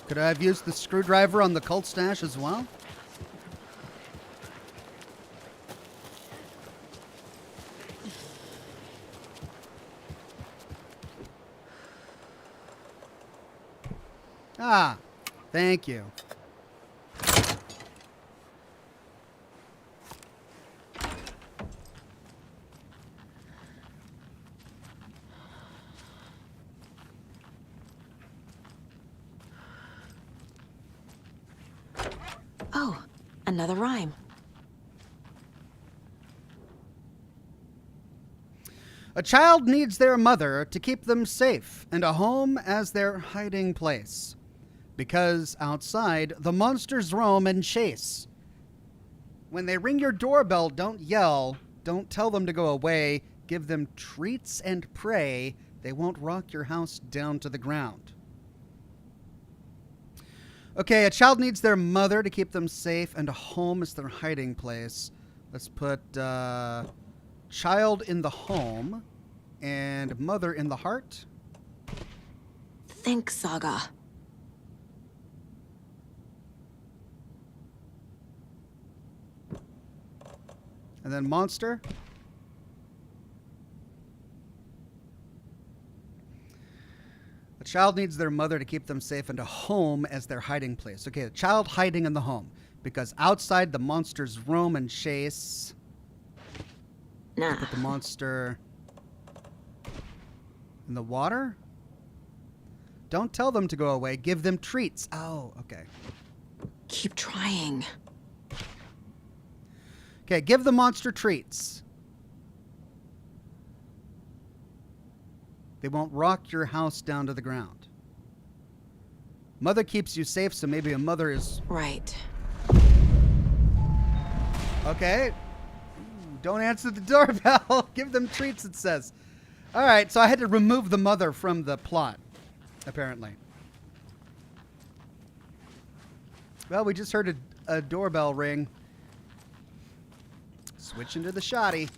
Speaker 1: Could I have used the screwdriver on the cult stash as well? Ah, thank you.
Speaker 8: Oh, another rhyme.
Speaker 1: A child needs their mother to keep them safe and a home as their hiding place. Because outside, the monsters roam and chase. When they ring your doorbell, don't yell. Don't tell them to go away. Give them treats and pray they won't rock your house down to the ground. Okay, a child needs their mother to keep them safe and a home is their hiding place. Let's put child in the home and mother in the heart.
Speaker 8: Think, Saga.
Speaker 1: And then monster. A child needs their mother to keep them safe and a home as their hiding place. Okay, a child hiding in the home. Because outside the monsters roam and chase.
Speaker 8: Nah.
Speaker 1: Put the monster in the water. Don't tell them to go away. Give them treats. Oh, okay.
Speaker 8: Keep trying.
Speaker 1: Okay, give the monster treats. They won't rock your house down to the ground. Mother keeps you safe, so maybe a mother is...
Speaker 8: Right.
Speaker 1: Okay. Ooh, don't answer the doorbell. Give them treats, it says. All right, so I had to remove the mother from the plot, apparently. Well, we just heard a doorbell ring. Switch into the shoddy.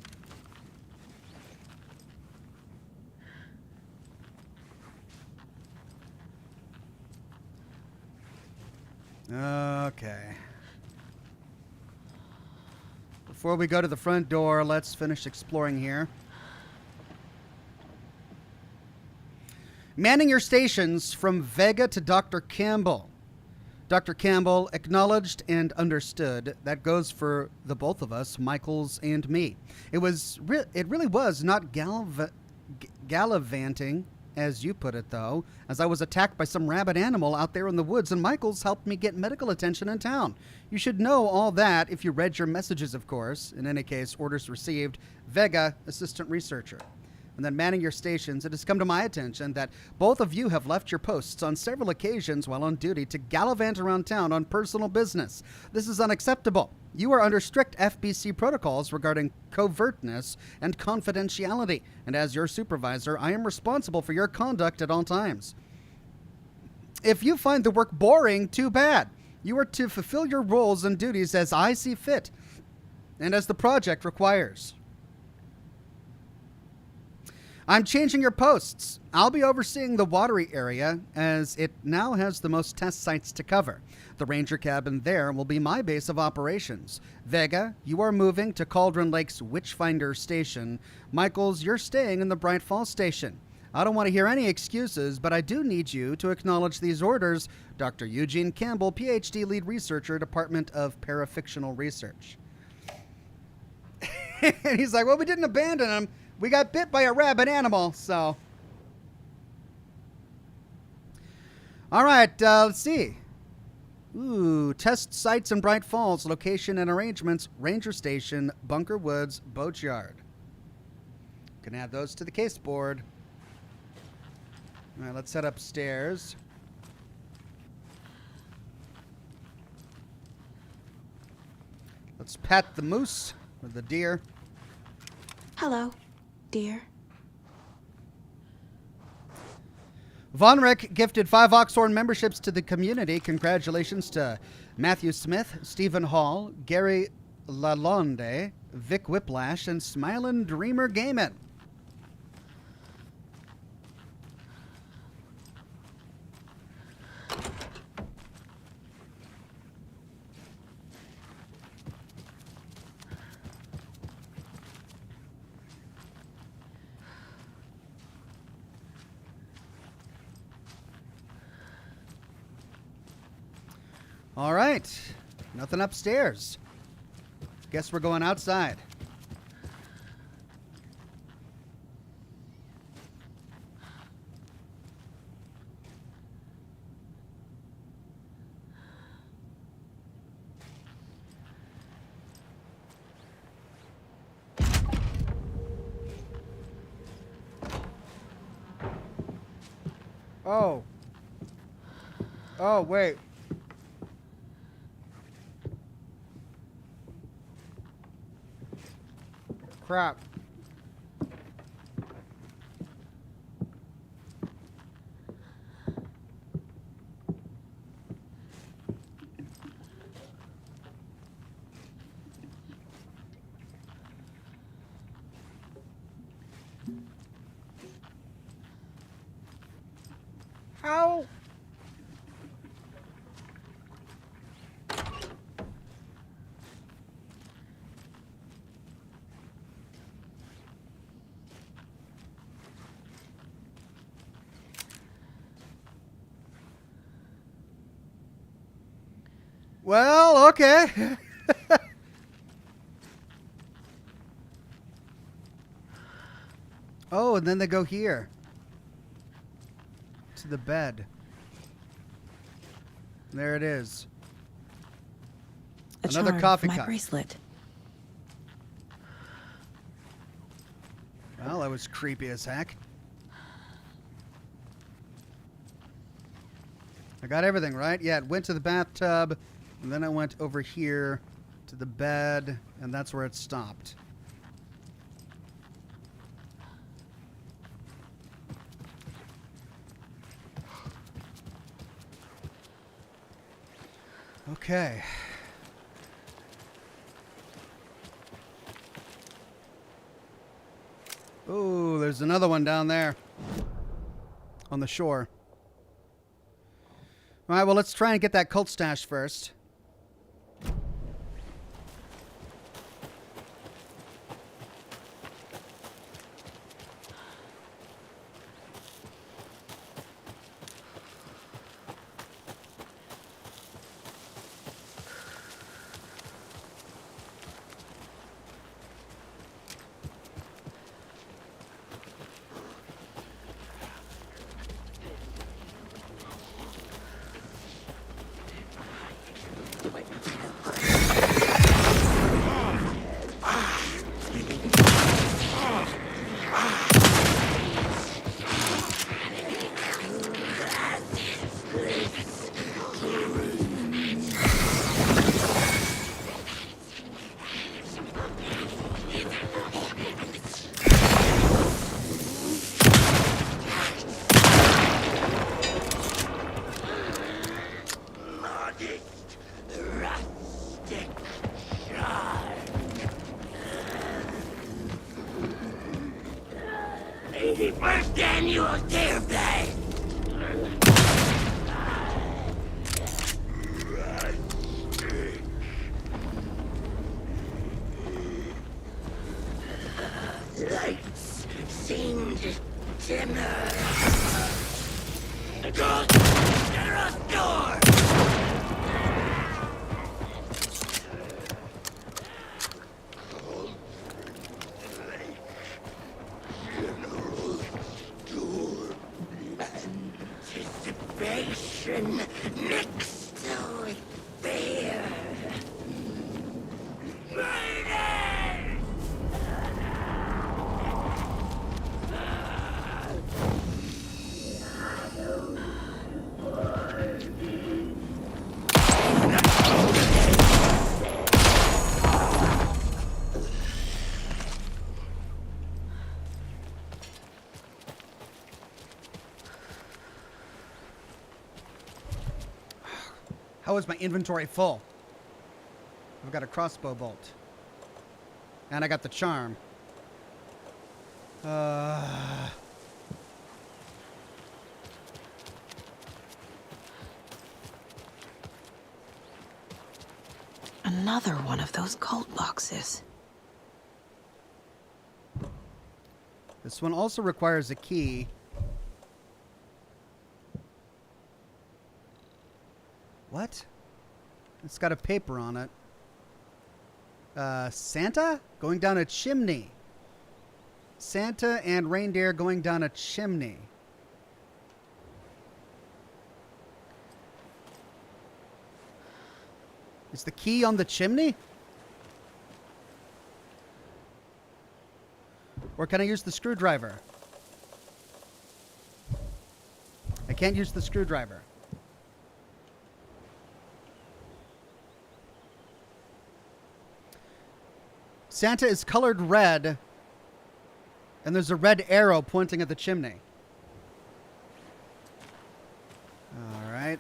Speaker 1: Okay. Before we go to the front door, let's finish exploring here. Manning your stations from Vega to Dr. Campbell. Dr. Campbell acknowledged and understood. That goes for the both of us, Michaels and me. It really was not gallivanting, as you put it, though, as I was attacked by some rabid animal out there in the woods, and Michaels helped me get medical attention in town. You should know all that if you read your messages, of course. In any case, orders received. Vega, assistant researcher. And then manning your stations, it has come to my attention that both of you have left your posts on several occasions while on duty to gallivant around town on personal business. This is unacceptable. You are under strict FBC protocols regarding covertness and confidentiality, and as your supervisor, I am responsible for your conduct at all times. If you find the work boring, too bad. You are to fulfill your roles and duties as I see fit, and as the project requires. I'm changing your posts. I'll be overseeing the watery area, as it now has the most test sites to cover. The ranger cabin there will be my base of operations. Vega, you are moving to Cauldron Lake's Witchfinder Station. Michaels, you're staying in the Bright Falls Station. I don't want to hear any excuses, but I do need you to acknowledge these orders. Dr. Eugene Campbell, PhD lead researcher, Department of Parafictional Research. And he's like, well, we didn't abandon him. We got bit by a rabid animal, so. All right, let's see. Ooh, test sites in Bright Falls, location and arrangements, Ranger Station, Bunker Woods, Boatyard. Can add those to the case board. All right, let's head upstairs. Let's pat the moose, or the deer.
Speaker 8: Hello, dear.
Speaker 1: Von Rick gifted 5 Oxhorn memberships to the community. Congratulations to Matthew Smith, Stephen Hall, Gary Lalonde, Vic Whiplash, and Smilin' Dreamer Gaiman. All right, nothing upstairs. Guess we're going outside. Oh. Oh, wait. Crap. How? Well, okay. Oh, and then they go here. To the bed. There it is. Another
Speaker 8: charm
Speaker 1: coffee
Speaker 8: for my
Speaker 1: cup.
Speaker 8: bracelet.
Speaker 1: Well, that was creepy as heck. I got everything, right? Yeah, it went to the bathtub, and then I went over here to the bed, and that's where it stopped. Okay. Oh, there's another one down there on the shore. All right, well, let's try and get that cult stash first.
Speaker 5: First annual Deer Day! Lights seemed dimmer. The Gold General Store! Anticipation mixed with fear. Murder!
Speaker 1: How is my inventory full? I've got a crossbow bolt. And I got the charm.
Speaker 8: Another one of those cult boxes.
Speaker 1: This one also requires a key. What? It's got a paper on it. Santa? Going down a chimney. Santa and reindeer going down a chimney. Is the key on the chimney? Or can I use the screwdriver? I can't use the screwdriver. Santa is colored red, and there's a red arrow pointing at the chimney. All right.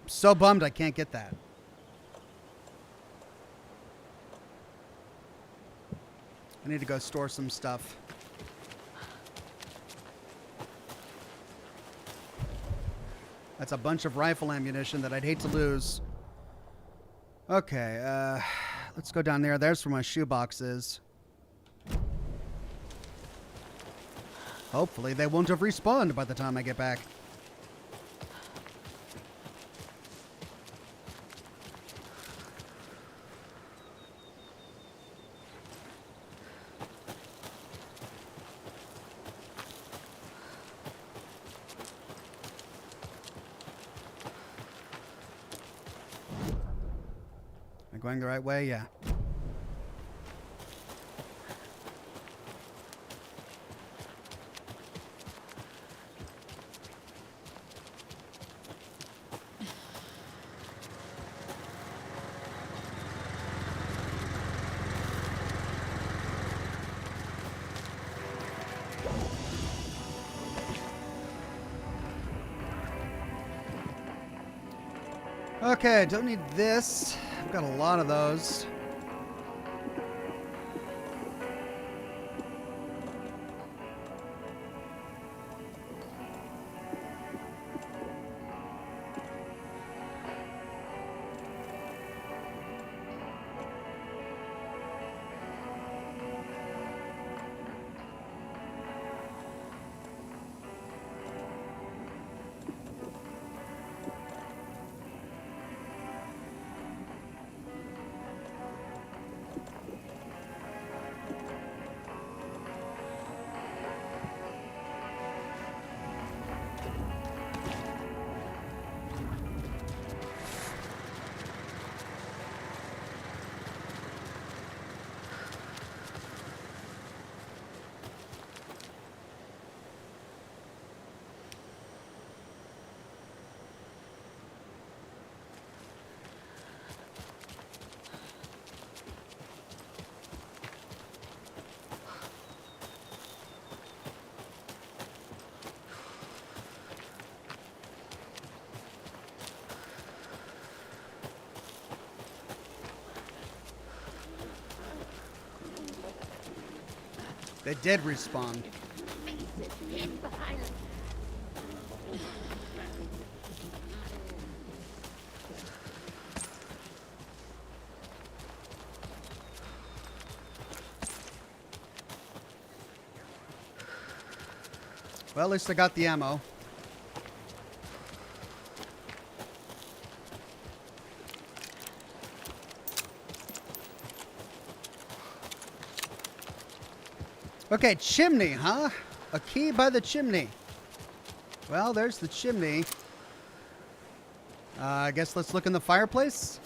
Speaker 1: So bummed I can't get that. I need to go store some stuff. That's a bunch of rifle ammunition that I'd hate to lose. Okay, let's go down there. There's where my shoebox is. Hopefully they won't have respawned by the time I get back. Am I going the right way? Yeah. Okay, don't need this. I've got a lot of those. They did respawn. Well, at least I got the ammo. Okay, chimney, huh? A key by the chimney. Well, there's the chimney. I guess let's look in the fireplace.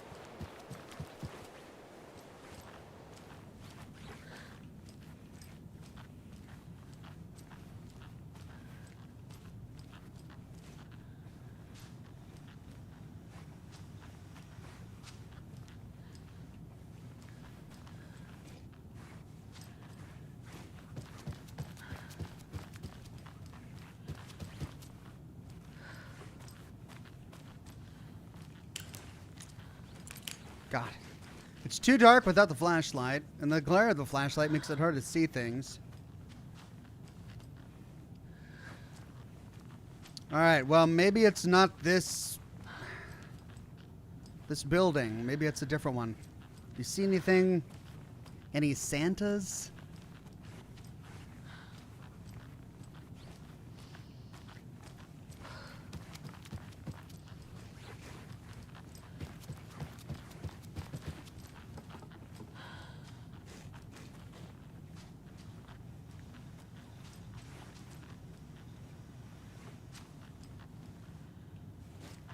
Speaker 1: God. It's too dark without the flashlight, and the glare of the flashlight makes it hard to see things. Alright, well, maybe it's not this building. Maybe it's a different one. You see anything? Any Santas?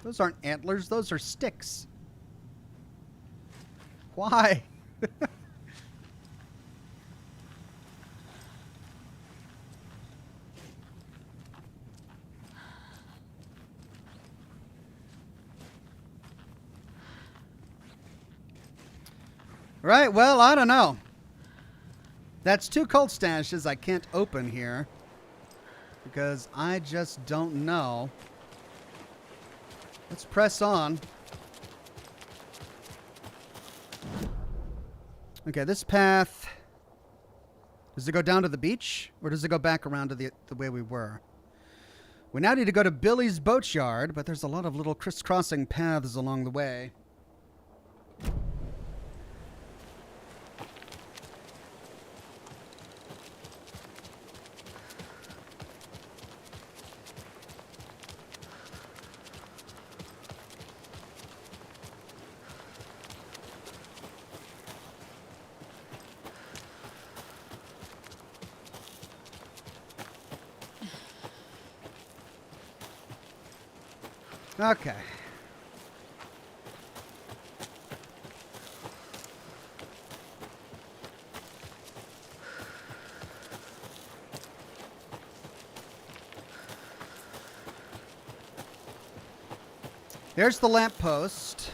Speaker 1: Those aren't antlers, those are sticks. Why? Right, well, I don't know. That's 2 cult stashes I can't open here. Because I just don't know. Let's press on. Okay, this path... Does it go down to the beach? Or does it go back around to the way we were? We now need to go to Billy's boatyard, but there's a lot of little crisscrossing paths along the way. Okay. Here's the lamppost.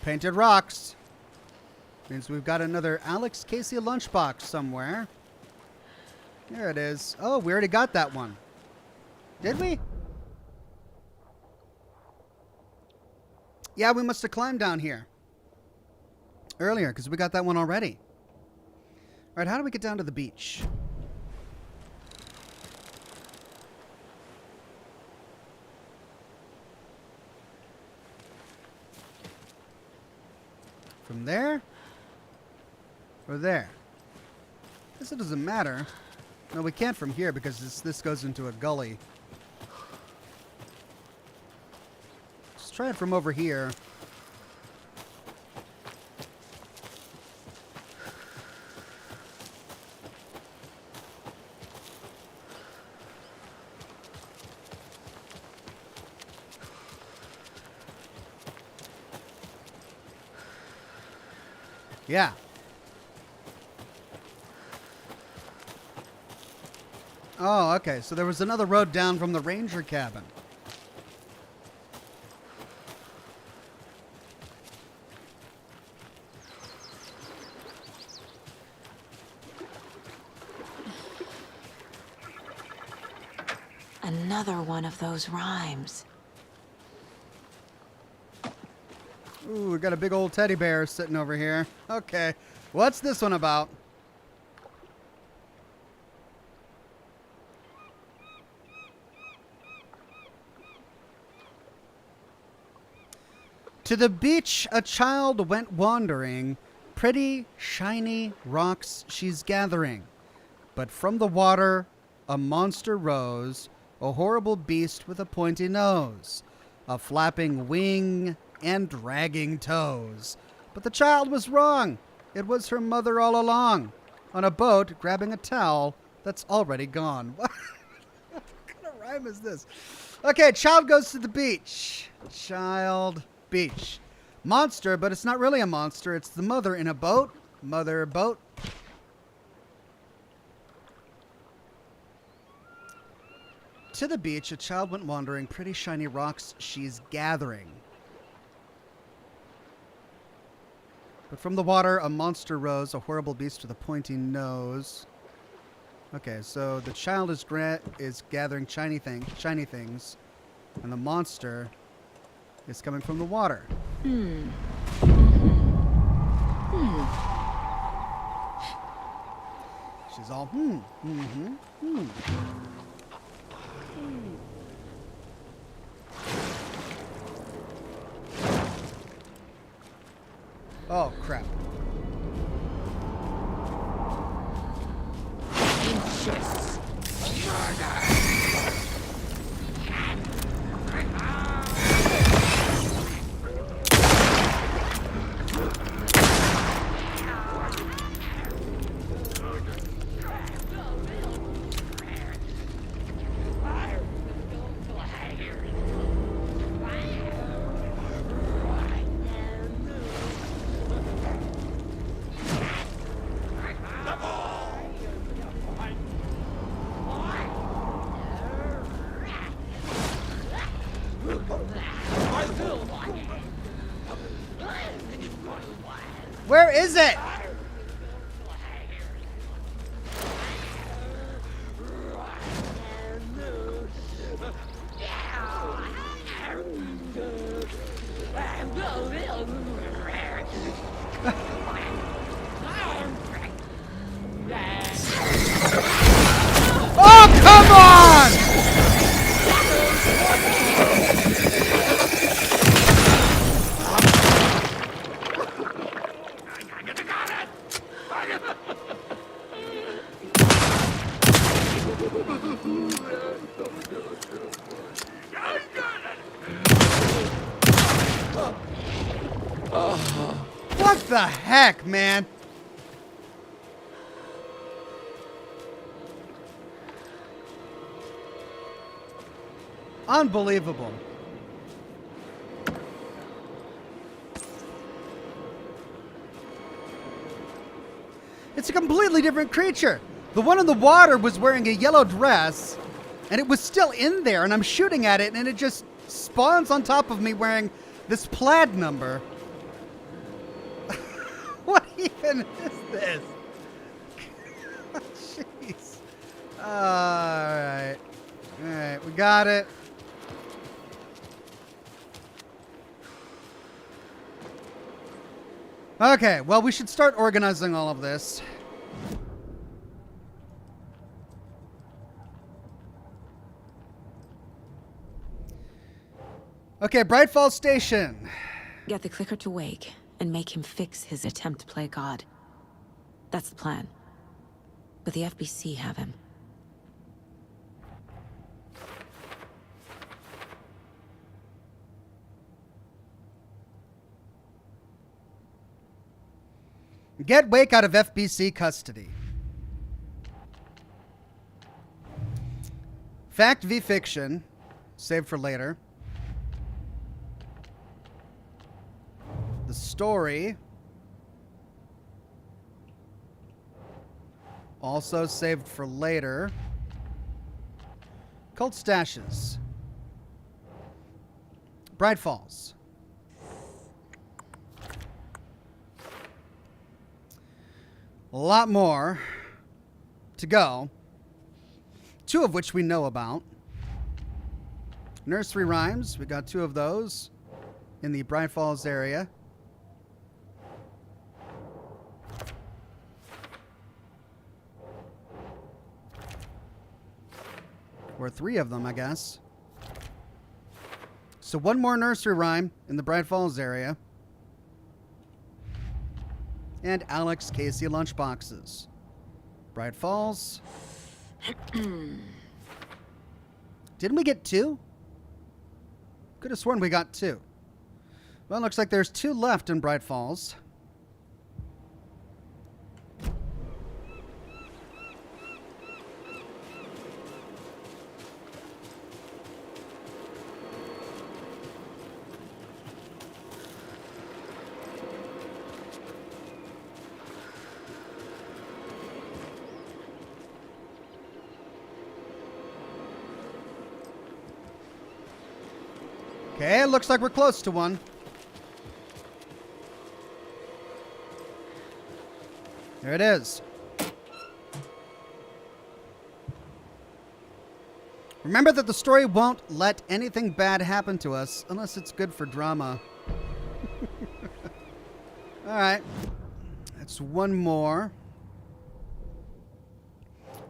Speaker 1: Painted rocks. Means we've got another Alex Casey lunchbox somewhere. There it is. Oh, we already got that one. Did we? Yeah, we must have climbed down here earlier because we got that one already. All right, how do we get down to the beach? From there? Or there? I guess it doesn't matter. No, we can't from here because this goes into a gully. Let's try it from over here. Yeah. Oh, okay. So there was another road down from the ranger cabin.
Speaker 8: Another one of those rhymes.
Speaker 1: Ooh, we got a big old teddy bear sitting over here. Okay. What's this one about? To the beach a child went wandering, pretty shiny rocks she's gathering. But from the water a monster rose, a horrible beast with a pointy nose, a flapping wing and dragging toes. But the child was wrong. It was her mother all along, on a boat grabbing a towel that's already gone. What kind of rhyme is this? Okay, child goes to the beach. Child, beach. Monster, but it's not really a monster. It's the mother in a boat. Mother, boat. To the beach, a child went wandering, pretty shiny rocks she's gathering. But from the water, a monster rose, a horrible beast with a pointy nose. Okay, so the child is gathering shiny things, and the monster is coming from the water. She's all Oh, crap. Where is it? Oh, come on! What the heck, man? Unbelievable. It's a completely different creature. The one in the water was wearing a yellow dress, and it was still in there, and I'm shooting at it, and it just spawns on top of me wearing this plaid number. What even is this? Jeez. Alright. Alright, we got it. Okay, well, we should start organizing all of this. Okay, Bright Falls Station.
Speaker 8: Get the clicker to wake and make him fix his attempt to play God. That's the plan. But the FBC have him.
Speaker 1: Get Wake out of FBC custody. Fact v fiction. Saved for later. The story. Also saved for later. Cult stashes. Bright Falls. A lot more to go. 2 of which we know about. Nursery rhymes. We got 2 of those in the Bright Falls area. Or 3 of them, I guess. So 1 more nursery rhyme in the Bright Falls area. And Alex Casey lunchboxes. Bright Falls. Didn't we get 2? Could have sworn we got 2. Well, it looks like there's 2 left in Bright Falls. Okay, it looks like we're close to one. There it is. Remember that the story won't let anything bad happen to us unless it's good for drama. Alright. That's 1 more.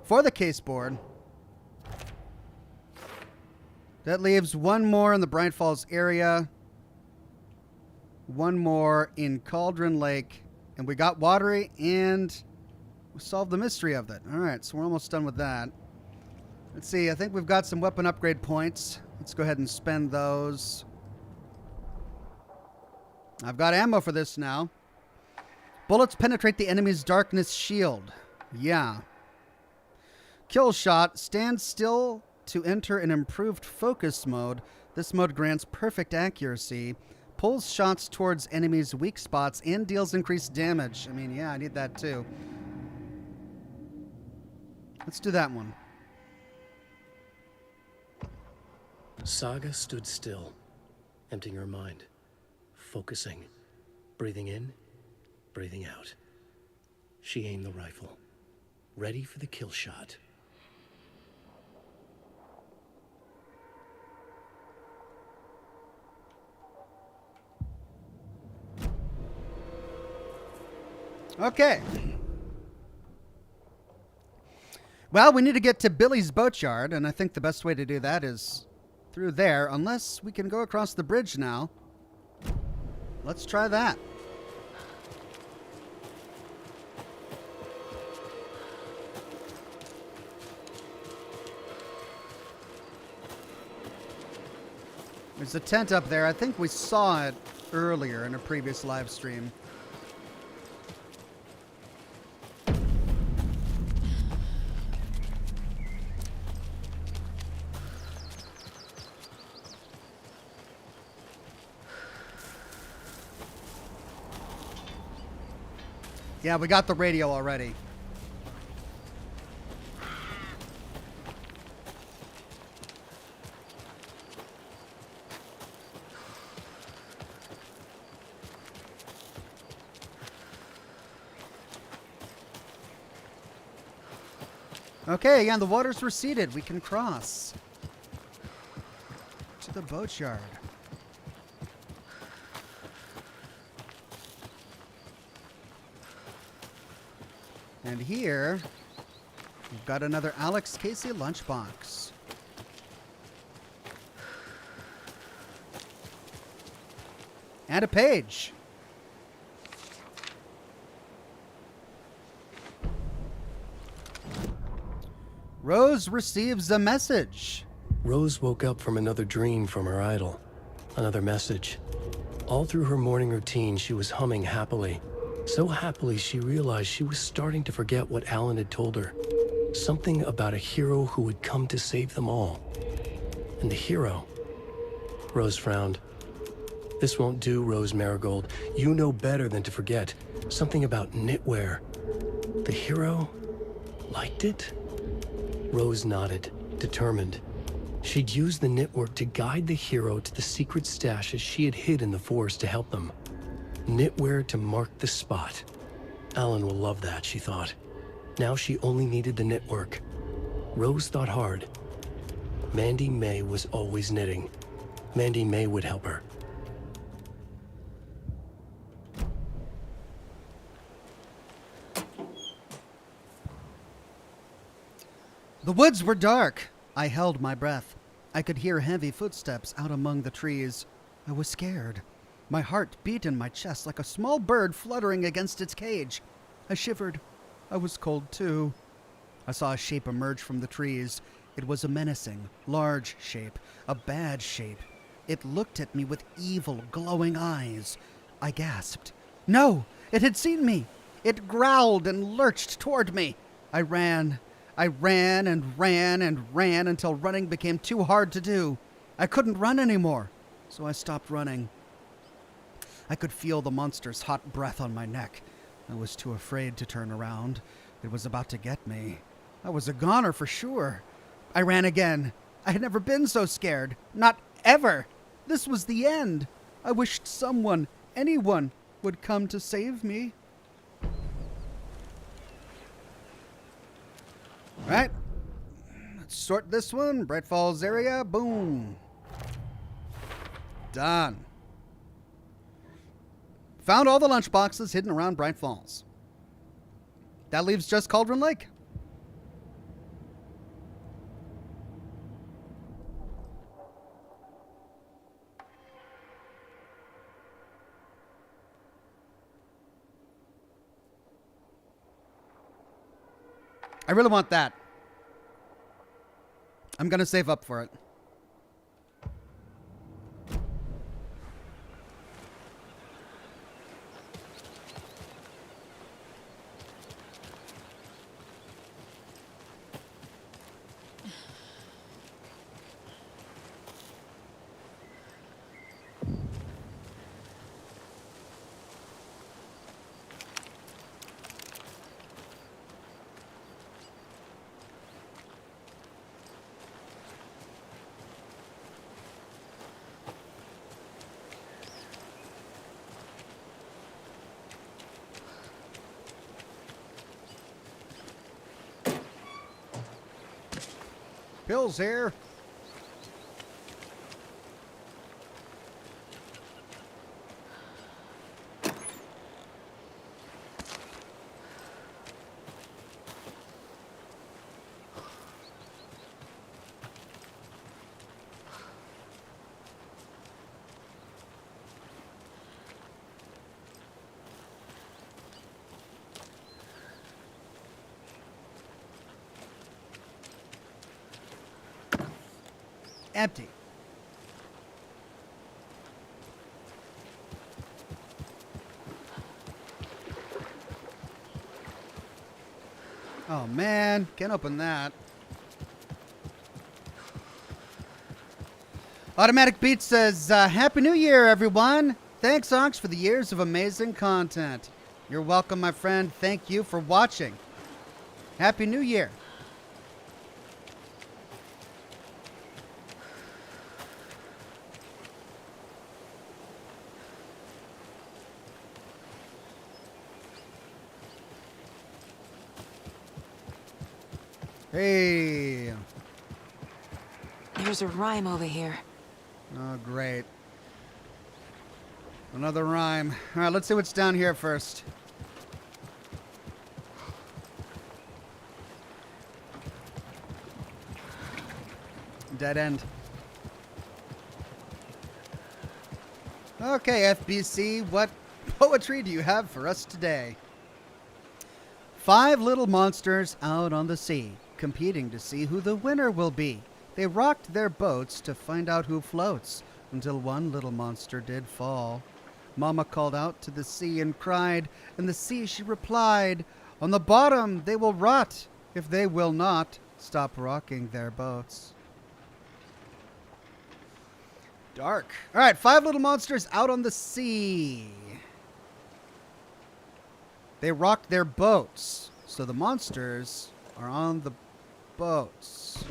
Speaker 1: For the case board. That leaves 1 more in the Bright Falls area. 1 more in Cauldron Lake. And we got Watery and we solved the mystery of it. Alright, so we're almost done with that. Let's see, I think we've got some weapon upgrade points. Let's go ahead and spend those. I've got ammo for this now. Bullets penetrate the enemy's darkness shield. Yeah. Kill shot. Stand still to enter an improved focus mode. This mode grants perfect accuracy, pulls shots towards enemies' weak spots, and deals increased damage. I mean, yeah, I need that too. Let's do that one.
Speaker 2: Saga stood still, emptying her mind. focusing. Breathing in, breathing out. She aimed the rifle, ready for the kill shot.
Speaker 1: Okay. Well, we need to get to Billy's boatyard, and I think the best way to do that is through there, unless we can go across the bridge now. Let's try that. There's a tent up there. I think we saw it earlier in a previous live stream. Yeah, we got the radio already. Okay, and the water's receded. We can cross to the boatyard. And here, we've got another Alex Casey lunchbox. And a page. Rose receives a message.
Speaker 2: Rose woke up from another dream from her idol. Another message. All through her morning routine, she was humming happily. So happily, she realized she was starting to forget what Alan had told her. Something about a hero who would come to save them all. And the hero... Rose frowned. This won't do, Rose Marigold. You know better than to forget. Something about knitwear. The hero liked it? Rose nodded, determined. She'd use the knitwork to guide the hero to the secret stashes she had hid in the forest to help them. Knitwear to mark the spot. Alan will love that, she thought. Now she only needed the knitwork. Rose thought hard. Mandy May was always knitting. Mandy May would help her.
Speaker 1: The woods were dark. I held my breath. I could hear heavy footsteps out among the trees. I was scared. My heart beat in my chest like a small bird fluttering against its cage. I shivered. I was cold too. I saw a shape emerge from the trees. It was a menacing, large shape, a bad shape. It looked at me with evil, glowing eyes. I gasped. No! It had seen me! It growled and lurched toward me. I ran. I ran and ran and ran until running became too hard to do. I couldn't run anymore, so I stopped running. I could feel the monster's hot breath on my neck. I was too afraid to turn around. It was about to get me. I was a goner for sure. I ran again. I had never been so scared. Not ever. This was the end. I wished someone, anyone, would come to save me. Right. Let's sort this one. Bright Falls area. Boom. Done. Found all the lunch boxes hidden around Bright Falls. That leaves just Cauldron Lake. I really want that. I'm going to save up for it. pills here. Empty. Oh man, can't open that. Automatic Beat says, Happy New Year, everyone. Thanks, Ox, for the years of amazing content. You're welcome, my friend. Thank you for watching. Happy New Year. Hey.
Speaker 8: There's a rhyme over here.
Speaker 1: Oh, great. Another rhyme. All right, let's see what's down here first. Dead end. Okay, FBC, what poetry do you have for us today? 5 little monsters out on the sea, competing to see who the winner will be. They rocked their boats to find out who floats, until one little monster did fall. Mama called out to the sea and cried, and the sea she replied, on the bottom they will rot, if they will not stop rocking their boats. Dark. All right, 5 little monsters out on the sea. They rocked their boats, so the monsters are on the boats.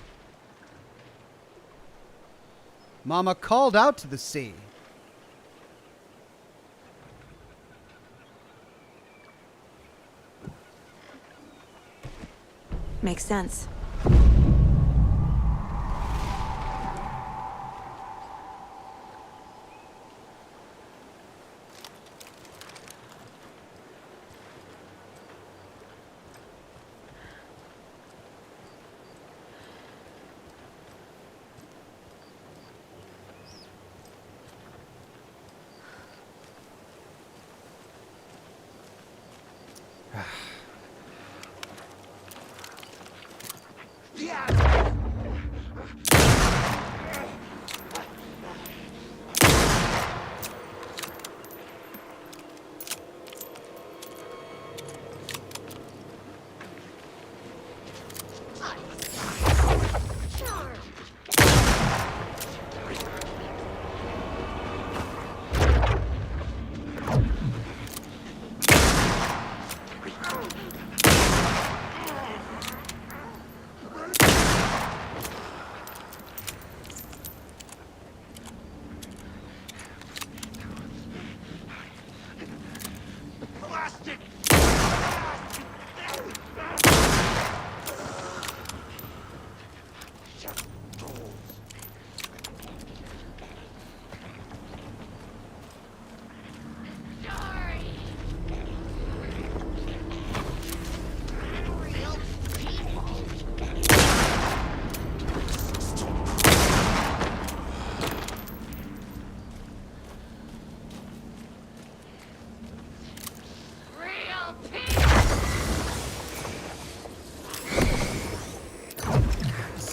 Speaker 1: Mama called out to the sea.
Speaker 8: Makes sense.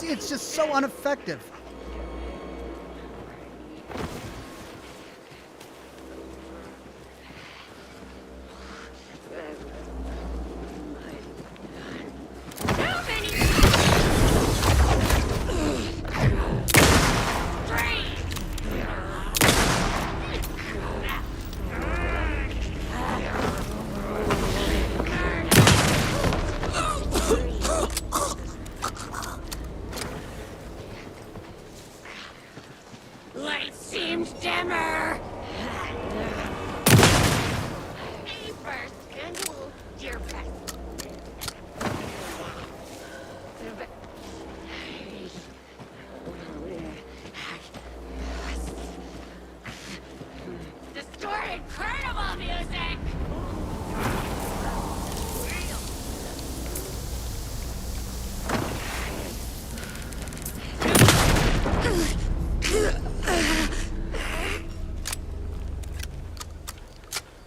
Speaker 1: It's just so ineffective.
Speaker 14: incredible music!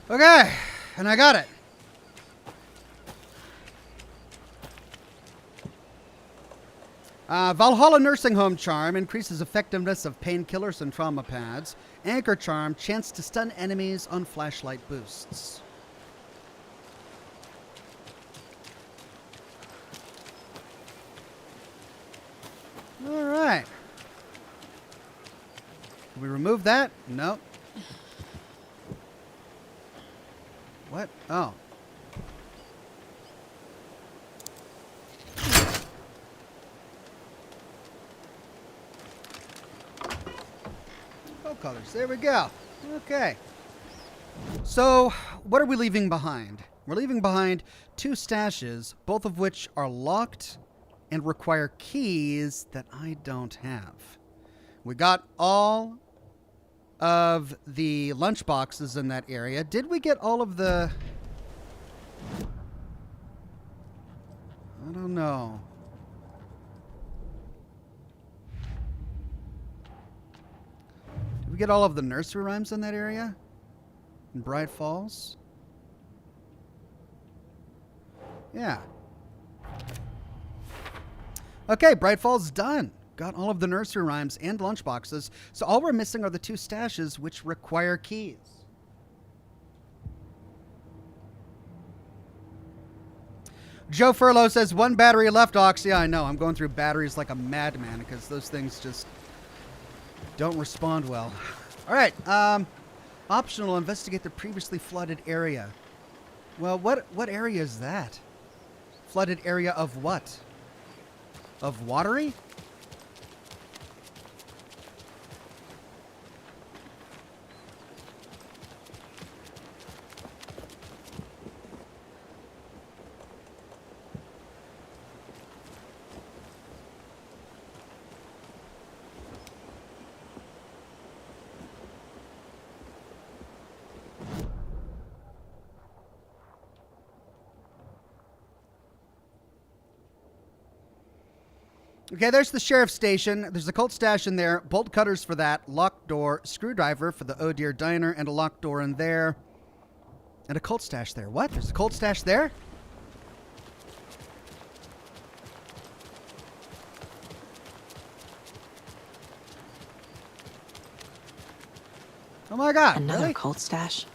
Speaker 1: Okay, and I got it. Valhalla Nursing Home Charm increases effectiveness of painkillers and trauma pads. Anchor Charm, chance to stun enemies on flashlight boosts. All right. Did we remove that? Nope. What? Oh. Colors. There we go. Okay. So, what are we leaving behind? We're leaving behind 2 stashes, both of which are locked and require keys that I don't have. We got all of the lunch boxes in that area. Did we get all of the... I don't know. We get all of the nursery rhymes in that area? In Bright Falls? Yeah. Okay, Bright Falls done. Got all of the nursery rhymes and lunchboxes. So all we're missing are the 2 stashes which require keys. Joe Furlow says 1 battery left, Ox. Yeah, I know. I'm going through batteries like a madman because those things just don't respond well. All right. Optional, investigate the previously flooded area. Well, what area is that? Flooded area of what? Of watery? Okay, there's the sheriff's station. There's a cult stash in there. Bolt cutters for that. Locked door. Screwdriver for the Oh Dear Diner. And a locked door in there. And a cult stash there. What? There's a cult stash there? Oh my god.
Speaker 8: Another
Speaker 1: really?
Speaker 8: cult stash?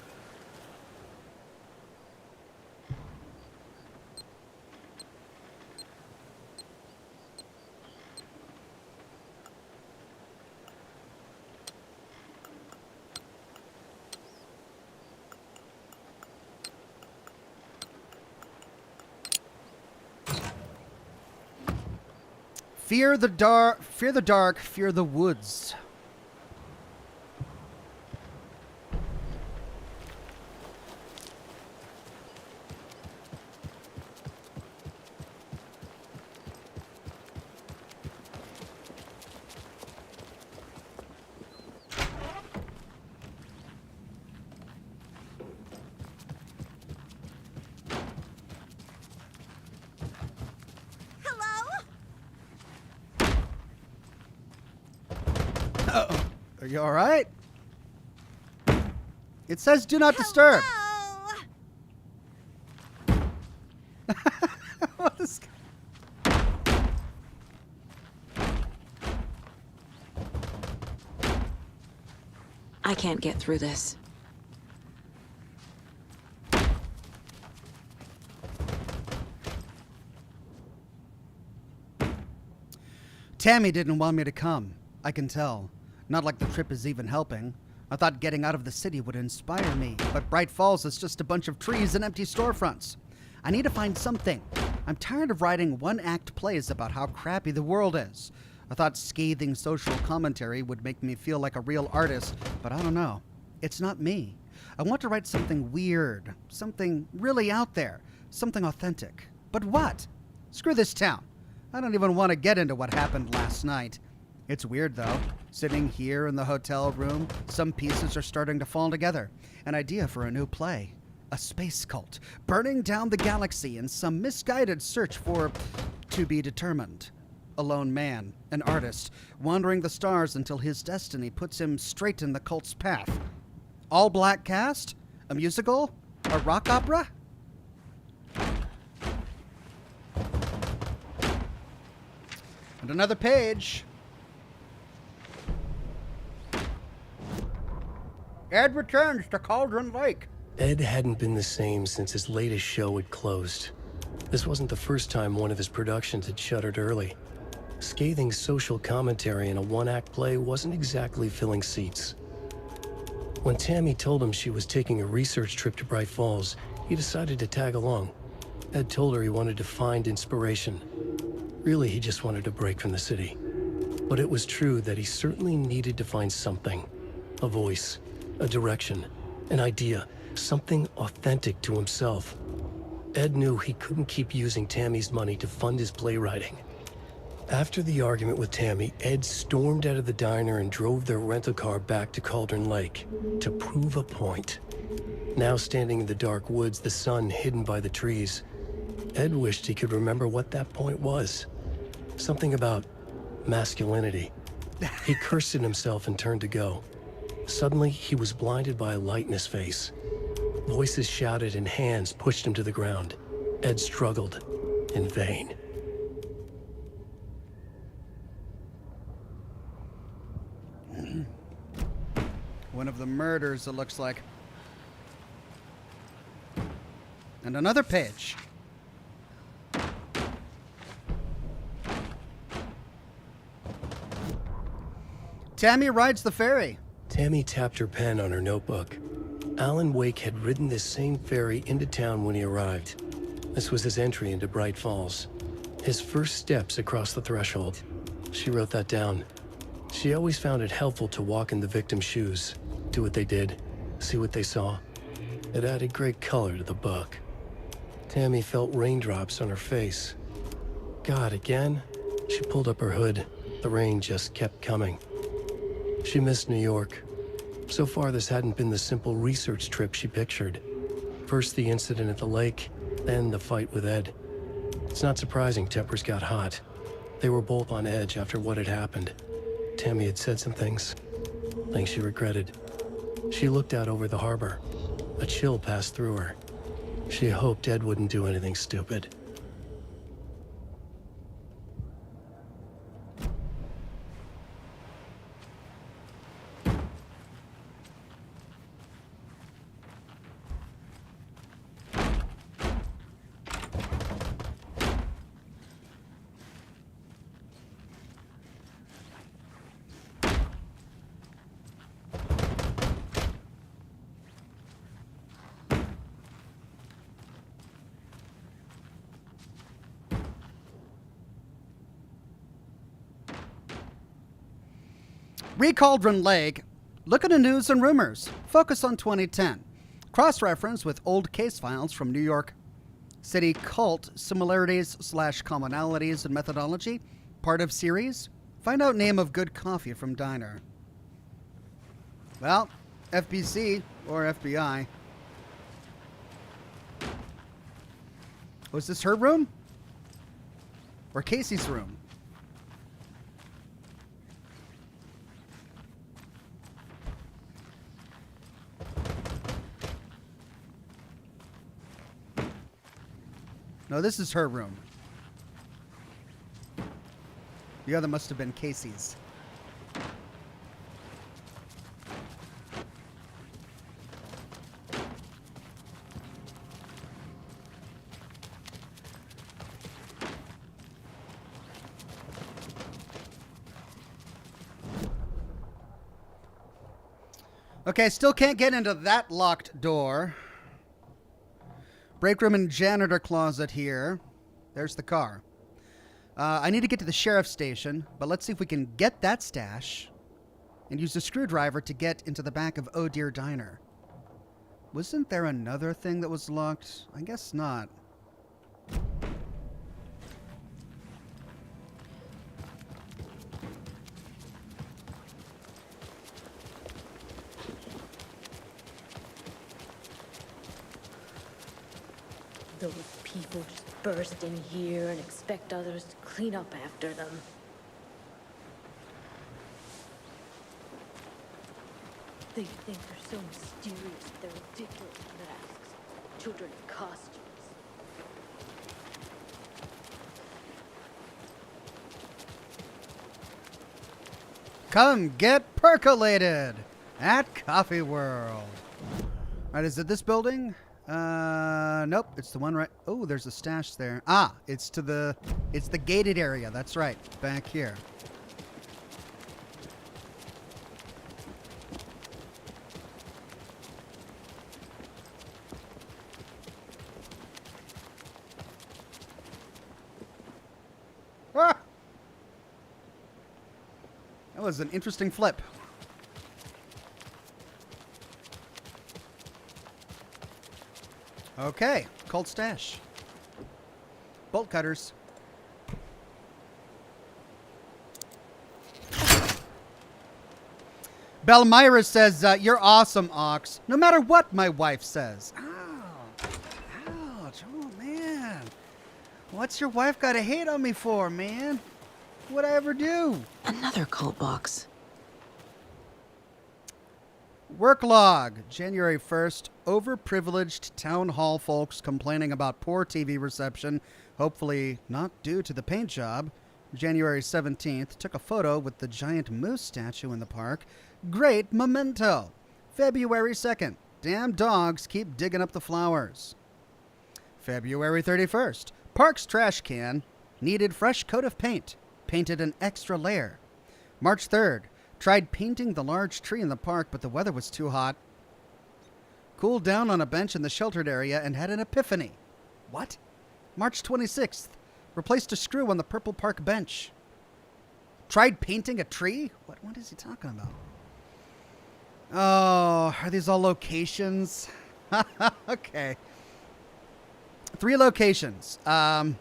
Speaker 1: Fear the dark, fear the woods. Are you all right? It says do not disturb. What is...
Speaker 8: I can't get through this.
Speaker 1: Tammy didn't want me to come. I can tell. Not like the trip is even helping. I thought getting out of the city would inspire me, but Bright Falls is just a bunch of trees and empty storefronts. I need to find something. I'm tired of writing one-act plays about how crappy the world is. I thought scathing social commentary would make me feel like a real artist, but I don't know. It's not me. I want to write something weird, something really out there, something authentic. But what? Screw this town. I don't even want to get into what happened last night. It's weird, though. Sitting here in the hotel room, some pieces are starting to fall together. An idea for a new play. A space cult, burning down the galaxy in some misguided search for to be determined. A lone man, an artist, wandering the stars until his destiny puts him straight in the cult's path. All black cast? A musical? A rock opera? And another page. Ed returns to Cauldron Lake.
Speaker 2: Ed hadn't been the same since his latest show had closed. This wasn't the first time one of his productions had shuttered early. Scathing social commentary in a one-act play wasn't exactly filling seats. When Tammy told him she was taking a research trip to Bright Falls, he decided to tag along. Ed told her he wanted to find inspiration. Really, he just wanted a break from the city. But it was true that he certainly needed to find something. A voice, a direction, an idea, something authentic to himself. Ed knew he couldn't keep using Tammy's money to fund his playwriting. After the argument with Tammy, Ed stormed out of the diner and drove their rental car back to Cauldron Lake to prove a point. Now standing in the dark woods, the sun hidden by the trees, Ed wished he could remember what that point was. Something about masculinity. He cursed at himself and turned to go. Suddenly, he was blinded by a light in his face. Voices shouted and hands pushed him to the ground. Ed struggled, in vain.
Speaker 1: One of the murders, it looks like. And another page. Tammy rides the ferry.
Speaker 2: Tammy tapped her pen on her notebook. Alan Wake had ridden this same ferry into town when he arrived. This was his entry into Bright Falls. His first steps across the threshold. She wrote that down. She always found it helpful to walk in the victim's shoes, do what they did, see what they saw. It added great color to the book. Tammy felt raindrops on her face. God, again? She pulled up her hood. The rain just kept coming. She missed New York. So far, this hadn't been the simple research trip she pictured. First the incident at the lake, then the fight with Ed. It's not surprising tempers got hot. They were both on edge after what had happened. Tammy had said some things she regretted. She looked out over the harbor. A chill passed through her. She hoped Ed wouldn't do anything stupid.
Speaker 1: Cauldron Lake. Look at the news and rumors. Focus on 2010. Cross-reference with old case files from New York City cult similarities / commonalities and methodology. Part of series. Find out name of good coffee from diner. Well, FBC or FBI. Was this her room? Or Casey's room? No, this is her room. The other must have been Casey's. Okay, still can't get into that locked door. Break room and janitor closet here. There's the car. I need to get to the sheriff's station, but let's see if we can get that stash and use a screwdriver to get into the back of Oh Dear Diner. Wasn't there another thing that was locked? I guess not.
Speaker 15: Those people just burst in here and expect others to clean up after them. They think they're so mysterious with their ridiculous masks. Children in costumes.
Speaker 1: Come get percolated at Coffee World. Right, is it this building? Nope, it's the one right. Oh, there's a stash there. Ah, it's the gated area. That's right, back here. Ah! That was an interesting flip. Okay, cold stash. Bolt cutters. Belmira says, you're awesome, Ox. No matter what my wife says. Ow. Ouch. Oh, man. What's your wife got to hate on me for, man? What'd I ever do?
Speaker 8: Another cult box.
Speaker 1: Work log, January 1st. Overprivileged town hall folks complaining about poor TV reception, hopefully not due to the paint job. January 17th. Took a photo with the giant moose statue in the park. Great memento. February 2nd. Damn dogs keep digging up the flowers. February 31st. Park's trash can needed fresh coat of paint. Painted an extra layer. March 3rd. Tried painting the large tree in the park, but the weather was too hot. Cooled down on a bench in the sheltered area and had an epiphany. What? March 26th. Replaced a screw on the purple park bench. Tried painting a tree? What is he talking about? Oh, are these all locations? Okay. 3 locations. Giant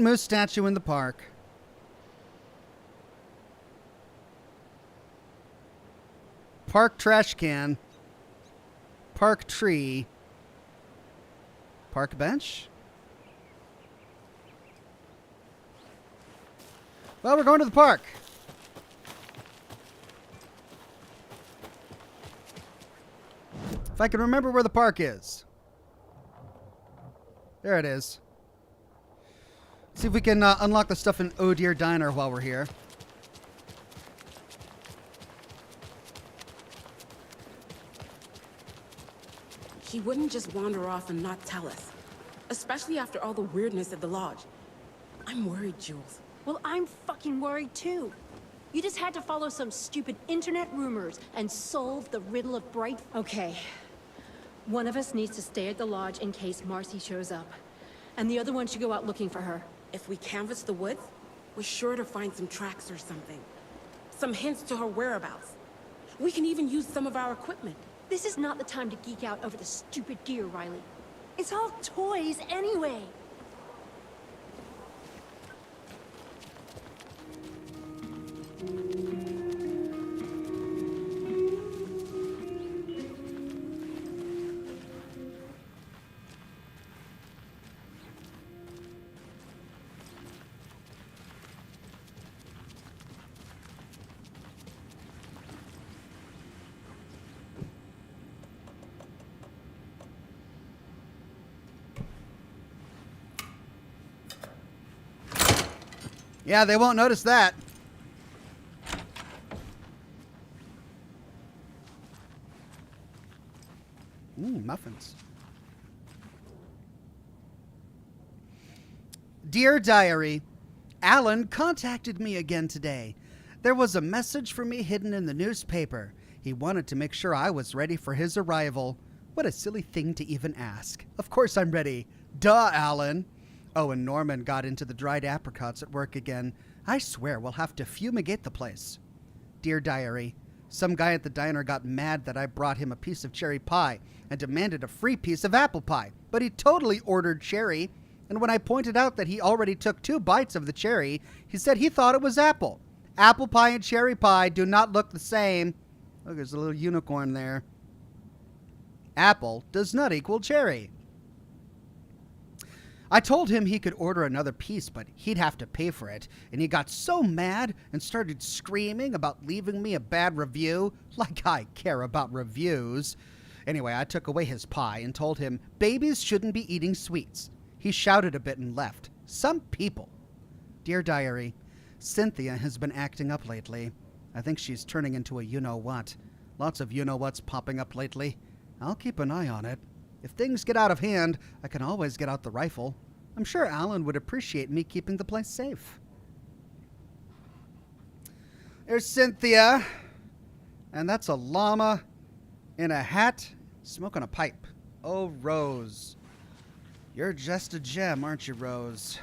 Speaker 1: moose statue in the park. Park trash can. Park tree. Park bench. Well, we're going to the park. If I can remember where the park is. There it is. See if we can unlock the stuff in Oh Dear Diner while we're here.
Speaker 8: He wouldn't just wander off and not tell us. Especially after all the weirdness at the lodge. I'm worried, Jules.
Speaker 16: Well, I'm fucking worried too. You just had to follow some stupid internet rumors and solve the riddle of Bright... Okay. One of us needs to stay at the lodge in case Marcy shows up. And the other one should go out looking for her.
Speaker 8: If we canvass the woods, we're sure to find some tracks or something. Some hints to her whereabouts. We can even use some of our equipment.
Speaker 16: This is not the time to geek out over the stupid gear, Riley. It's all toys anyway.
Speaker 1: Yeah, they won't notice that. Muffins. Dear Diary, Alan contacted me again today. There was a message for me hidden in the newspaper. He wanted to make sure I was ready for his arrival. What a silly thing to even ask. Of course I'm ready. Duh, Alan. Oh, and Norman got into the dried apricots at work again. I swear we'll have to fumigate the place. Dear Diary, some guy at the diner got mad that I brought him a piece of cherry pie and demanded a free piece of apple pie, but he totally ordered cherry. And when I pointed out that he already took 2 bites of the cherry, he said he thought it was apple. Apple pie and cherry pie do not look the same. Look, there's a little unicorn there. Apple does not equal cherry. I told him he could order another piece, but he'd have to pay for it, and he got so mad and started screaming about leaving me a bad review, like I care about reviews. Anyway, I took away his pie and told him babies shouldn't be eating sweets. He shouted a bit and left. Some people. Dear Diary, Cynthia has been acting up lately. I think she's turning into a you-know-what. Lots of you-know-whats popping up lately. I'll keep an eye on it. If things get out of hand, I can always get out the rifle. I'm sure Alan would appreciate me keeping the place safe. There's Cynthia. And that's a llama in a hat smoking a pipe. Oh, Rose. You're just a gem, aren't you, Rose?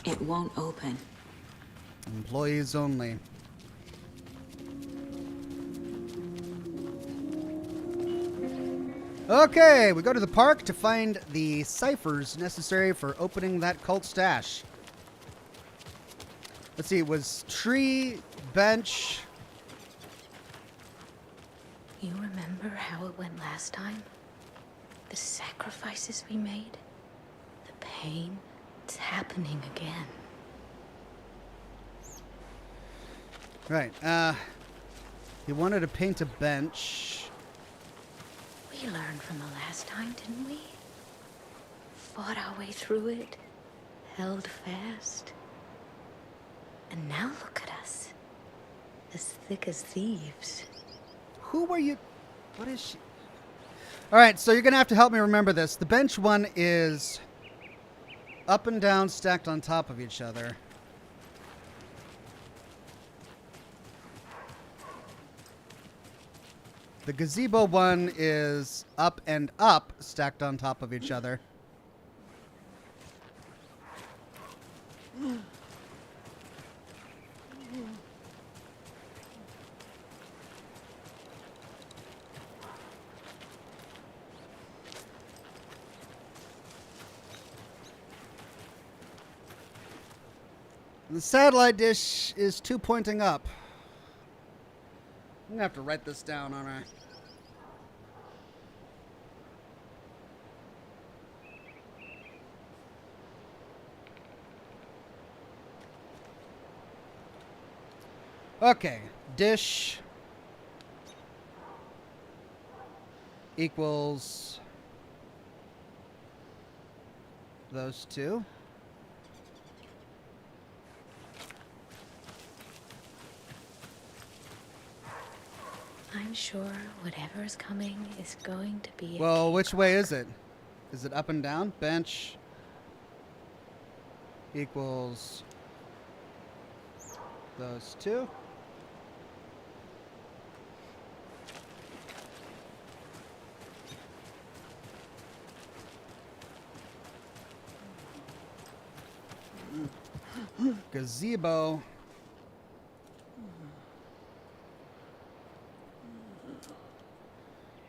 Speaker 17: It won't open.
Speaker 1: Employees only. Okay, we go to the park to find the ciphers necessary for opening that cult stash. Let's see, it was tree, bench.
Speaker 15: You remember how it went last time? The sacrifices we made? The pain? It's happening again.
Speaker 1: Right, he wanted to paint a bench.
Speaker 15: We learned from the last time, didn't we? Fought our way through it. Held fast. And now look at us. As thick as thieves.
Speaker 1: Who were you? What is she? All right, so you're going to have to help me remember this. The bench one is up and down, stacked on top of each other. The gazebo one is up and up, stacked on top of each other. The satellite dish is 2 pointing up. I'm gonna have to write this down, aren't I? Okay, dish equals those two.
Speaker 15: I'm sure whatever is coming is going to be.
Speaker 1: Well, which way is it? Is it up and down? Bench equals those two. Gazebo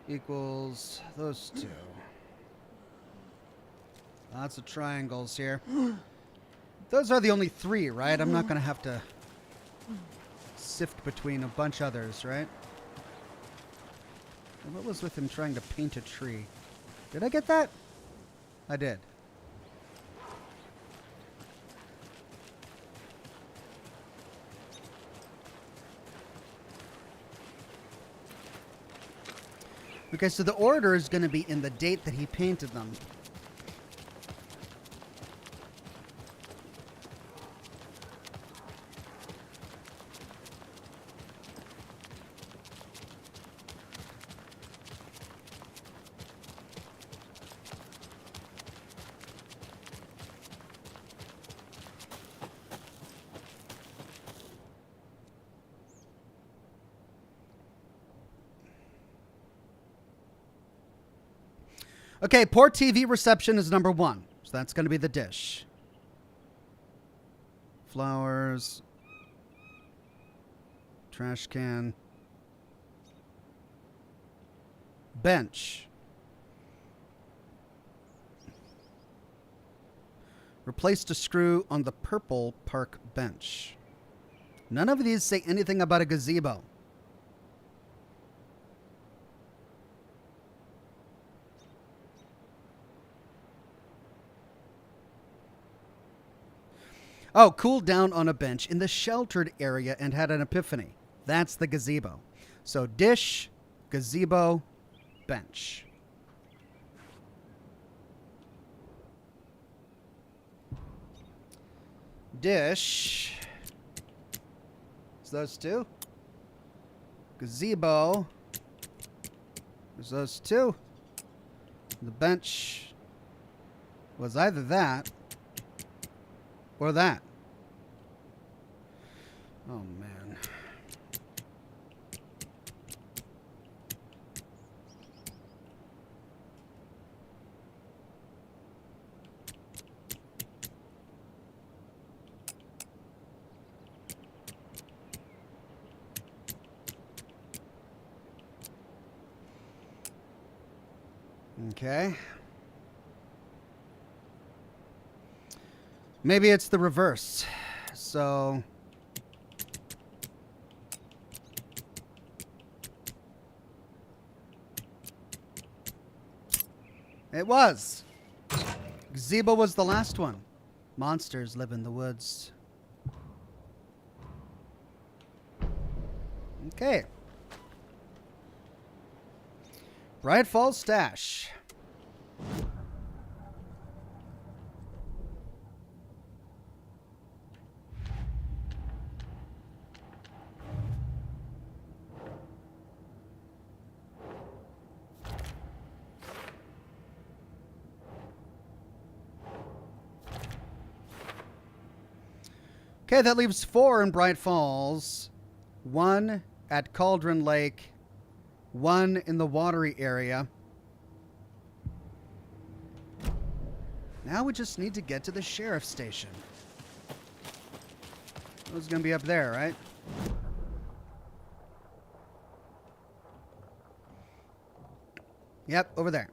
Speaker 1: equals those two. Lots of triangles here. Those are the only three, right? I'm not going to have to sift between a bunch others, right? And what was with him trying to paint a tree? Did I get that? I did. Okay, so the order is going to be in the date that he painted them. Okay, poor TV reception is number one. So that's going to be the dish. Flowers. Trash can. Bench. Replaced a screw on the purple park bench. None of these say anything about a gazebo. Oh, cooled down on a bench in the sheltered area and had an epiphany. That's the gazebo. So dish, gazebo, bench. Dish. Is those two? Gazebo. Is those two? The bench was either that or that. Oh, man. Okay. Maybe it's the reverse. So it was. Gazebo was the last one. Monsters live in the woods. Okay. Bright Falls Stash. Okay, that leaves 4 in Bright Falls, 1 at Cauldron Lake, 1 in the watery area. Now we just need to get to the sheriff's station. It was going to be up there, right? Yep, over there.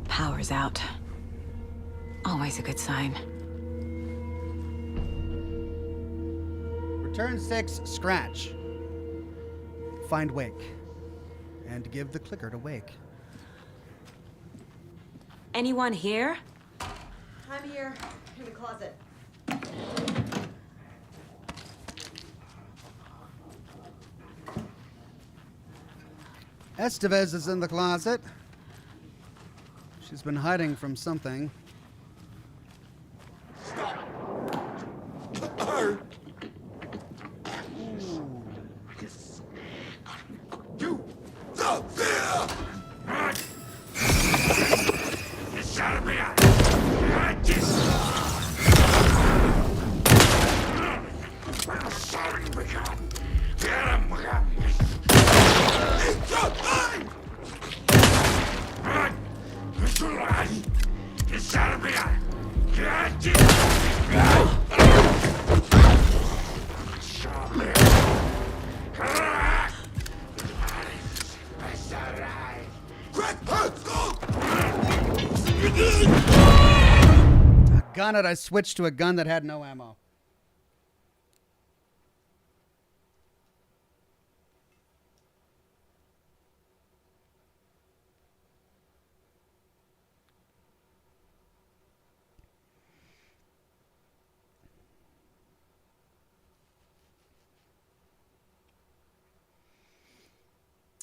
Speaker 17: Power's out. Always a good sign.
Speaker 1: Return 6, scratch. Find Wake. And give the clicker to Wake.
Speaker 17: Anyone here?
Speaker 18: I'm here, in the closet.
Speaker 1: Estevez is in the closet. She's been hiding from something. Gun it, I switched to a gun that had no ammo.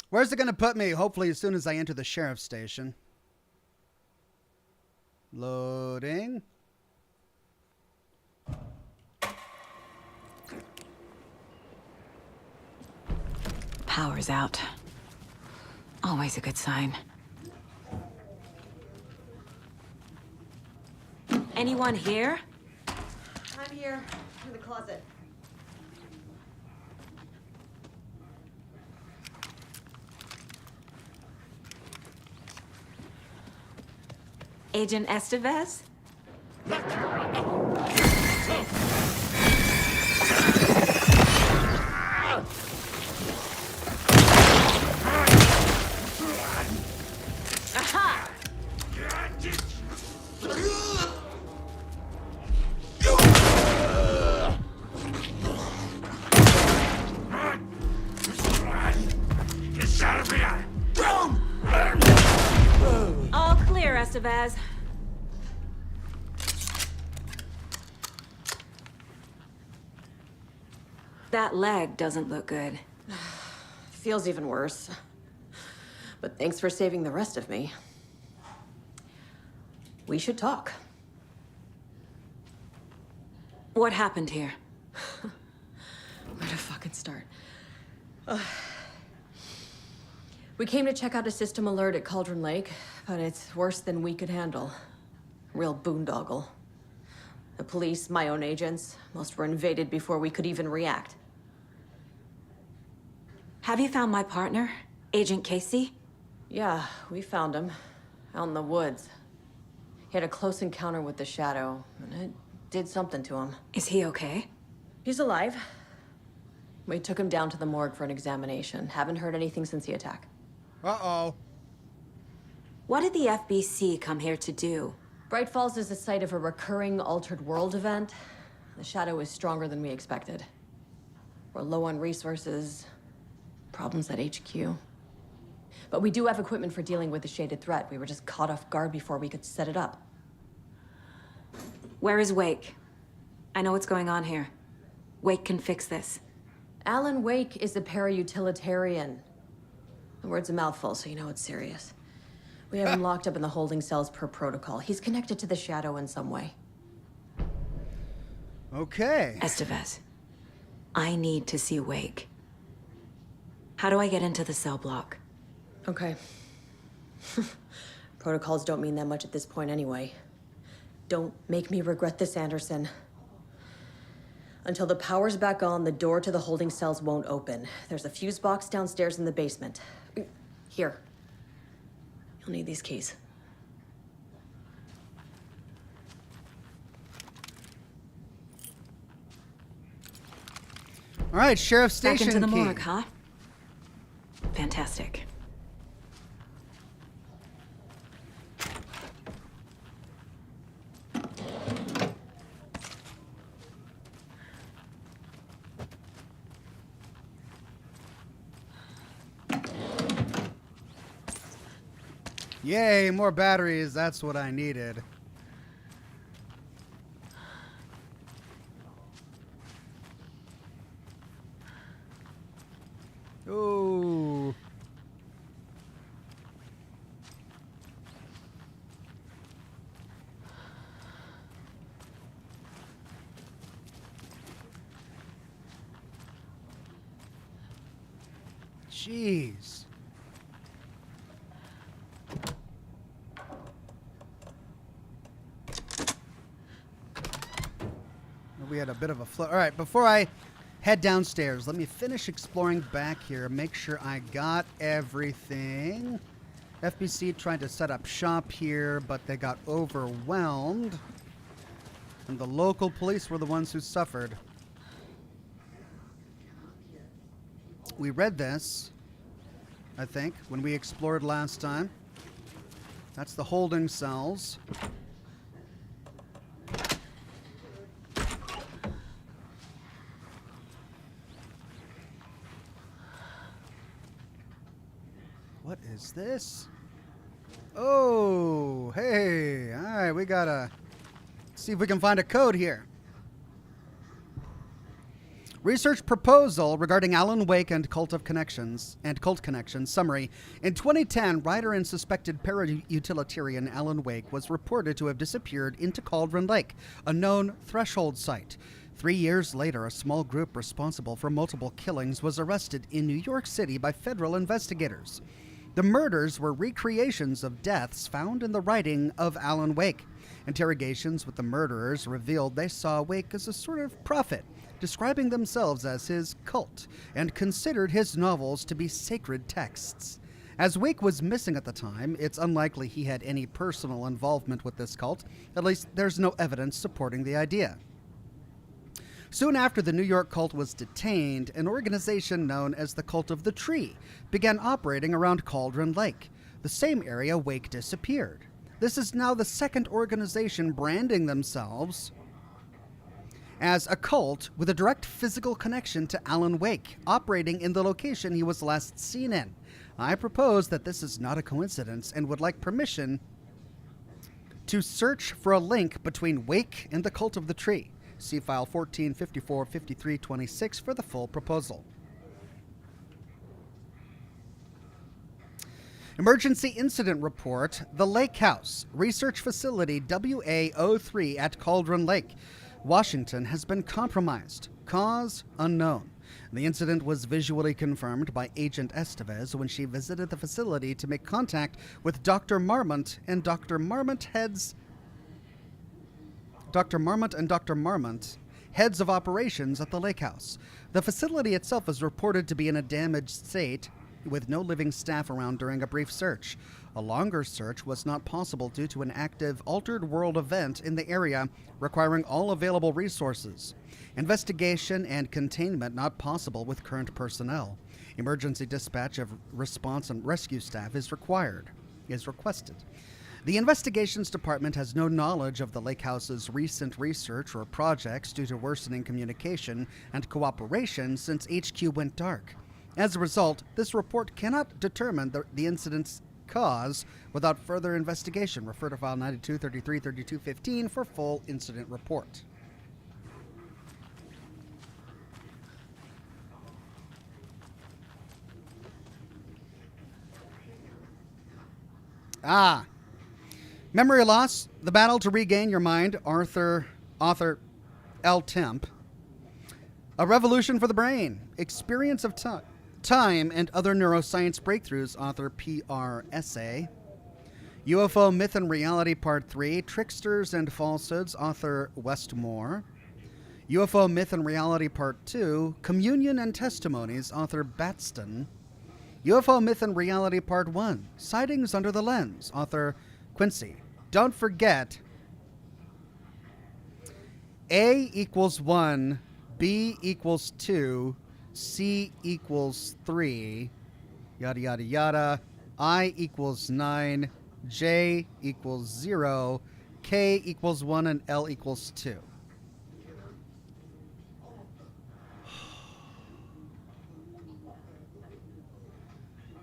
Speaker 1: Where's it going to put me? Hopefully as soon as I enter the sheriff's station. Loading.
Speaker 17: Power's out. Always a good sign. Anyone here?
Speaker 18: I'm here, in the closet.
Speaker 17: Agent Estevez? Aha!
Speaker 5: Get out of here!
Speaker 17: All clear, Estevez. That leg doesn't look good.
Speaker 18: Feels even worse. But thanks for saving the rest of me. We should talk.
Speaker 17: What happened here?
Speaker 18: Where to fucking start? We came to check out a system alert at Cauldron Lake, but it's worse than we could handle. Real boondoggle. The police, my own agents, most were invaded before we could even react.
Speaker 17: Have you found my partner, Agent Casey?
Speaker 18: Yeah, we found him. Out in the woods. He had a close encounter with the Shadow, and it did something to him.
Speaker 17: Is he okay?
Speaker 18: He's alive. We took him down to the morgue for an examination. Haven't heard anything since the attack.
Speaker 1: Uh-oh.
Speaker 17: What did the FBC come here to do?
Speaker 18: Bright Falls is the site of a recurring Altered World event. The Shadow is stronger than we expected. We're low on resources, problems at HQ. But we do have equipment for dealing with the shaded threat. We were just caught off guard before we could set it up.
Speaker 17: Where is Wake? I know what's going on here. Wake can fix this.
Speaker 18: Alan Wake is a para-utilitarian. The word's a mouthful, so you know it's serious. We have him locked up in the holding cells per protocol. He's connected to the Shadow in some way.
Speaker 1: Okay.
Speaker 17: Estevez, I need to see Wake. How do I get into the cell block?
Speaker 18: Okay. Protocols don't mean that much at this point anyway. Don't make me regret this, Anderson. Until the power's back on, the door to the holding cells won't open. There's a fuse box downstairs in the basement. Here. You'll need these keys.
Speaker 1: All right, Sheriff Station
Speaker 17: Back into the
Speaker 1: key.
Speaker 17: morgue, huh? Fantastic.
Speaker 1: Yay, more batteries. That's what I needed. Ooh. Jeez. We had a bit of a flow. All right, before I head downstairs, let me finish exploring back here, make sure I got everything. FBC tried to set up shop here, but they got overwhelmed. And the local police were the ones who suffered. We read this, I think, when we explored last time. That's the holding cells. What is this? Oh, hey. All right, we gotta see if we can find a code here. Research proposal regarding Alan Wake and cult connections. Summary. In 2010, writer and suspected para-utilitarian Alan Wake was reported to have disappeared into Cauldron Lake, a known threshold site. 3 years later, a small group responsible for multiple killings was arrested in New York City by federal investigators. The murders were recreations of deaths found in the writing of Alan Wake. Interrogations with the murderers revealed they saw Wake as a sort of prophet, describing themselves as his cult, and considered his novels to be sacred texts. As Wake was missing at the time, it's unlikely he had any personal involvement with this cult. At least, there's no evidence supporting the idea. Soon after the New York cult was detained, an organization known as the Cult of the Tree began operating around Cauldron Lake, the same area Wake disappeared. This is now the second organization branding themselves as a cult with a direct physical connection to Alan Wake, operating in the location he was last seen in. I propose that this is not a coincidence and would like permission to search for a link between Wake and the Cult of the Tree. See file 14545326 for the full proposal. Emergency Incident Report, the Lake House, Research Facility WA03 at Cauldron Lake, Washington has been compromised. Cause unknown. The incident was visually confirmed by Agent Estevez when she visited the facility to make contact with Dr. Marmont and Dr. Marmont, heads of operations at the lake house. The facility itself is reported to be in a damaged state, with no living staff around during a brief search. A longer search was not possible due to an active Altered World event in the area requiring all available resources. Investigation and containment not possible with current personnel. Emergency dispatch of response and rescue staff is requested. The Investigations Department has no knowledge of the Lake House's recent research or projects due to worsening communication and cooperation since HQ went dark. As a result, this report cannot determine the incident's cause without further investigation. Refer to file 9233-3215 for full incident report. Memory loss, the battle to regain your mind, author L. Temp. A revolution for the brain, experience of time and other neuroscience breakthroughs, author P.R. Essay. UFO Myth and Reality Part 3, Tricksters and Falsehoods, author Westmore. UFO Myth and Reality Part 2, Communion and Testimonies, author Batston. UFO Myth and Reality Part 1, Sightings Under the Lens, author Quincy. Don't forget, A equals 1, B equals 2, C equals 3, yada yada yada, I equals 9, J equals 0, K equals 1, and L equals 2.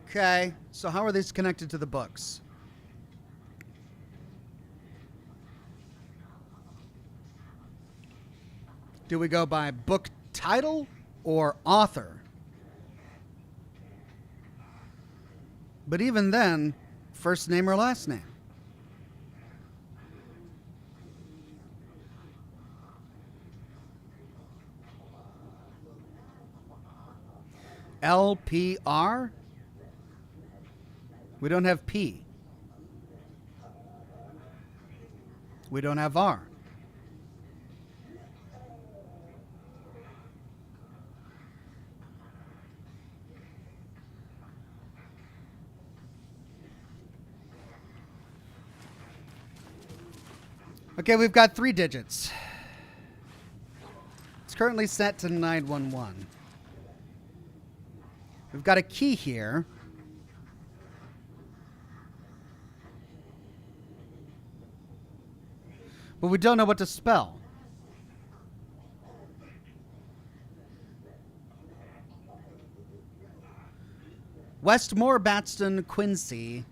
Speaker 1: Okay, so how are these connected to the books? Do we go by book title or author? But even then, first name or last name? LPR? We don't have P. We don't have R. Okay, we've got 3 digits. It's currently set to 911. We've got a key here. But we don't know what to spell. Westmore, Batston, Quincy,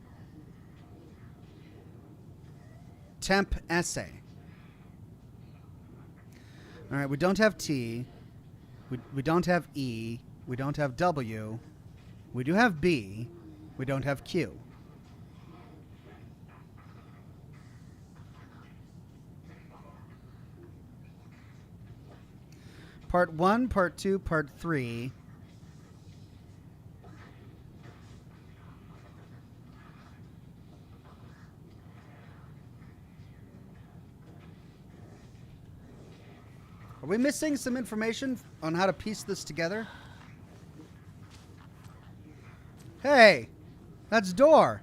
Speaker 1: Temp, Essay. All right, we don't have T. We don't have E. We don't have W. We do have B. We don't have Q. Part 1, Part 2, Part 3. Are we missing some information on how to piece this together? Hey, That's Door.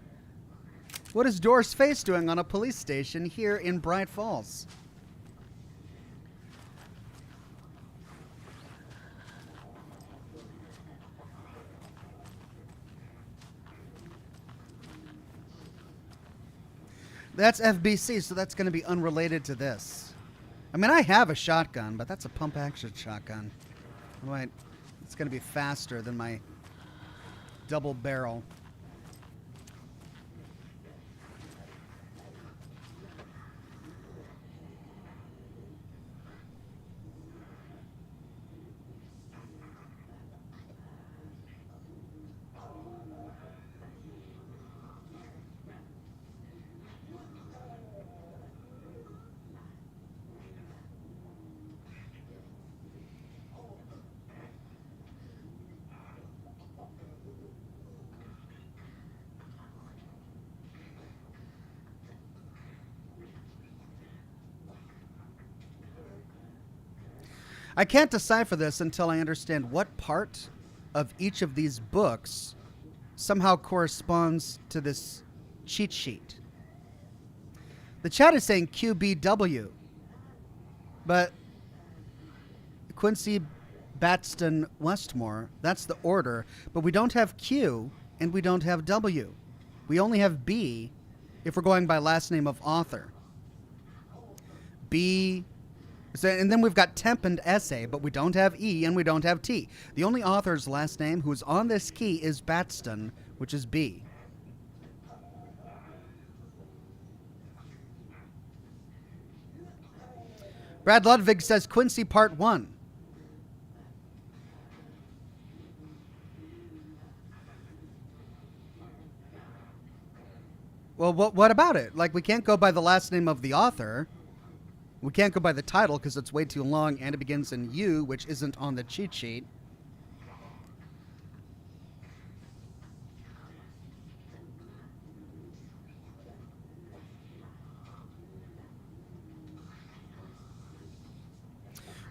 Speaker 1: What is Door's face doing on a police station here in Bright Falls? That's FBC, so that's going to be unrelated to this. I mean, I have a shotgun, but that's a pump-action shotgun. Right. It's going to be faster than my double barrel. I can't decipher this until I understand what part of each of these books somehow corresponds to this cheat sheet. The chat is saying QBW, but Quincy, Batston, Westmore, that's the order, but we don't have Q and we don't have W. We only have B if we're going by last name of author. B. So, and then we've got temp and essay, but we don't have E and we don't have T. The only author's last name who's on this key is Batston, which is B. Brad Ludwig says Quincy Part 1. Well, what about it? Like, we can't go by the last name of the author. We can't go by the title because it's way too long and it begins in U, which isn't on the cheat sheet.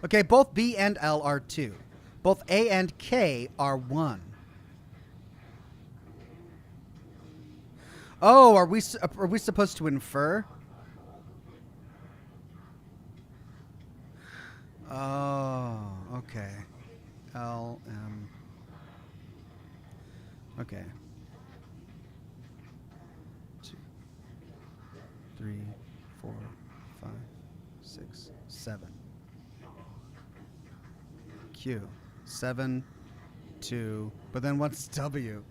Speaker 1: Okay, both B and L are 2. Both A and K are 1. Oh, are we supposed to infer? Oh, okay. L, M. Okay. 2, 3, 4, 5, 6, 7. Q. 7, 2. But then what's W?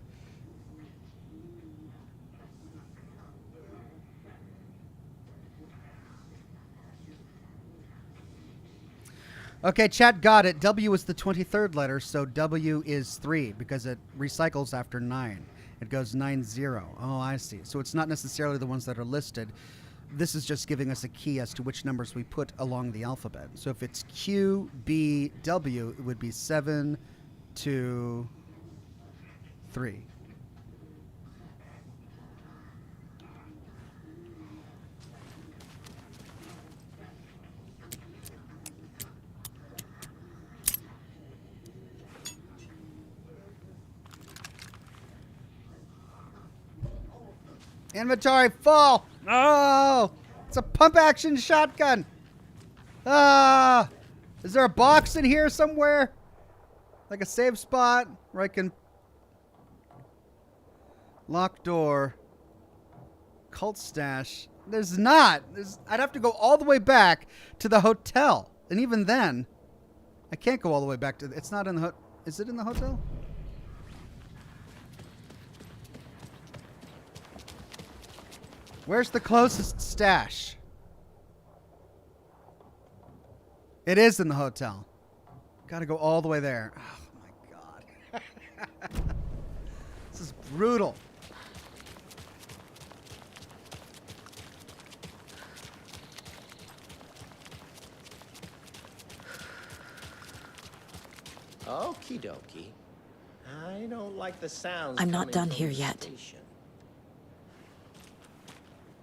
Speaker 1: Okay, chat got it. W is the 23rd letter, so W is 3 because it recycles after 9. It goes 9-0. Oh, I see. So it's not necessarily the ones that are listed. This is just giving us a key as to which numbers we put along the alphabet. So if it's Q, B, W, it would be 7, 2, 3. Inventory full. Oh, it's a pump action shotgun. Ah, is there a box in here somewhere? Like a save spot where I can lock door. Cult stash. There's not. I'd have to go all the way back to the hotel. And even then, I can't go all the way back to it's not in the is it in the hotel? Where's the closest stash? It is in the hotel. Gotta go all the way there. Oh my god. This is brutal.
Speaker 19: Okie dokie. I don't like the sounds.
Speaker 17: I'm not
Speaker 19: coming
Speaker 17: done
Speaker 19: from
Speaker 17: here
Speaker 19: the
Speaker 17: yet.
Speaker 19: station.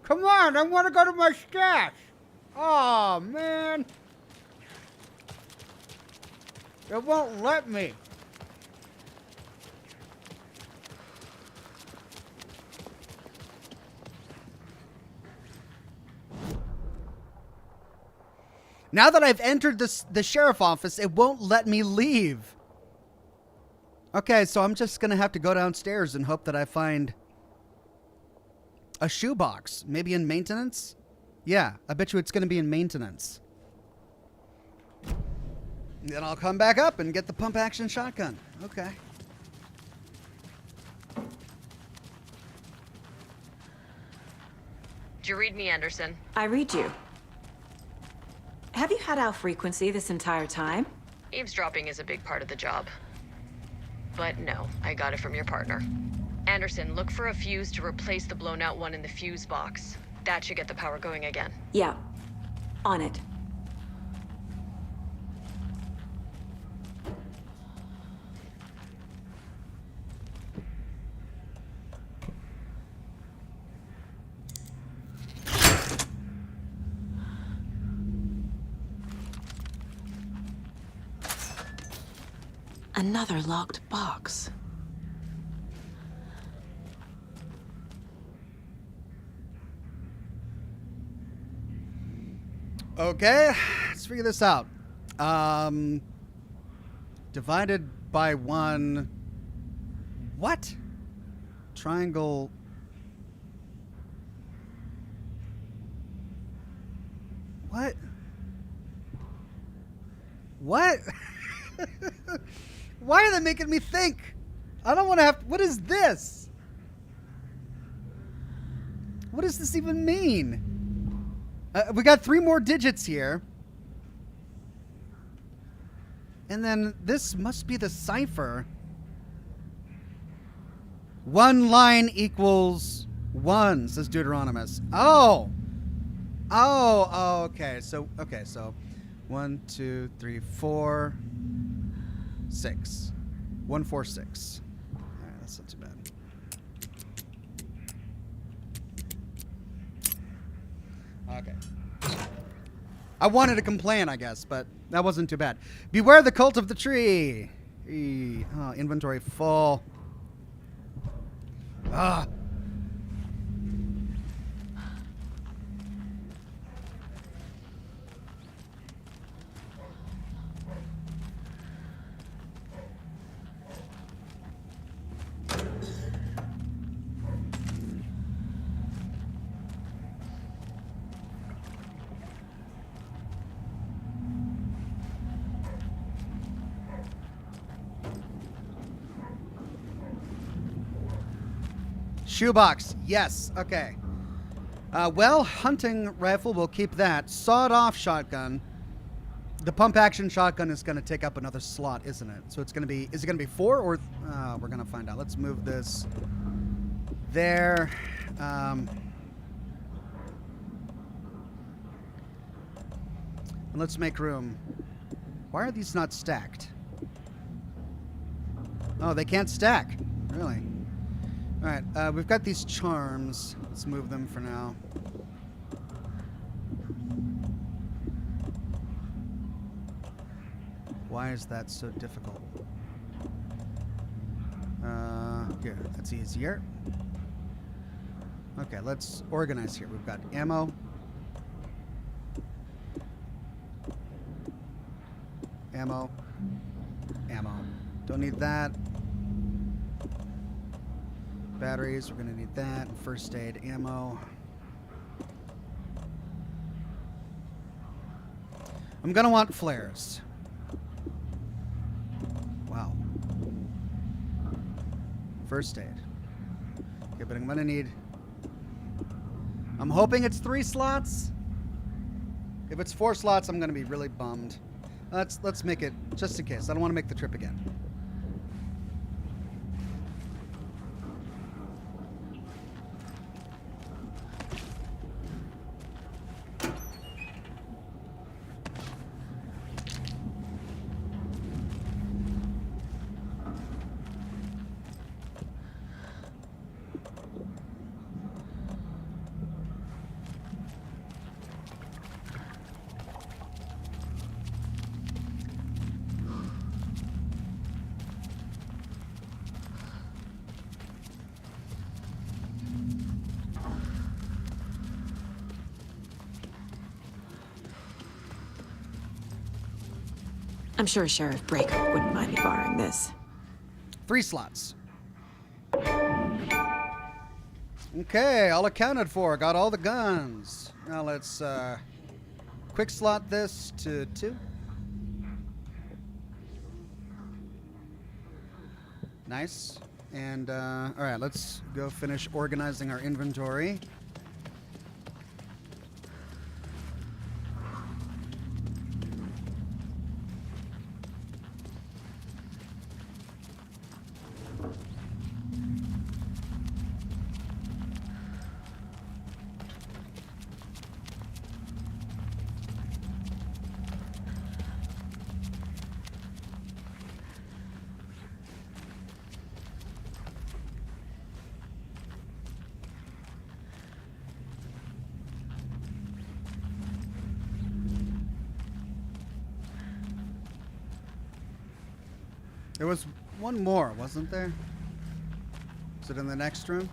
Speaker 1: Come on, I want to go to my stash. Oh, man. It won't let me. Now that I've entered the sheriff office, it won't let me leave. Okay, so I'm just going to have to go downstairs and hope that I find a shoebox. Maybe in maintenance? Yeah, I bet you it's going to be in maintenance. Then I'll come back up and get the pump action shotgun. Okay.
Speaker 17: Did you read me, Anderson? I read you. Have you had our frequency this entire time? Eavesdropping is a big part of the job. But no, I got it from your partner. Anderson, look for a fuse to replace the blown out one in the fuse box. That should get the power going again. Yeah. On it. Another locked box.
Speaker 1: Okay, let's figure this out. Divided by 1. What? Triangle. What? What? Why are they making me think? I don't want to have... What is this? What does this even mean? We got 3 more digits here. And then this must be the cipher. 1 line equals 1, says Deuteronomous. Oh! Oh, okay. So 1, 2, 3, 4, 6. 1, 4, 6. All right, that's not too bad. Okay. I wanted to complain, I guess, but that wasn't too bad. Beware the cult of the tree. Oh, inventory full. Ah. Shoebox. Yes. Okay. Well, hunting rifle, we'll keep that. Sawed-off shotgun. The pump-action shotgun is going to take up another slot, isn't it? So it's going to be... Is it going to be 4 or... we're going to find out. Let's move this there. And let's make room. Why are these not stacked? Oh, they can't stack. Really? All right, we've got these charms. Let's move them for now. Why is that so difficult? Here, that's easier. Okay, let's organize here. We've got ammo. Ammo. Ammo. Don't need that. Batteries, we're going to need that. First aid, ammo. I'm going to want flares. Wow. First aid. Okay, but I'm going to need... I'm hoping it's 3 slots. If it's 4 slots, I'm going to be really bummed. Let's make it just in case. I don't want to make the trip again.
Speaker 17: I'm sure Sheriff Breaker wouldn't mind me borrowing this.
Speaker 1: 3 slots. Okay, all accounted for. Got all the guns. Now let's quick slot this to 2. Nice. And all right, let's go finish organizing our inventory. There was one more, wasn't there? Is it in the next room?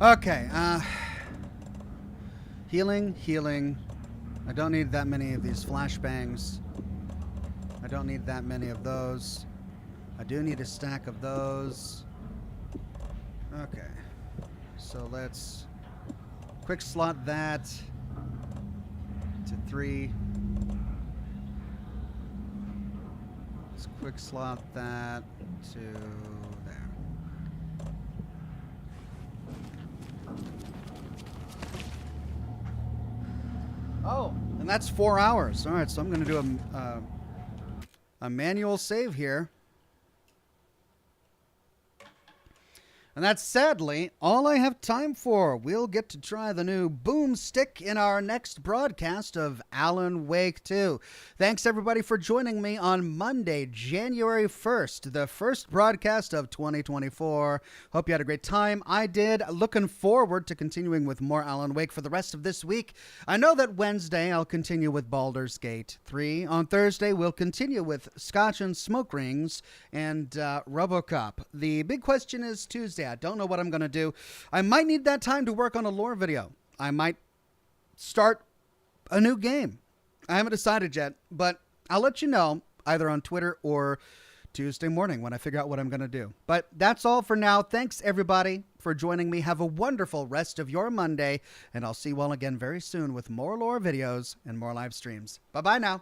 Speaker 1: Okay, healing. I don't need that many of these flashbangs. I don't need that many of those. I do need a stack of those. Okay, so let's quick slot that to 3. Let's quick slot that to there. Oh, and that's 4 hours. All right, so I'm going to do a manual save here. And that's sadly all I have time for. We'll get to try the new boomstick in our next broadcast of Alan Wake 2. Thanks everybody for joining me on Monday, January 1st, the first broadcast of 2024. Hope you had a great time. I did. Looking forward to continuing with more Alan Wake for the rest of this week. I know that Wednesday I'll continue with Baldur's Gate 3. On Thursday we'll continue with Scotch and Smoke Rings and RoboCop. The big question is Tuesday. I don't know what I'm going to do. I might need that time to work on a lore video. I might start a new game. I haven't decided yet, but I'll let you know either on Twitter or Tuesday morning when I figure out what I'm going to do. But that's all for now. Thanks, everybody, for joining me. Have a wonderful rest of your Monday, and I'll see you all again very soon with more lore videos and more live streams. Bye-bye now.